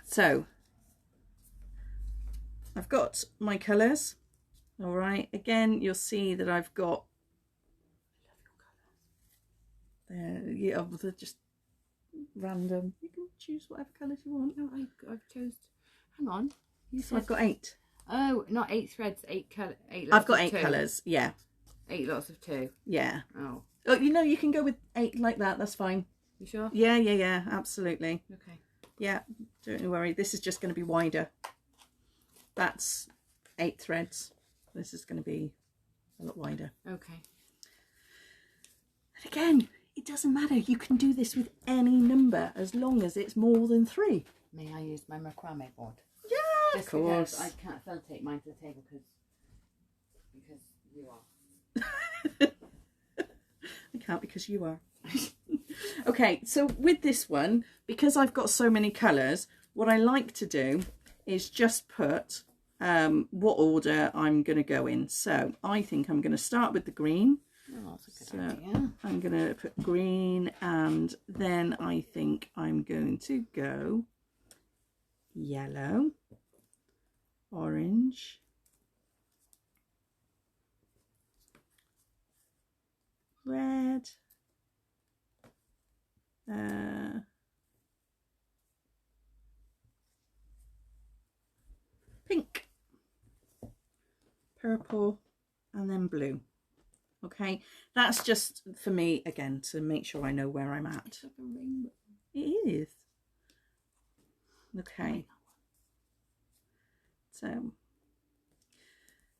B: so I've got my colours. All right, again, you'll see that I've got, they're just random. You can choose whatever colours you want.
A: No, I've chose, hang on.
B: So I've got 8.
A: Oh, not 8 threads, 8 colours.
B: I've got 8 colours, yeah.
A: 8 lots of 2.
B: Yeah.
A: Oh.
B: Oh, you know, you can go with 8 like that, that's fine.
A: You sure?
B: Yeah, absolutely.
A: Okay.
B: Yeah, don't worry. This is just going to be wider. That's 8 threads. This is going to be a lot wider.
A: Okay.
B: And again, it doesn't matter. You can do this with any number as long as it's more than 3.
A: May I use my macrame board?
B: Yeah,
A: Just
B: of course.
A: I can't take mine to the table because you are.
B: I can't because you are. Okay, so with this one, because I've got so many colours, what I like to do is just put what order I'm going to go in. So I think I'm going to start with the green.
A: Oh, that's a good idea.
B: I'm going to put green, and then I think I'm going to go yellow, orange, red, pink, purple, and then blue. Okay, that's just for me again to make sure I know where I'm at.
A: It's like a rainbow.
B: It is. Okay, so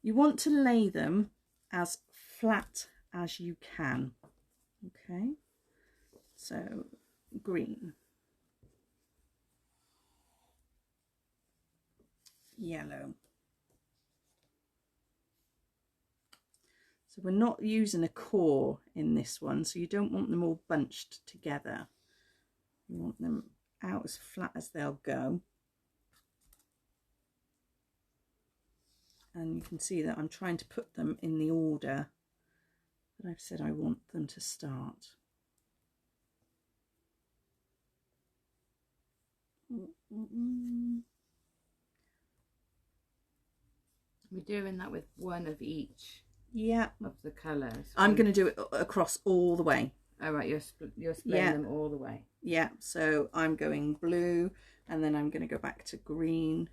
B: you want to lay them as flat as you can. Okay, so green, yellow. So we're not using a core in this one, so you don't want them all bunched together. You want them out as flat as they'll go. And you can see that I'm trying to put them in the order that I've said I want them to start.
A: We're doing that with one of each.
B: Yeah,
A: of the colours.
B: I'm going to do it across all the way.
A: Oh right, you're splitting them all the way.
B: Yeah, so I'm going blue, and then I'm going to go back to green.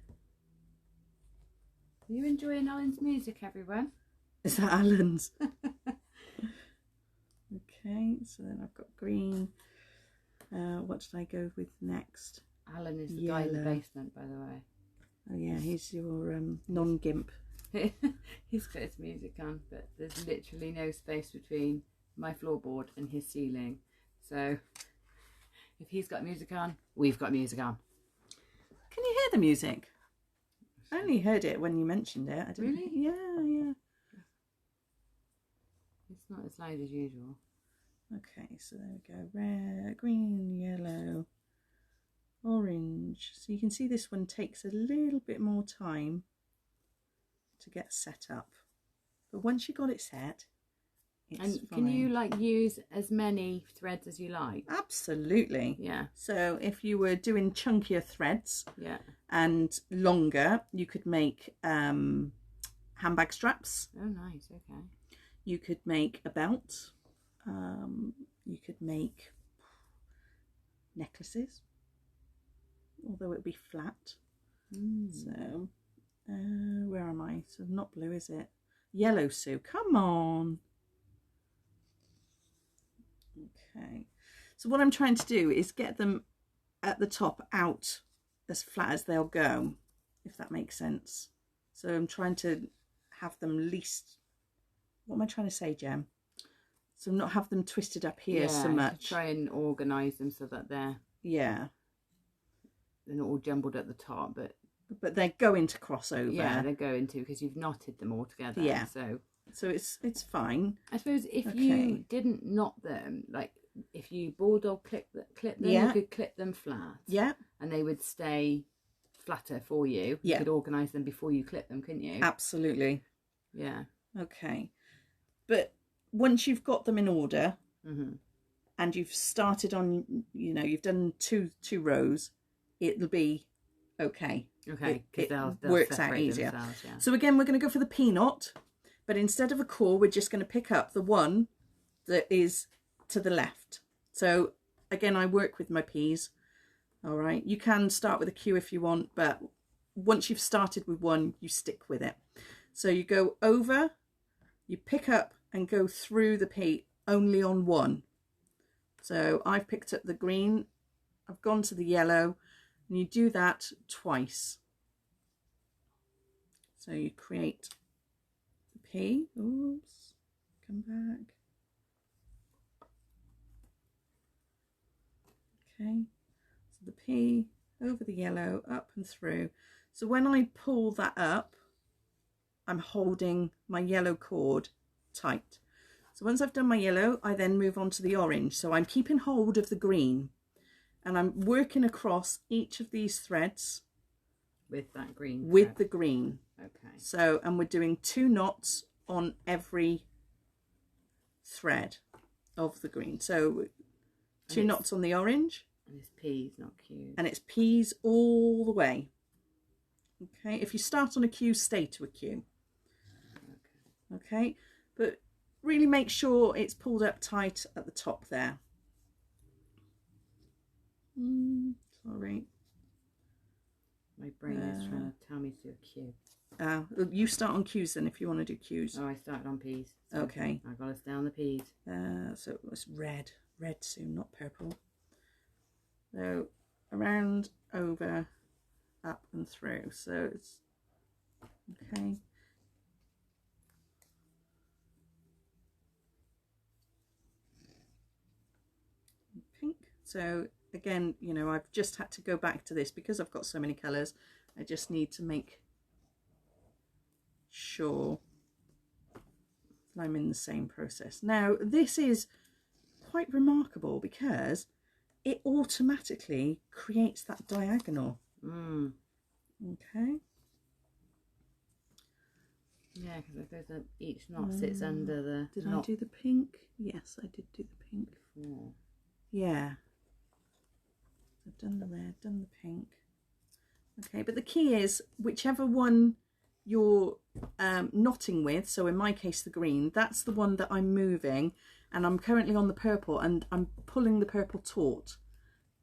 A: Are you enjoying Alan's music, everyone?
B: Is that Alan's? Okay, so then I've got green. What did I go with next?
A: Alan is the guy in the basement, by the way.
B: Oh yeah, he's your non-gimp.
A: He's got his music on, but there's literally no space between my floorboard and his ceiling. So if he's got music on, we've got music on.
B: Can you hear the music? I only heard it when you mentioned it. I didn't.
A: Really?
B: Yeah.
A: It's not as loud as usual.
B: Okay, so there we go. Red, green, yellow, orange. So you can see this one takes a little bit more time to get set up, but once you got it set, it's
A: and
B: fine.
A: Can you like use as many threads as you like?
B: Absolutely.
A: Yeah.
B: So if you were doing chunkier threads,
A: yeah,
B: and longer, you could make handbag straps.
A: Oh nice. Okay.
B: You could make a belt. You could make necklaces, although it would be flat. So where am I? So not blue, is it? Yellow, Sue, come on. Okay, so what I'm trying to do is get them at the top out as flat as they'll go, if that makes sense. So I'm trying to have them least, what am I trying to say, Jem? So not have them twisted up here so much.
A: Try and organise them so that they're...
B: Yeah.
A: they're not all jumbled at the top, but
B: they're going to cross over.
A: Yeah, they're going to, because you've knotted them all together.
B: Yeah.
A: So
B: it's fine.
A: I suppose if you didn't knot them, like if you bulldog clip them, you could clip them flat.
B: Yeah.
A: And they would stay flatter for you. You could organise them before you clip them, couldn't you?
B: Absolutely.
A: Yeah.
B: Okay. But once you've got them in order, and you've started on, you've done two rows, it'll be okay.
A: Okay,
B: it
A: they'll
B: works out easier.
A: Yeah.
B: So again, we're going to go for the P-knot, but instead of a core, we're just going to pick up the one that is to the left. So again, I work with my P's. All right, you can start with a Q if you want, but once you've started with one, you stick with it. So you go over, you pick up and go through the P only on one. So I've picked up the green, I've gone to the yellow, and you do that twice. So you create the P, oops, come back. Okay, so the P over the yellow, up and through. So when I pull that up, I'm holding my yellow cord tight. So once I've done my yellow, I then move on to the orange. So I'm keeping hold of the green and I'm working across each of these threads
A: with that green
B: with the green.
A: Okay.
B: So, and we're doing 2 knots on every thread of the green. So 2 knots on the orange.
A: And it's P's, not Q's.
B: And it's P's all the way. Okay, if you start on a Q, stay to a Q. Okay, but really make sure it's pulled up tight at the top there. Sorry.
A: My brain is trying to tell me to do a Q.
B: You start on Q's then if you want to do Q's.
A: Oh, I started on P's. So
B: okay.
A: I've got to stay on the P's.
B: So it's red soon, not purple. So around, over, up and through. So it's okay. Pink. So again, I've just had to go back to this because I've got so many colours. I just need to make sure that I'm in the same process. Now this is quite remarkable because it automatically creates that diagonal. Okay.
A: Yeah, because each knot sits under the
B: Did
A: knot.
B: I do the pink? Yes, I did do the pink. Yeah. I've done the red, done the pink. Okay, but the key is whichever one you're knotting with, so in my case the green, that's the one that I'm moving, and I'm currently on the purple and I'm pulling the purple taut.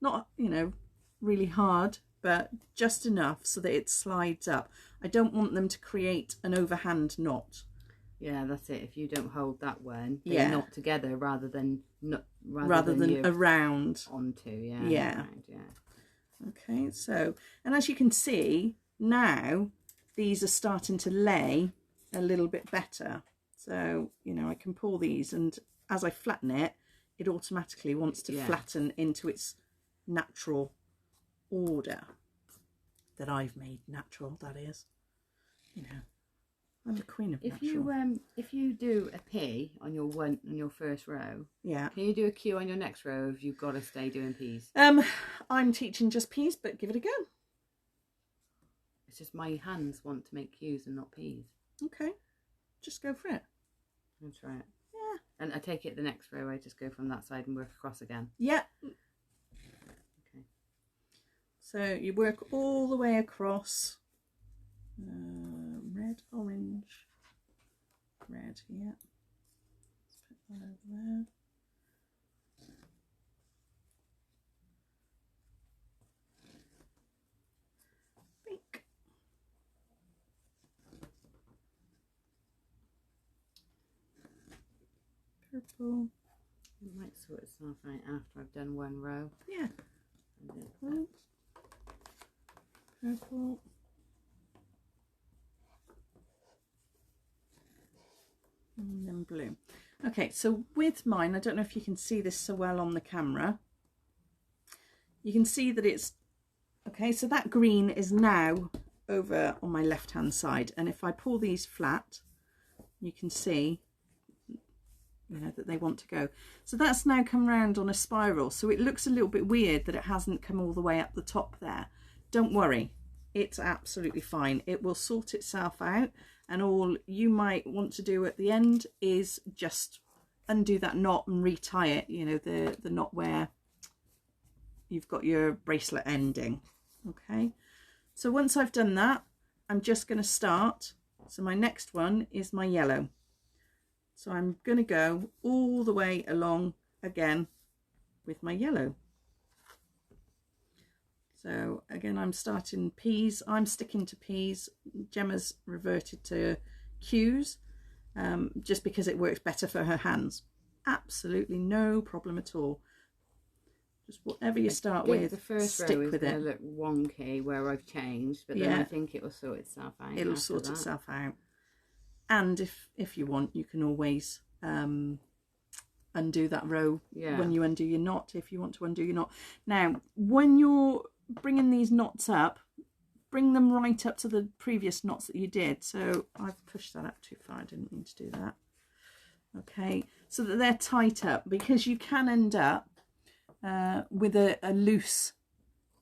B: Not, really hard, but just enough so that it slides up. I don't want them to create an overhand knot.
A: Yeah, that's it. If you don't hold that one, they knot together rather than
B: around
A: onto.
B: Yeah.
A: Around, yeah.
B: Okay, so, and as you can see now, these are starting to lay a little bit better. So, I can pull these, and as I flatten it, it automatically wants to flatten into its natural order that I've made natural, that is. I'm the queen of natural.
A: If you do a P on your first row, can you do a Q on your next row if you've got to stay doing P's?
B: I'm teaching just P's, but give it a go.
A: It's just my hands want to make Q's and not P's.
B: Okay, just go for it.
A: I'll try it.
B: Yeah.
A: And I take it the next row, I just go from that side and work across again.
B: Yeah.
A: Okay.
B: So you work all the way across. Red, orange, red, yeah. Let's put that over there. Pink. Purple.
A: It might sort itself out after I've done one row.
B: Yeah. Purple. And then blue. Okay, so with mine, I don't know if you can see this so well on the camera. You can see that it's Okay, so that green is now over on my left hand side, and if I pull these flat, you can see, you know, that they want to go. So that's now come round on a spiral, so it looks a little bit weird that it hasn't come all the way up the top there. Don't worry, it's absolutely fine. It will sort itself out, and all you might want to do at the end is just undo that knot and retie it, you know, the knot where you've got your bracelet ending. Okay, so once I've done that, I'm just going to start. So my next one is my yellow. So I'm going to go all the way along again with my yellow. So again, I'm starting peas. I'm sticking to peas. Gemma's reverted to Q's just because it works better for her hands. Absolutely no problem at all. Just whatever you start with,
A: the first
B: stick
A: row is
B: with
A: going
B: it.
A: to look wonky where I've changed, but then I think it will sort itself out.
B: It'll sort itself out. And if you want, you can always undo that row when you undo your knot, if you want to undo your knot. Now, when you're bringing these knots up, bring them right up to the previous knots that you did. So I've pushed that up too far. I didn't mean to do that. Okay, so that they're tight up, because you can end up with a loose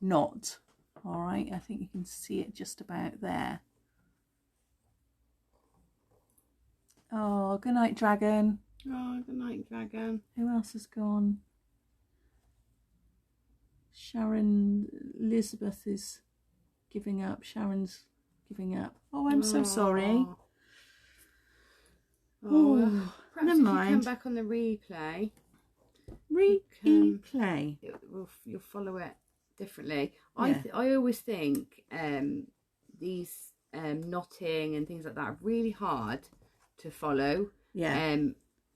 B: knot. All right, I think you can see it just about there. Oh, good night, dragon.
A: Oh, good night, dragon.
B: Who else has gone? Sharon, Elizabeth is giving up. Sharon's giving up. Oh, I'm so sorry.
A: Oh,
B: never mind.
A: Come back on the replay.
B: Replay.
A: You'll follow it differently. Yeah. I always think these knotting and things like that are really hard to follow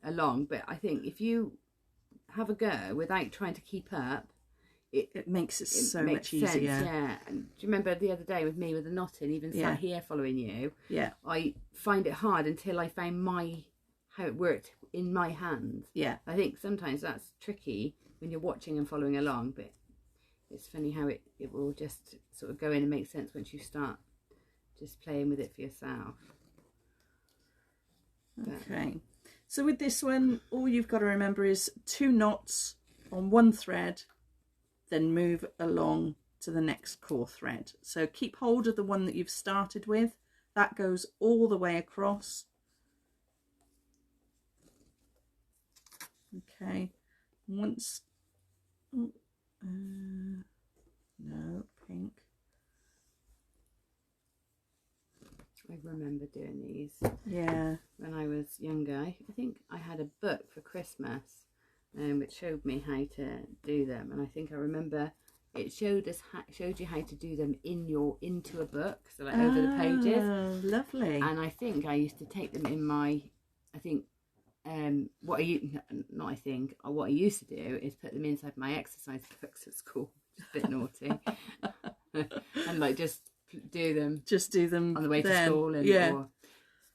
A: along, but I think if you have a go without trying to keep up, it makes it so much easier. Yeah. And do you remember the other day with me with the knotting, even sat here following you? Yeah. I find it hard until I found how it worked in my hands. Yeah. I think sometimes that's tricky when you're watching and following along, but it's funny how it will just sort of go in and make sense once you start just playing with it for yourself.
B: Okay, so with this one, all you've got to remember is 2 knots on one thread, then move along to the next core thread. So keep hold of the one that you've started with. That goes all the way across. Okay, once, no, pink.
A: I remember doing these when I was younger. I think I had a book for Christmas which showed me how to do them, and I think I remember it showed you how to do them into a book, so like over the pages.
B: Oh, lovely.
A: And I think I used to take them in my, what I used to do is put them inside my exercise books at school. Just a bit naughty. And like just do them on the way to school,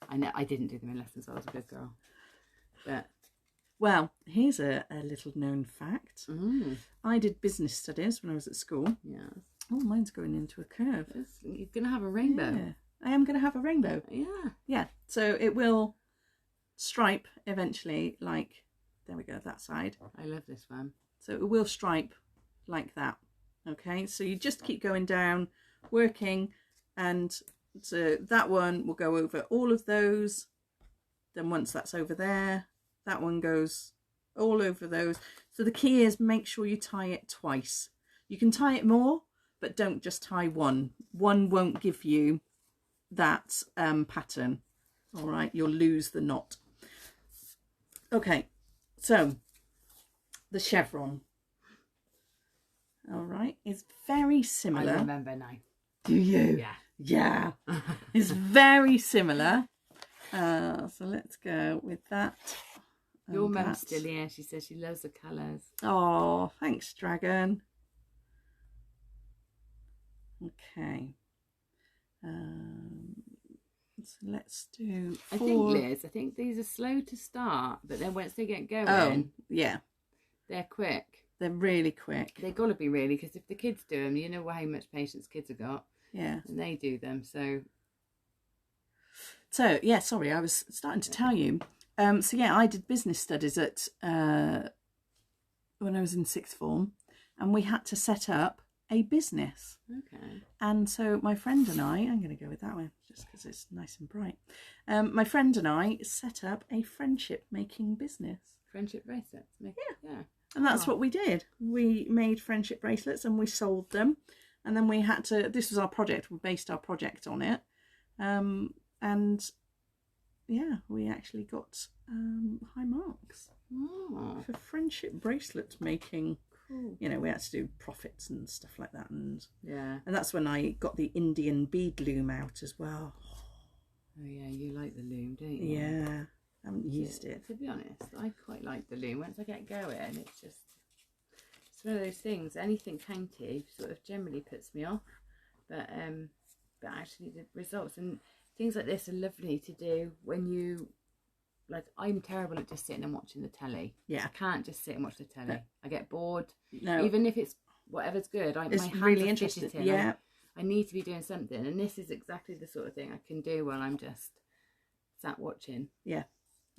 A: and I didn't do them in lessons, so I was a good girl. But
B: well, here's a little known fact. I did business studies when I was at school.
A: Yeah.
B: Oh, mine's going into a curve.
A: You're gonna have a rainbow.
B: Yeah, I am gonna have a rainbow. Yeah, so it will stripe eventually, like, there we go, that side.
A: I love this one.
B: So it will stripe like that. Okay, so you just keep going down, working, and so that one will go over all of those. Then once that's over there, that one goes all over those. So the key is make sure you tie it twice. You can tie it more, but don't just tie one. One won't give you that pattern. All right, you'll lose the knot. Okay, so the chevron. All right, it's very similar.
A: I remember now.
B: Do you?
A: Yeah.
B: It's very similar. So let's go with that.
A: Your mum's still here. She says she loves the colours.
B: Oh, thanks, dragon. Okay. So let's do 4.
A: I think these are slow to start, but then once they get going,
B: oh, yeah,
A: they're quick.
B: They're really quick.
A: They've got to be really, because if the kids do them, you know how much patience kids have got.
B: Yeah.
A: And they do them, so
B: yeah, sorry, I was starting to tell you. So yeah, I did business studies at when I was in sixth form, and we had to set up a business.
A: Okay.
B: And so my friend and I'm going to go with that one just because it's nice and bright. My friend and I set up a friendship making business.
A: Friendship bracelets. Yeah.
B: And that's what we did. We made friendship bracelets and we sold them. And then we had to, this was our project, we based our project on it. And yeah, we actually got high marks for friendship bracelet making. Cool. You know, we had to do profits and stuff like that, and that's when I got the Indian bead loom out as well.
A: Oh yeah, you like the loom, don't you?
B: Yeah, I haven't used it.
A: To be honest, I quite like the loom. Once I get going, it's one of those things. Anything county sort of generally puts me off, but actually the results and things like this are lovely to do when you, like, I'm terrible at just sitting and watching the telly. Yeah. I can't just sit and watch the telly. No. I get bored. No. Even if it's whatever's good. My hands really interesting. Yeah. I need to be doing something. And this is exactly the sort of thing I can do while I'm just sat watching. Yeah,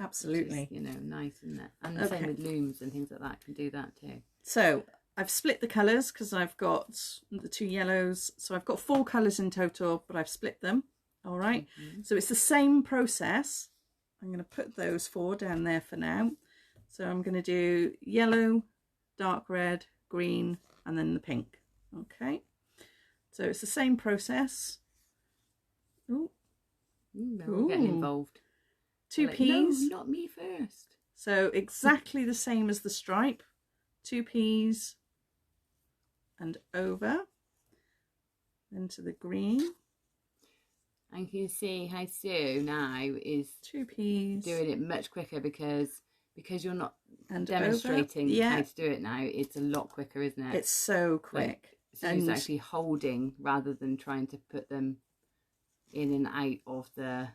A: absolutely. Is, nice, isn't it? And the same with looms and things like that. I can do that too. So I've split the colours because I've got the 2 yellows. So I've got 4 colours in total, but I've split them. All right. So it's the same process. I'm going to put those 4 down there for now. So I'm going to do yellow, dark red, green, and then the pink. Okay. So it's the same process. Oh, we're getting involved. 2 peas. No, not me first. So exactly the same as the stripe. 2 peas and over. Into the green. And you can see how Sue now is 2 peas doing it much quicker because you're not demonstrating how to do it now. It's a lot quicker, isn't it? It's so quick. Like, Sue's actually holding rather than trying to put them in and out of the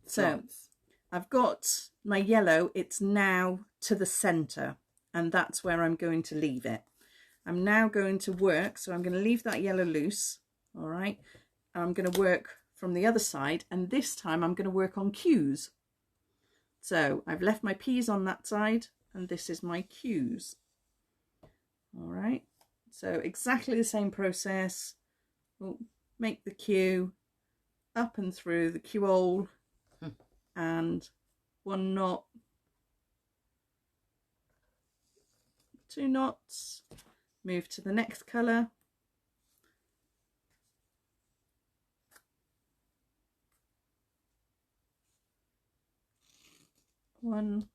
A: slots. I've got my yellow. It's now to the centre, and that's where I'm going to leave it. I'm now going to work, so I'm going to leave that yellow loose. All right. I'm going to work from the other side, and this time I'm going to work on Q's. So I've left my P's on that side, and this is my Q's. All right, so exactly the same process. We'll make the Q up and through the Q hole, and 1 knot, 2 knots, move to the next colour. 1,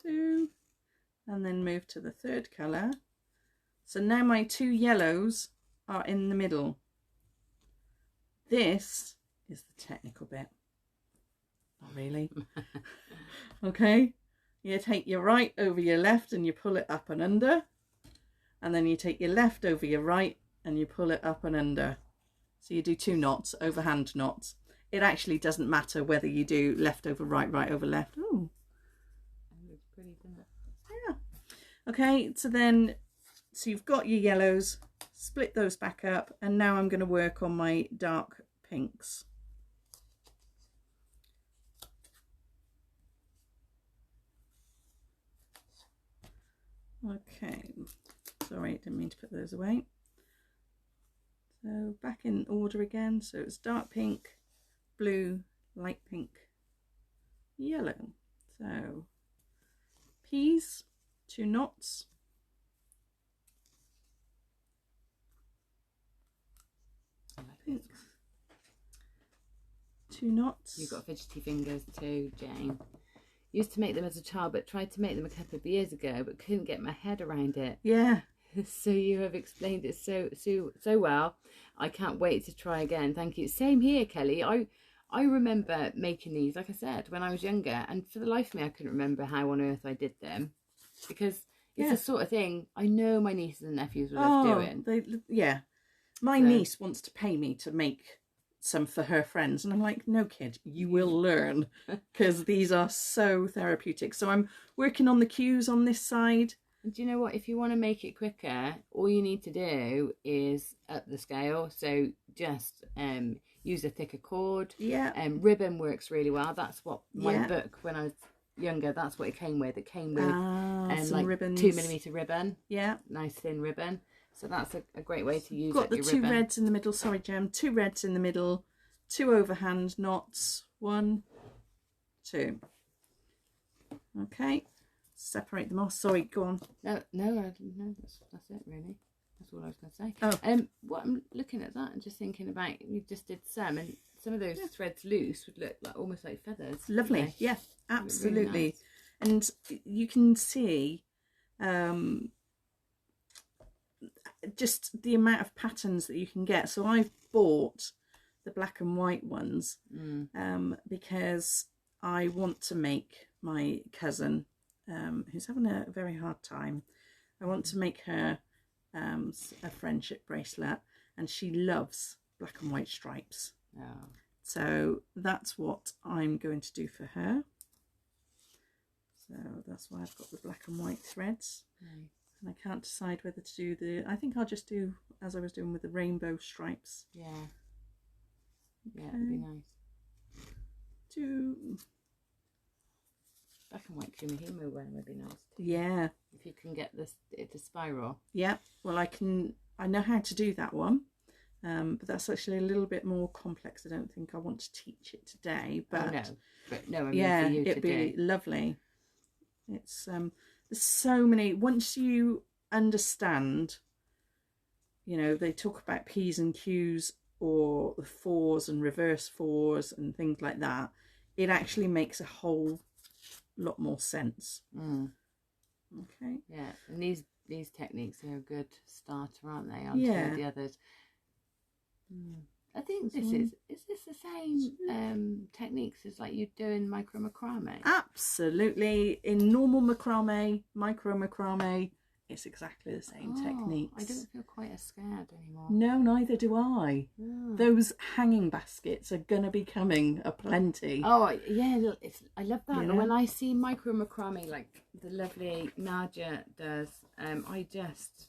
A: 2, and then move to the 3rd colour. So now my 2 yellows are in the middle. This is the technical bit. Not really. Okay, you take your right over your left and you pull it up and under, and then you take your left over your right and you pull it up and under. So you do 2 knots, overhand knots. It actually doesn't matter whether you do left over right, right over left. Oh, that looks pretty, doesn't it? Yeah. Okay, so you've got your yellows, split those back up, and now I'm going to work on my dark pinks. Okay, sorry, didn't mean to put those away. So back in order again. So it's dark pink, blue, light pink, yellow. So peas, 2 knots, pinks, 2 knots. You've got fidgety fingers too, Jane. Used to make them as a child, but tried to make them a couple of years ago, but couldn't get my head around it. Yeah. So you have explained it so well. I can't wait to try again. Thank you. Same here, Kelly. I remember making these, like I said, when I was younger, and for the life of me, I couldn't remember how on earth I did them, because it's the sort of thing I know my nieces and nephews will love doing. My niece wants to pay me to make
B: some for her friends. And I'm like, no, kid, you will learn, because these are so therapeutic. So I'm working on the cues on this side.
A: And do you know what? If you want to make it quicker, all you need to do is up the scale. So just use a thicker cord.
B: Yeah.
A: Ribbon works really well. That's what my book, when I was younger, that's what it came with. It came with like ribbons. 2mm ribbon.
B: Yeah.
A: Nice thin ribbon. So that's a great way to use
B: Got the
A: your
B: two
A: ribbon.
B: reds in the middle. Sorry, Jem. 2 reds in the middle. 2 overhand knots. 1, 2. Okay. Separate them off. Sorry, go on.
A: No, that's it really. That's all I was going to say.
B: Oh.
A: What I'm looking at that and just thinking about, you just did some, and some of those threads loose would look like almost like feathers.
B: Lovely. Yeah, absolutely.
A: Really nice.
B: And you can see just the amount of patterns that you can get. So I've bought the black and white ones because I want to make my cousin, who's having a very hard time, I want to make her a friendship bracelet, and she loves black and white stripes.
A: Oh.
B: So that's what I'm going to do for her. So that's why I've got the black and white threads.
A: Nice.
B: And I can't decide whether to do the, I think I'll just do as I was doing with the rainbow stripes.
A: Yeah.
B: Okay.
A: Yeah, that'd be nice. Black and white kumihimo one would be nice too.
B: Yeah.
A: If you can get it to spiral.
B: Yeah. Well, I know how to do that one. But that's actually a little bit more complex. I don't think I want to teach it today. But,
A: no, I mean,
B: yeah,
A: for you
B: it'd be lovely. It's there's so many. Once you understand, you know, they talk about P's and Q's, or the 4s and reverse 4s and things like that. It actually makes a whole lot more sense. Okay.
A: Yeah, and these techniques are a good starter, aren't they? Onto the others. I think this is this the same techniques as like you do in micro macrame?
B: Absolutely. In normal macrame, micro macrame, it's exactly the same techniques.
A: I don't feel quite as scared anymore.
B: No, neither do I. Those hanging baskets are going to be coming aplenty.
A: Oh, yeah, I love that.
B: Yeah.
A: And when I see micro macrame like the lovely Nadia does, I just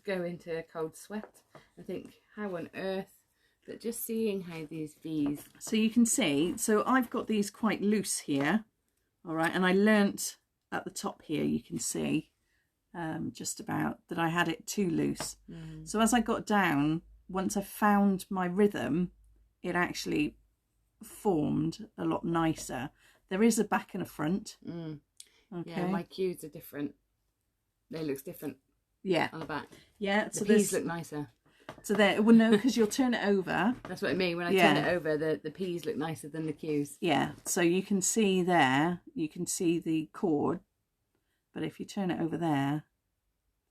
A: go into a cold sweat. I think, how on earth? But just seeing how these bees...
B: So you can see, so I've got these quite loose here, all right, and I learnt at the top here, you can see just about that I had it too loose. So as I got down, once I found my rhythm, it actually formed a lot nicer. There is a back and a front. Okay.
A: Yeah, my cues are different. They look different.
B: Yeah.
A: On the back.
B: Yeah.
A: The peas look nicer.
B: So there, well, no, because you'll turn it over.
A: That's what I mean. When I turn it over, the peas look nicer than the cues. Yeah.
B: So you can see there, you can see the cord, but if you turn it over there,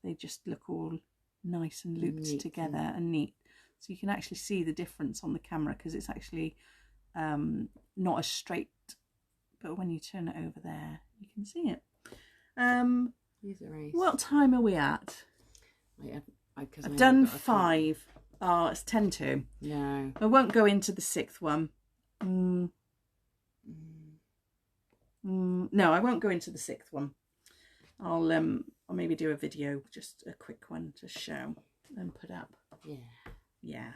B: they just look all nice and looped together and neat. So you can actually see the difference on the camera, because it's actually not as straight, but when you turn it over there, you can see it. What time are we at? I've done 5. Oh, it's 10 to.
A: No.
B: I won't go into the 6th one. No, I won't go into the 6th one. I'll maybe do a video, just a quick one to show and put up. Yeah.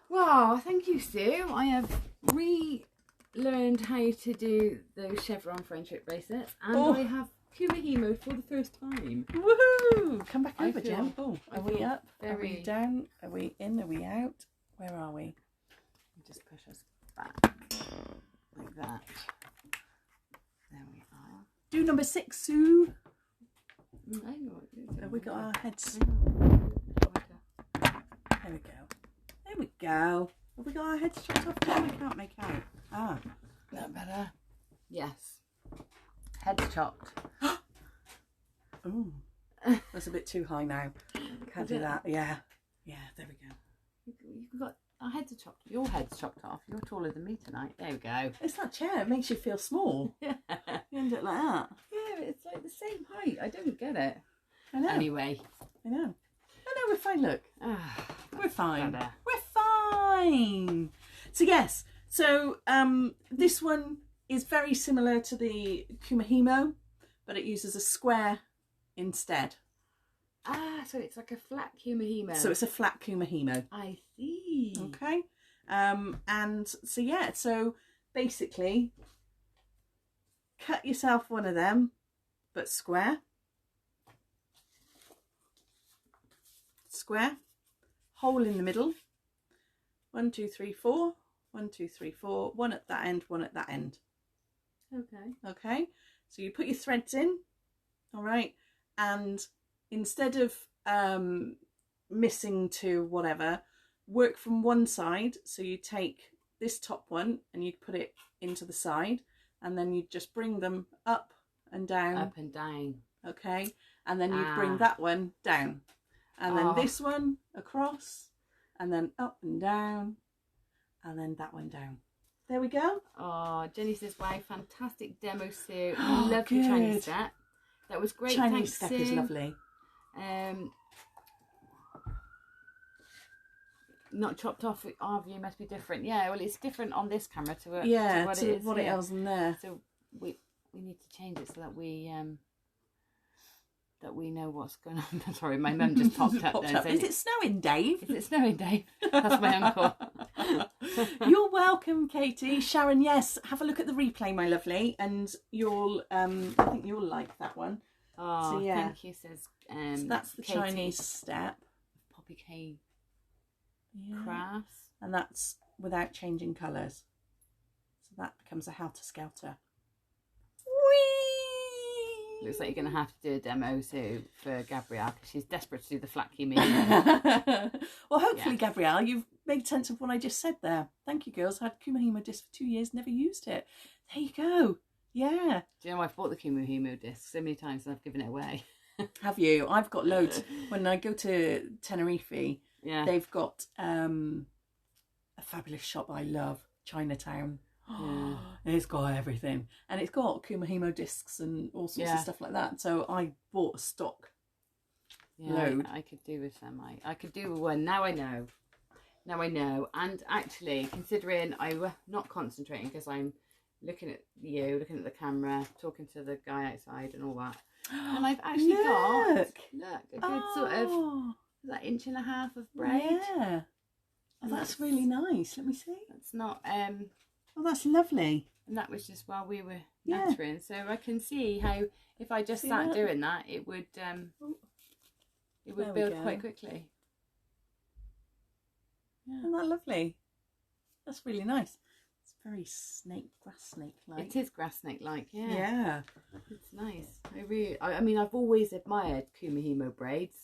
A: Well, thank you, Sue. I have relearned how to do those Chevron friendship bracelets, and I have kumihimo for the first time.
B: Woohoo! Come back over, Jem. Oh, are we up? Are we down? Are we in? Are we out? Where are we?
A: Just push us back like that. There we are.
B: Do number 6, Sue.
A: I know what you're doing.
B: Have we got our heads? There we go. There we go. Have we got our heads chopped off? No, we can't make out. Ah,
A: that better? Yes. Heads chopped.
B: Ooh, that's a bit too high now. Can't do that. Yeah, there we go.
A: You've got our heads are chopped. Your head's chopped off. You're taller than me tonight. There we go.
B: It's that chair. It makes you feel small.
A: Yeah.
B: You end up like that.
A: Yeah, it's like the same height. I don't get it.
B: I know.
A: Anyway.
B: I know. I know, we're fine, look. We're fine.
A: Better.
B: We're fine. So yes, so this one is very similar to the Kumihimo, but it uses a square instead.
A: Ah, so it's like a flat Kumihimo.
B: So it's a flat Kumihimo.
A: I see.
B: Okay. And so yeah, so basically cut yourself one of them, but square. Square. Hole in the middle. 1, 2, 3, 4. 1, 2, 3, 4. One at that end, one at that end.
A: Okay.
B: Okay. So you put your threads in. All right. And instead of missing to whatever, work from one side. So you take this top one and you put it into the side, and then you just bring them up and down.
A: Up and down.
B: Okay. And then you bring that one down. And then this one across, and then up and down, and then that one down. There we go.
A: Oh, Jenny says, wow, fantastic demo, Sue. Love the Chinese step. That was great.
B: Chinese
A: Thanks,
B: step is
A: Sue.
B: lovely.
A: Not chopped off. Our view must be different. Yeah, well, it's different on this camera to what
B: to
A: it is
B: what
A: here.
B: it is in there.
A: So we need to change it so that we know what's going on. Sorry, my mum just popped up then.
B: Is it snowing, Dave?
A: Is it snowing, Dave? That's my uncle.
B: You're welcome, Katie. Sharon, yes, have a look at the replay, my lovely, and you'll I think you'll like that one.
A: Oh,
B: so, yeah.
A: Thank you, says
B: so that's the
A: Katie.
B: Chinese step.
A: Poppy K
B: Yeah.
A: Crafts.
B: And that's without changing colours. So that becomes a helter-skelter. Whee!
A: Looks like you're going to have to do a demo too for Gabrielle, because she's desperate to do the flat key.
B: Well, hopefully, Gabrielle, you've made sense of what I just said there. Thank you, girls. I had Kumihimo disc for 2 years, never used it. There you go. Yeah.
A: Do you know I've bought the Kumihimo disc so many times and I've given it away?
B: Have you? I've got loads. When I go to Tenerife,
A: yeah,
B: they've got a fabulous shop I love, Chinatown.
A: Yeah.
B: It's got everything, and it's got Kumihimo discs and all sorts of stuff like that. So I bought a stock load.
A: I could do with some. I could do with one. Now I know. And actually, considering I'm not concentrating because I'm looking at you, looking at the camera, talking to the guy outside and all that, and I've actually got a good sort of that 1.5 inches of braid.
B: Yeah. Oh, that's really nice. Let me see.
A: That's not
B: oh, that's lovely.
A: And that was just while we were nattering. So I can see how if I just sat doing that, it would build quite quickly.
B: Yeah. Isn't that lovely? That's really nice. It's very grass snake like.
A: It is grass snake like, yeah.
B: Yeah.
A: It's nice. I mean, I've always admired Kumihimo braids.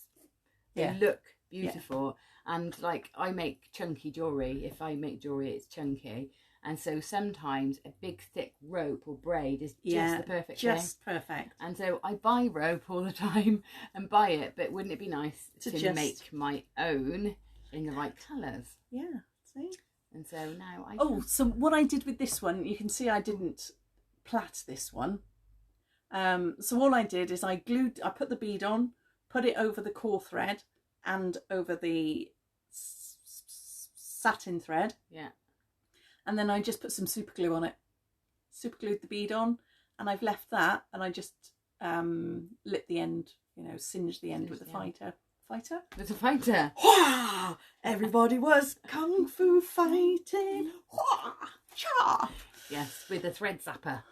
A: They look beautiful. Yeah. And like, I make chunky jewellery. If I make jewellery, it's chunky. And so sometimes a big thick rope or braid is just the perfect thing. Just
B: perfect.
A: And so I buy rope all the time and buy it, but wouldn't it be nice to make my own in the right colours?
B: Yeah, see?
A: And so now I
B: so what I did with this one, you can see I didn't plait this one. So all I did is I put the bead on, put it over the core thread and over the satin thread.
A: Yeah.
B: And then I just put some super glue on it. Super glued the bead on, and I've left that, and I just lit the end, singed the end with the fighter.
A: With a fighter.
B: Wah! Everybody was kung fu fighting. Wah! Cha!
A: Yes, with a thread zapper.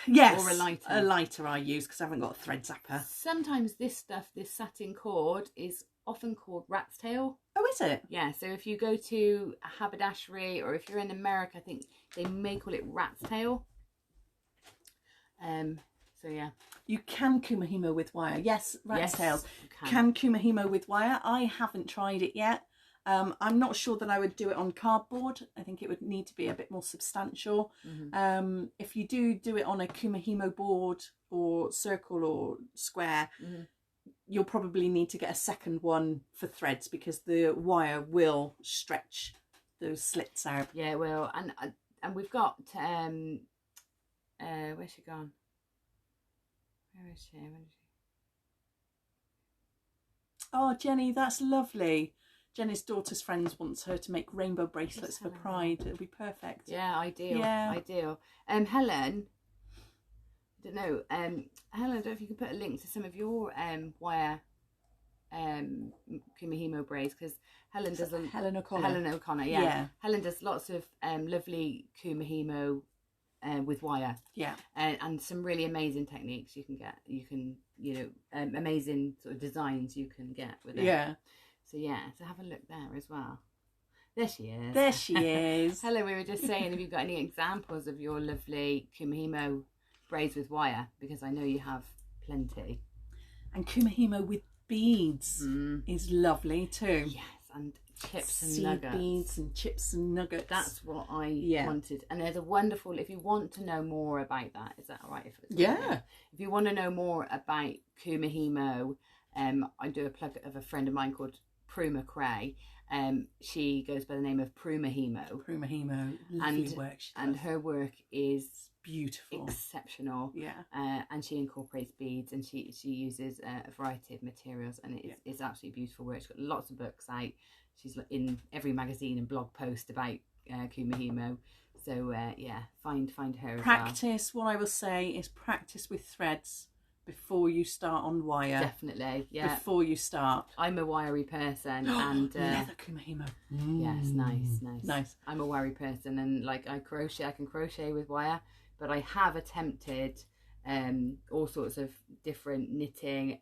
B: Yes.
A: Or a lighter.
B: A lighter I use because I haven't got a thread zapper.
A: Sometimes this satin cord is often called rat's tail.
B: Oh, is it?
A: Yeah, so if you go to a haberdashery or if you're in America, I think they may call it rat's tail. So yeah.
B: You can Kumihimo with wire. Yes, rat's tails.
A: Can
B: Kumihimo with wire. I haven't tried it yet. I'm not sure that I would do it on cardboard. I think it would need to be a bit more substantial. Mm-hmm. If you do it on a Kumihimo board or circle or square, you'll probably need to get a second one for threads because the wire will stretch those slits out. Yeah, it will.
A: And we've got where's she gone? Where is she?
B: Oh, Jenny, that's lovely. Jenny's daughter's friends wants her to make rainbow bracelets for Pride. It'll be perfect.
A: Yeah, ideal.
B: Yeah.
A: Ideal. Helen, I don't know. Helen, I don't know if you could put a link to some of your wire Kumihimo braids, because Helen does
B: Helen O'Connor.
A: Helen O'Connor, yeah. Helen does lots of lovely Kumihimo with wire, and some really amazing techniques you can get. You can, you know, amazing sort of designs you can get with it. Yeah. So have a look there as well. There she is.
B: There she is.
A: Helen, we were just saying, have you got any examples of your lovely Kumihimo braids with wire? Because I know you have plenty.
B: And Kumihimo with beads is lovely too.
A: Yes, and chips and nuggets.
B: Beads and chips and nuggets.
A: That's what I wanted. And there's a wonderful, if you want to know more about that, is that all right? If you want to know more about Kumihimo, I do a plug of a friend of mine called Prue Macrame. She goes by the name of Prue Mahimo.
B: Prue Mahimo, lovely work she does.
A: And her work is
B: beautiful,
A: exceptional. And she incorporates beads, and she uses a variety of materials, and it's absolutely beautiful work. She's got lots of books out. She's in every magazine and blog post about Kumihimo. So find her.
B: Practice. What I will say is practice with threads before you start on wire.
A: Definitely, yeah.
B: Before you start.
A: I'm a wiry person, and
B: leather Kumihimo.
A: Yes, nice. I'm a wiry person, and like I can crochet with wire, but I have attempted all sorts of different knitting,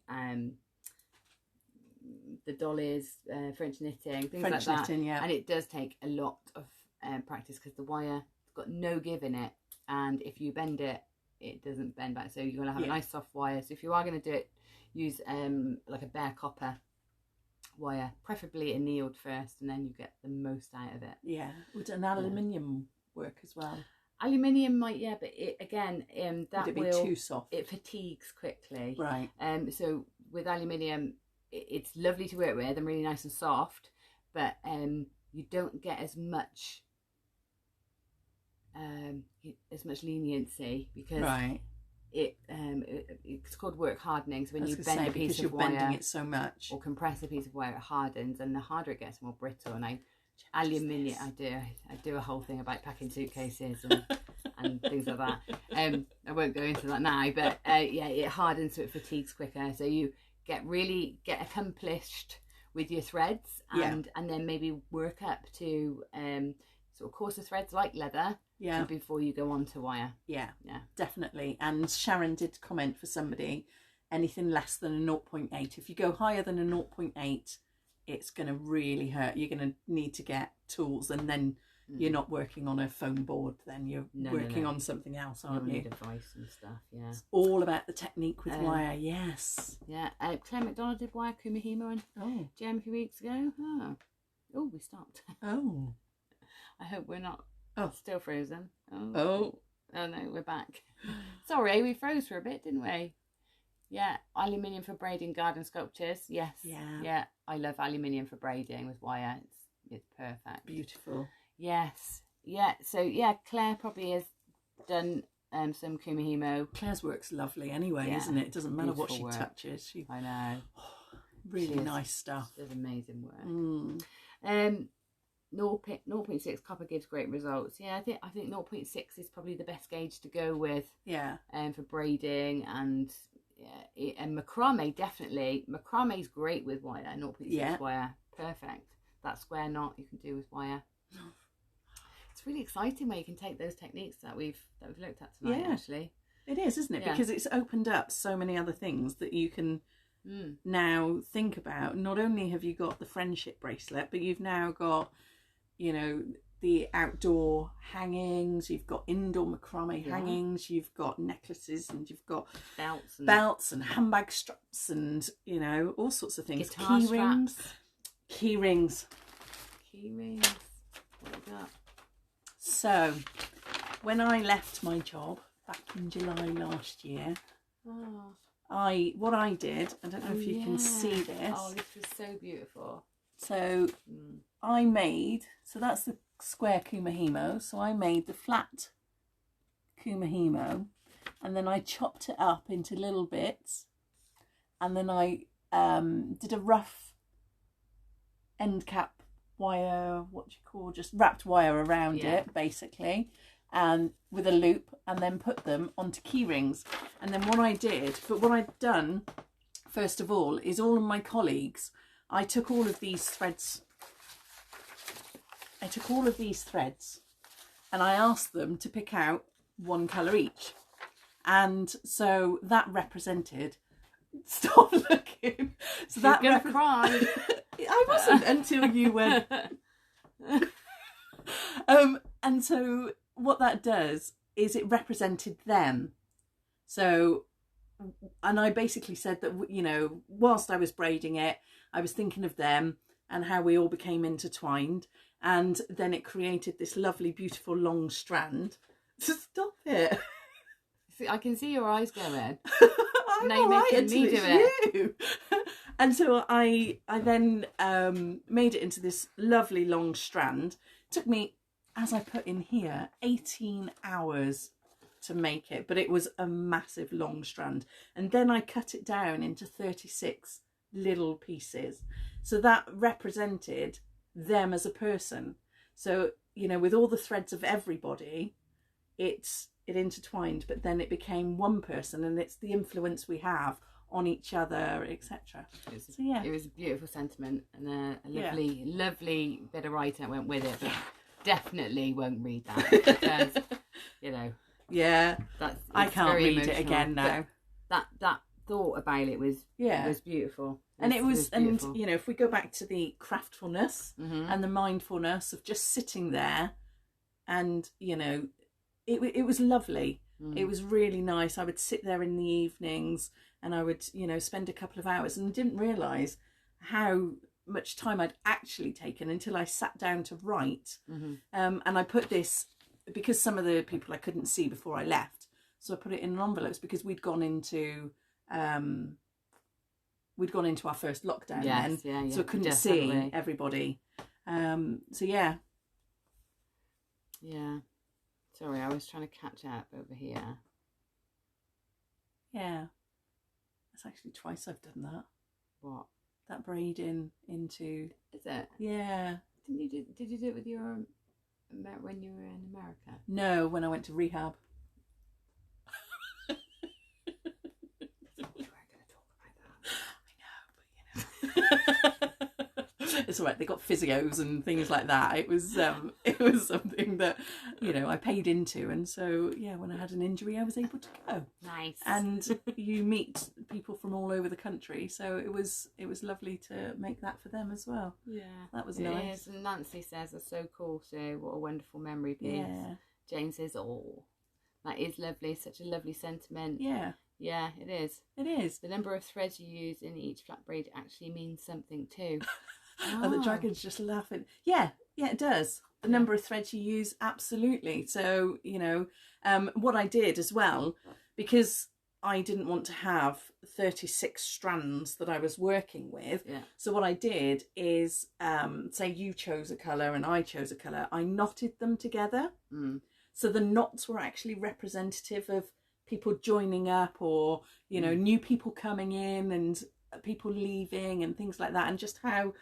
A: the dollies, French knitting, things like that.
B: Knitting, yeah.
A: And it does take a lot of practice, because the wire's got no give in it, and if you bend it, it doesn't bend back. So you're going to have a nice soft wire. So if you are going to do it, use like a bare copper wire, preferably annealed first, and then you get the most out of it. Yeah.
B: Would an aluminium work as well?
A: Aluminium might, but it again, that
B: would it be too soft?
A: It fatigues quickly.
B: Right.
A: So with aluminium, it's lovely to work with and really nice and soft, but you don't get as much leniency, because it's called work hardening. So when you bend a piece of wire,
B: bending it so much,
A: or compress a piece of wire, it hardens, and the harder it gets, the more brittle. And aluminium, I do a whole thing about packing suitcases and things like that. I won't go into that now, but it hardens, so it fatigues quicker. So you get accomplished with your threads, and then maybe work up to sort of coarser threads like leather. Before you go on to wire. Yeah,
B: definitely. And Sharon did comment for somebody, anything less than a 0.8. If you go higher than a 0.8, it's going to really hurt. You're going to need to get tools, and then you're not working on a foam board, then you're working on something else, aren't you?
A: Need advice and stuff,
B: It's all about the technique with wire, yes.
A: Yeah, Claire McDonald did wire Kumihimo and Jem a few weeks ago. Oh, we stopped.
B: Oh.
A: I hope we're not still frozen.
B: Oh
A: no, we're back. Sorry, we froze for a bit, didn't we? Yeah, aluminium for braiding garden sculptures. Yes. Yeah. I love aluminium for braiding with wire. It's perfect.
B: Beautiful.
A: Yes. Yeah. So Claire probably has done some Kumihimo.
B: Claire's work's lovely anyway, isn't it? It doesn't matter what she touches.
A: I know.
B: Really nice stuff.
A: It's amazing work. 0.6 copper gives great results. I think 0.6 is probably the best gauge to go with. For braiding and macrame, definitely. Macrame is great with wire. 0.6 wire, perfect. That square knot you can do with wire. It's really exciting where you can take those techniques that we've looked at tonight. Actually,
B: it is, isn't it? Because it's opened up so many other things that you can now think about. Not only have you got the friendship bracelet, but you've now got, the outdoor hangings, you've got indoor macrame hangings, you've got necklaces, and you've got belts and handbag straps, and all sorts of things.
A: Guitar straps.
B: Key rings.
A: What is that?
B: So when I left my job back in July last year, what I did, I don't know if you can see this.
A: Oh, this was so beautiful.
B: So I made, so that's the square Kumihimo, so I made the flat Kumihimo, and then I chopped it up into little bits, and then I did a rough end cap wire, just wrapped wire around it, basically, and with a loop, and then put them onto key rings. And then what I'd done first of all is all of my colleagues, I took all of these threads and I asked them to pick out one colour each. And so that represented, stop looking. So
A: that gonna cry.
B: I wasn't until you went. And so what that does is it represented them. So, and I basically said that, you know, whilst I was braiding it, I was thinking of them and how we all became intertwined. And then it created this lovely, beautiful long strand. Stop it.
A: I can see your eyes going.
B: I'm all right until
A: me do
B: it's you. And so I then made it into this lovely long strand. It took me, as I put in here, 18 hours to make it, but it was a massive long strand. And then I cut it down into 36 little pieces. So that represented them as a person. So, you know, with all the threads of everybody, it intertwined, but then it became one person, and it's the influence we have on each other, etc. So yeah,
A: it was a beautiful sentiment and a lovely, lovely bit of writing that went with it. But definitely won't read that because, you know, I can't read emotional. It again now. That thought about it was beautiful.
B: And it was and you know, if we go back to the craftfulness and the mindfulness of just sitting there, and you know, it was lovely. It was really nice. I would sit there in the evenings and I would, you know, spend a couple of hours, and didn't realise how much time I'd actually taken until I sat down to write. And I put this, because some of the people I couldn't see before I left, so I put it in envelopes, because we'd gone into our first lockdown then, so I couldn't see everybody. So yeah.
A: Sorry, I was trying to catch up over here.
B: Yeah. That's actually twice I've done that.
A: What?
B: That braiding into...
A: Is it?
B: Yeah.
A: Did you do it with your... when you were in America?
B: No, when I went to rehab.
A: We weren't going to talk about that.
B: I know, but you know... It's all right. They got physios and things like that. It was something that, you know, I paid into, and so yeah, when I had an injury, I was able to go.
A: Nice.
B: And you meet people from all over the country, so it was lovely to make that for them as well.
A: Yeah,
B: that was nice.
A: And Nancy says it's so cool. So what a wonderful memory piece. Yeah. Jane says, "Oh, that is lovely. Such a lovely sentiment."
B: Yeah.
A: Yeah, it is.
B: It is.
A: The number of threads you use in each flat braid actually means something too.
B: Oh, the dragon's just laughing. Yeah, it does. The number of threads you use, absolutely. So, you know, what I did as well, because I didn't want to have 36 strands that I was working with. Yeah. So what I did is, say you chose a colour and I chose a colour, I knotted them together. So the knots were actually representative of people joining up, or, you know, new people coming in and people leaving and things like that, and just how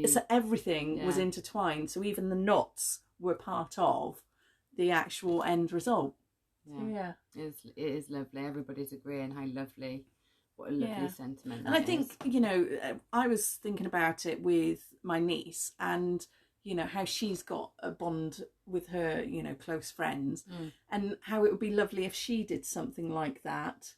B: so everything was intertwined. So even the knots were part of the actual end result. Yeah.
A: It is lovely. Everybody's agreeing how lovely. What a lovely sentiment.
B: And I think, you know, I was thinking about it with my niece, and you know, how she's got a bond with her, you know, close friends, and how it would be lovely if she did something like that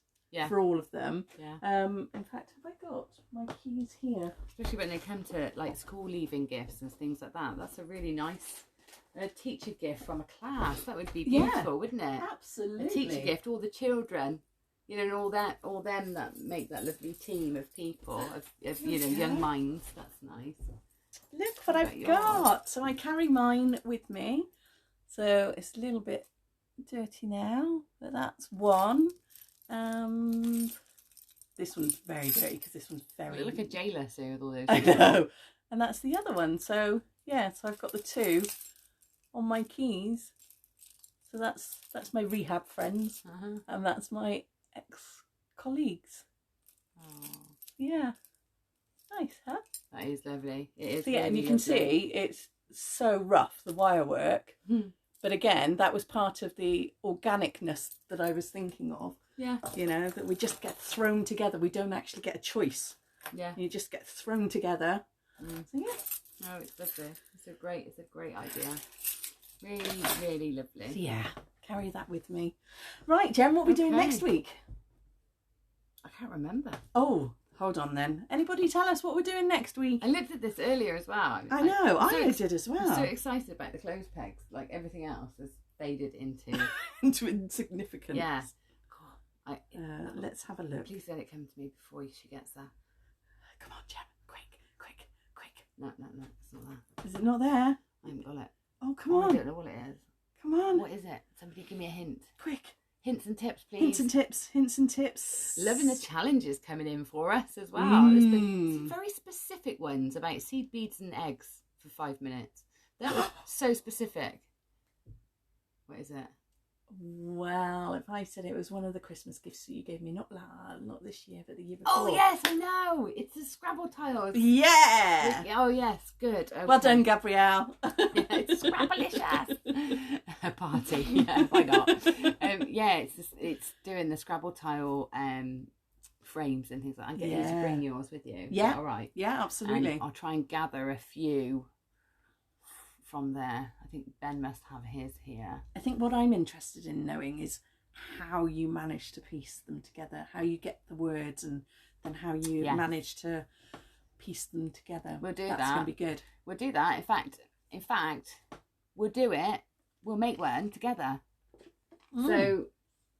B: for all of them. In fact, have I got my keys here?
A: Especially when they come to like school leaving gifts and things like that. That's a really nice teacher gift from a class. That would be beautiful, wouldn't it?
B: Absolutely.
A: A teacher gift, all the children, you know, and all them that make that lovely team of people, of you know, young minds. That's nice.
B: Look what I've got. So I carry mine with me. So it's a little bit dirty now, but that's one. This one's very dirty because this one's very...
A: You look like a jailer, so with all those.
B: I know. And that's the other one. So yeah, so I've got the two on my keys. So that's my rehab friends, and that's my ex-colleagues.
A: Oh.
B: Yeah. Nice, huh?
A: That is lovely. It is.
B: So, yeah,
A: really
B: and you can
A: lovely.
B: see it's so rough, the wire work. But again, that was part of the organicness that I was thinking of.
A: Yeah.
B: You know, that we just get thrown together. We don't actually get a choice.
A: Yeah.
B: You just get thrown together. So, yeah.
A: No, it's lovely. It's a great idea. Really, really lovely.
B: So, yeah, carry that with me. Right, Jen, what are we doing next week?
A: I can't remember.
B: Oh, hold on then. Anybody tell us what we're doing next week?
A: I looked at this earlier as well.
B: I know, I did as well.
A: I'm so excited about the clothes pegs. Like everything else has faded into
B: into insignificance.
A: Yeah.
B: Let's have a look.
A: Please let it come to me before she gets there.
B: Come on, Jen. Quick.
A: No, it's not that.
B: Is it not there?
A: I haven't got it.
B: Oh, come on.
A: I don't know what it is.
B: Come on.
A: What is it? Somebody give me a hint.
B: Quick.
A: Hints and tips, please.
B: Hints and tips.
A: Loving the challenges coming in for us as well. There's been some very specific ones about seed beads and eggs for 5 minutes. They're so specific. What is it?
B: Well, if I said it was one of the Christmas gifts that you gave me, not this year, but the year before.
A: Oh yes, I know. It's the Scrabble tiles.
B: Yeah.
A: Oh yes, good. Okay.
B: Well done, Gabrielle.
A: Yeah, it's Scrabblicious. A party. Yeah, why not? Yeah, it's doing the Scrabble tile frames and things like that. I'm getting you to bring yours with you.
B: Yeah.
A: All right.
B: Yeah, absolutely.
A: And I'll try and gather a few from there. I think Ben must have his here.
B: I think what I'm interested in knowing is how you manage to piece them together, how you get the words, and then how you manage to piece them together.
A: We'll do that.
B: That's going to be good.
A: We'll do that. In fact, we'll do it. We'll make one together. So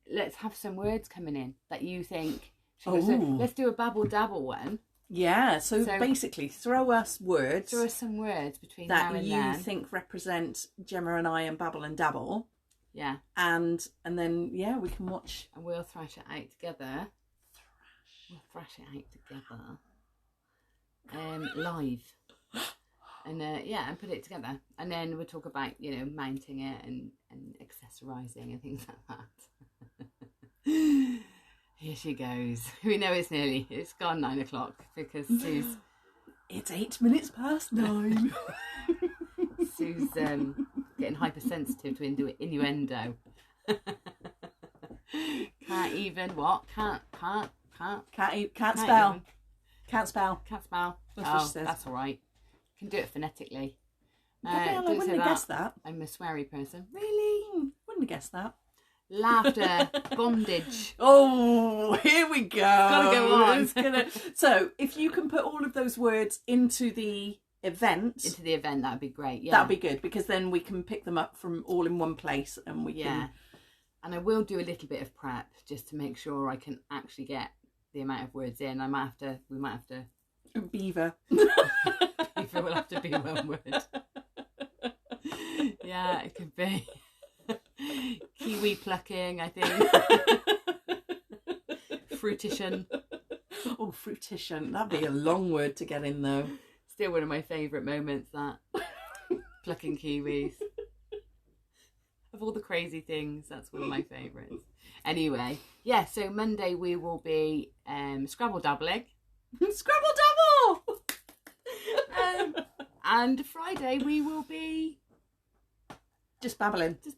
A: let's have some words coming in that you think. So let's do a babble dabble one.
B: Yeah, so basically throw us words.
A: Throw us some words between
B: that
A: now and
B: you
A: then.
B: think represent Gemma and I and Babble and Dabble.
A: Yeah.
B: And then we can watch.
A: And we'll thrash it out together. We'll thrash it out together. Live. And and put it together. And then we'll talk about, mounting it and accessorising and things like that. Here she goes. We know it's gone 9 o'clock because Sue's...
B: It's 8 minutes past 9.
A: Sue's getting hypersensitive to innuendo. Can't even what? Can't spell.
B: Even. Can't spell.
A: Can't spell.
B: That's what she says.
A: That's all right. Can do it phonetically.
B: I wouldn't have guessed that.
A: I'm a sweary person. Really?
B: Wouldn't have guessed that.
A: Laughter, bondage.
B: Oh, here we go.
A: It's gotta go on.
B: So, if you can put all of those words into the event,
A: that'd be great. Yeah,
B: that'd be good because then we can pick them up from all in one place, and we can.
A: And I will do a little bit of prep just to make sure I can actually get the amount of words in. We might have to.
B: Beaver.
A: Beaver will have to be one word. Yeah, it could be. Kiwi plucking, I think. Fruition.
B: Oh, fruition. That'd be a long word to get in, though.
A: Still one of my favourite moments, that. Plucking kiwis. Of all the crazy things, that's one of my favourites. Anyway, so Monday we will be Scrabble dabbling.
B: Scrabble dabble!
A: And Friday we will be...
B: Just babbling.
A: Just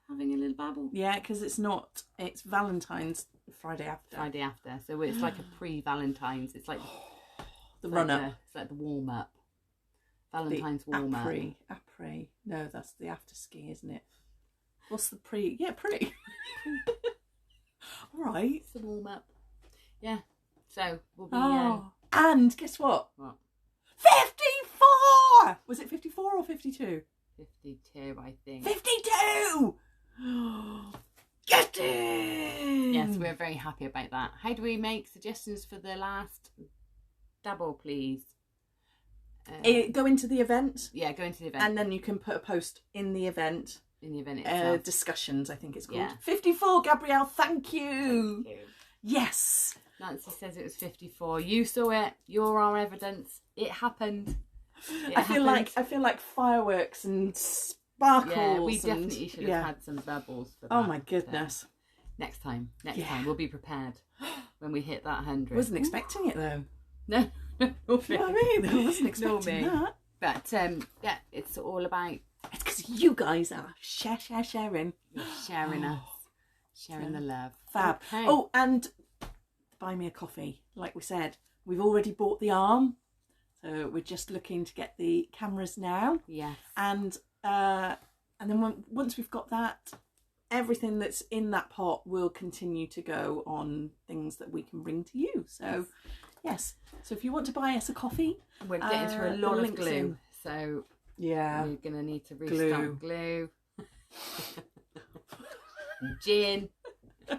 A: having a little babble.
B: Yeah, because it's Valentine's Friday after.
A: So it's like a pre-Valentine's. It's like
B: the run-up.
A: It's like the warm-up. Valentine's warm-up.
B: Après. No, that's the after-ski, isn't it? What's the pre? Yeah, pre. All right.
A: It's the warm-up. Yeah. So we'll be...
B: and guess what?
A: What?
B: 54! Was it 54 or 52?
A: 52, I think.
B: 52! Get in!
A: Yes, we're very happy about that. How do we make suggestions for the last dabble, please?
B: Go into the event.
A: Yeah, go into the event.
B: And then you can put a post in the event.
A: In the event itself.
B: Discussions, I think it's called.
A: Yeah.
B: 54, Gabrielle, thank you.
A: Thank you.
B: Yes.
A: Nancy says it was 54. You saw it. You're our evidence. It happened.
B: I feel like fireworks and sparkles.
A: Yeah, we definitely should have had some bubbles for that.
B: Oh my goodness.
A: So next time we'll be prepared when we hit that 100.
B: Wasn't expecting it though.
A: No,
B: You know what I mean? I wasn't expecting that.
A: But yeah, it's all about.
B: It's because you guys are sharing.
A: You're sharing us. Sharing the love.
B: Fab.
A: Okay.
B: Oh, and buy me a coffee. Like we said, we've already bought the arm. So we're just looking to get the cameras now.
A: Yes.
B: And then once we've got that, everything that's in that pot will continue to go on things that we can bring to you. So, yes. So if you want to buy us a coffee,
A: we're getting through a lot of glue. So
B: yeah,
A: we're going to need to restock glue. Gin.
B: I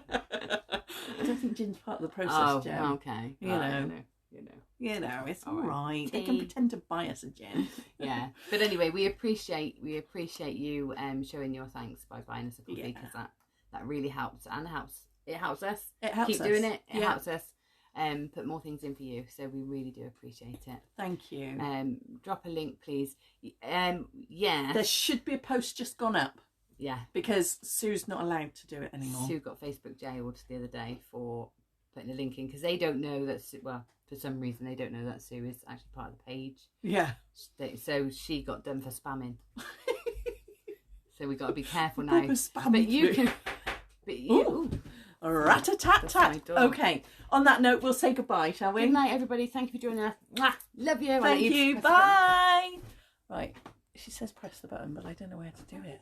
B: don't think gin's part of the process,
A: Oh,
B: Jen.
A: okay.
B: You know, it's all right. They can pretend to buy us a gin.
A: Yeah, but anyway, we appreciate you showing your thanks by buying us a coffee, because that really helps, and it helps us.
B: It helps
A: keep
B: us.
A: doing it. It helps us put more things in for you. So we really do appreciate it.
B: Thank you.
A: Drop a link, please. There
B: should be a post just gone up.
A: Yeah,
B: because Sue's not allowed to do it anymore.
A: Sue got Facebook jailed the other day for putting a link in, because they don't know that for some reason they don't know that Sue is actually part of the page. Yeah. So she got done for spamming. So we got to be careful now. But you can. But you.
B: Rat-a-tat-tat. Okay. On that note, we'll say goodbye, shall we?
A: Good night, everybody. Thank you for joining us. Mwah. Love you.
B: Thank you. Bye. Right. She says press the button, but I don't know where to do it.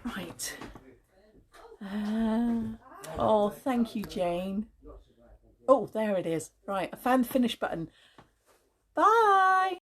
B: Right. Oh, thank you, Jane. Oh, there it is. Right, I found the finish button. Bye.